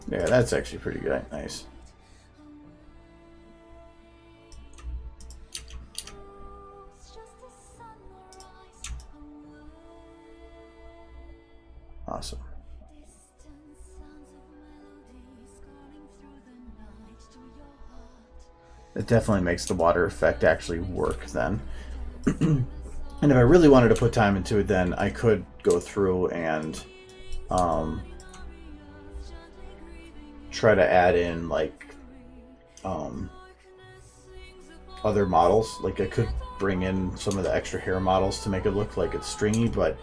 Yeah, that's actually pretty good. Nice. Awesome. It definitely makes the water effect actually work then. And if I really wanted to put time into it, then I could go through and try to add in like other models. Like I could bring in some of the extra hair models to make it look like it's stringy, but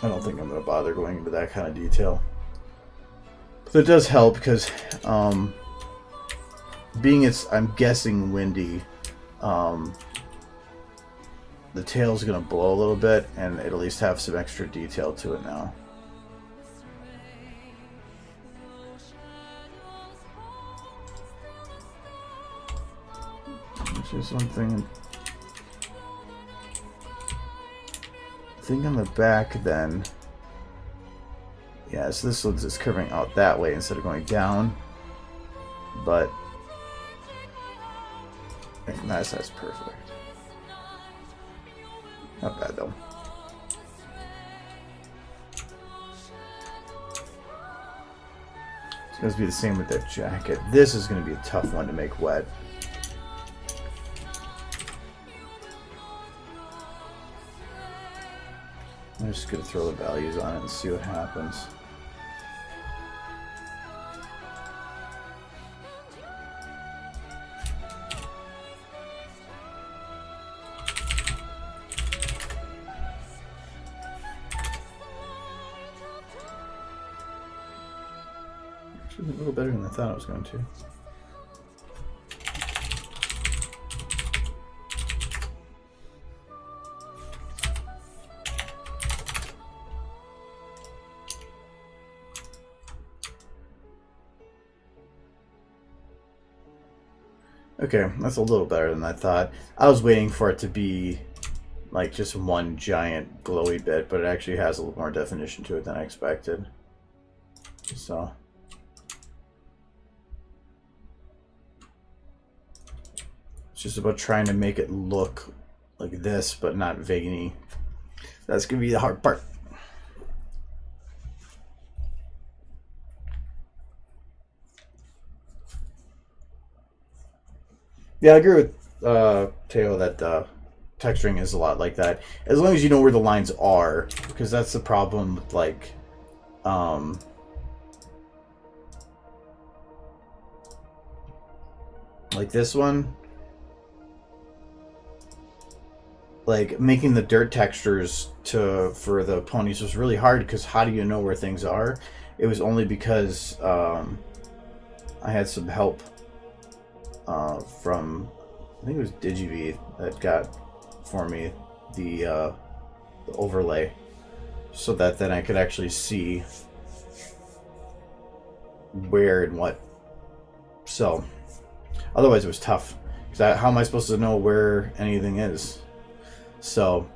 I don't think I'm going to bother going into that kind of detail. So it does help because being it's, I'm guessing, windy, the tail's going to blow a little bit, and it'll at least have some extra detail to it now. Which is something. Thing on the back then. Yeah, so this one's just curving out that way instead of going down. But that's perfect. Not bad though. It's going to be the same with that jacket. This is going to be a tough one to make wet. I'm just going to throw the values on it and see what happens. Actually, a little better than I thought it was going to. Okay, that's a little better than I thought. I was waiting for it to be like just one giant glowy bit, but it actually has a little more definition to it than I expected. So it's just about trying to make it look like this, but not veiny. That's gonna be the hard part. Yeah, I agree with Teo that texturing is a lot like that. As long as you know where the lines are, because that's the problem with like this one. Like making the dirt textures for the ponies was really hard because how do you know where things are? It was only because I had some help from, I think it was DigiV that got for me the overlay, so that then I could actually see where and what. So otherwise it was tough, because how am I supposed to know where anything is? So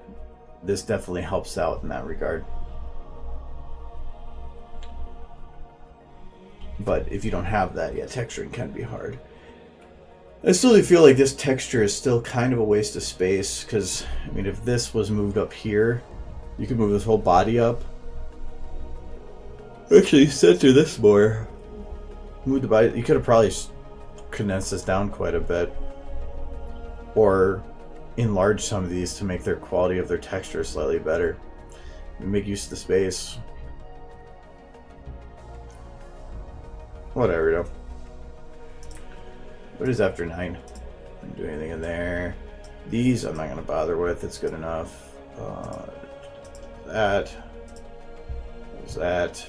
this definitely helps out in that regard. But if you don't have that, yeah, texturing can be hard. I still do feel like this texture is still kind of a waste of space, because, I mean, if this was moved up here, you could move this whole body up. Actually, center this more. Move the body. You could have probably condensed this down quite a bit. Or enlarge some of these to make their quality of their texture slightly better. And make use of the space. Whatever, though. What is after 9? Didn't do anything in there. These I'm not going to bother with. It's good enough. That. There's that.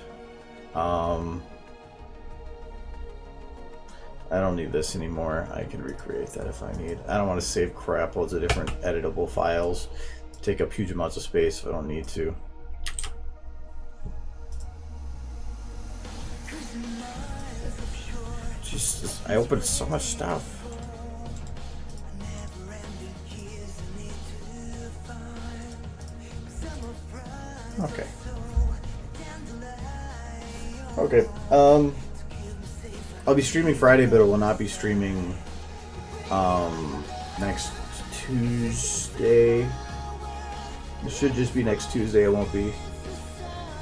I don't need this anymore. I can recreate that if I need. I don't want to save crap loads of different editable files. Take up huge amounts of space if I don't need to. Jesus, I opened so much stuff. Okay. Okay. I'll be streaming Friday, but it will not be streaming next Tuesday. It should just be next Tuesday. It won't be.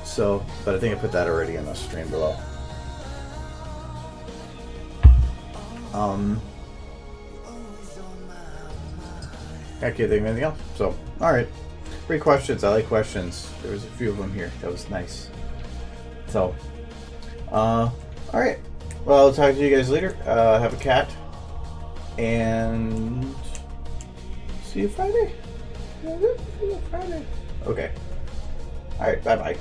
So, but I think I put that already in the stream below. I can't think of anything else. So, alright. Great questions. I like questions. There was a few of them here. That was nice. So, alright. Well, I'll talk to you guys later. Have a cat. And see you Friday. See you Friday. Okay. Alright, bye-bye.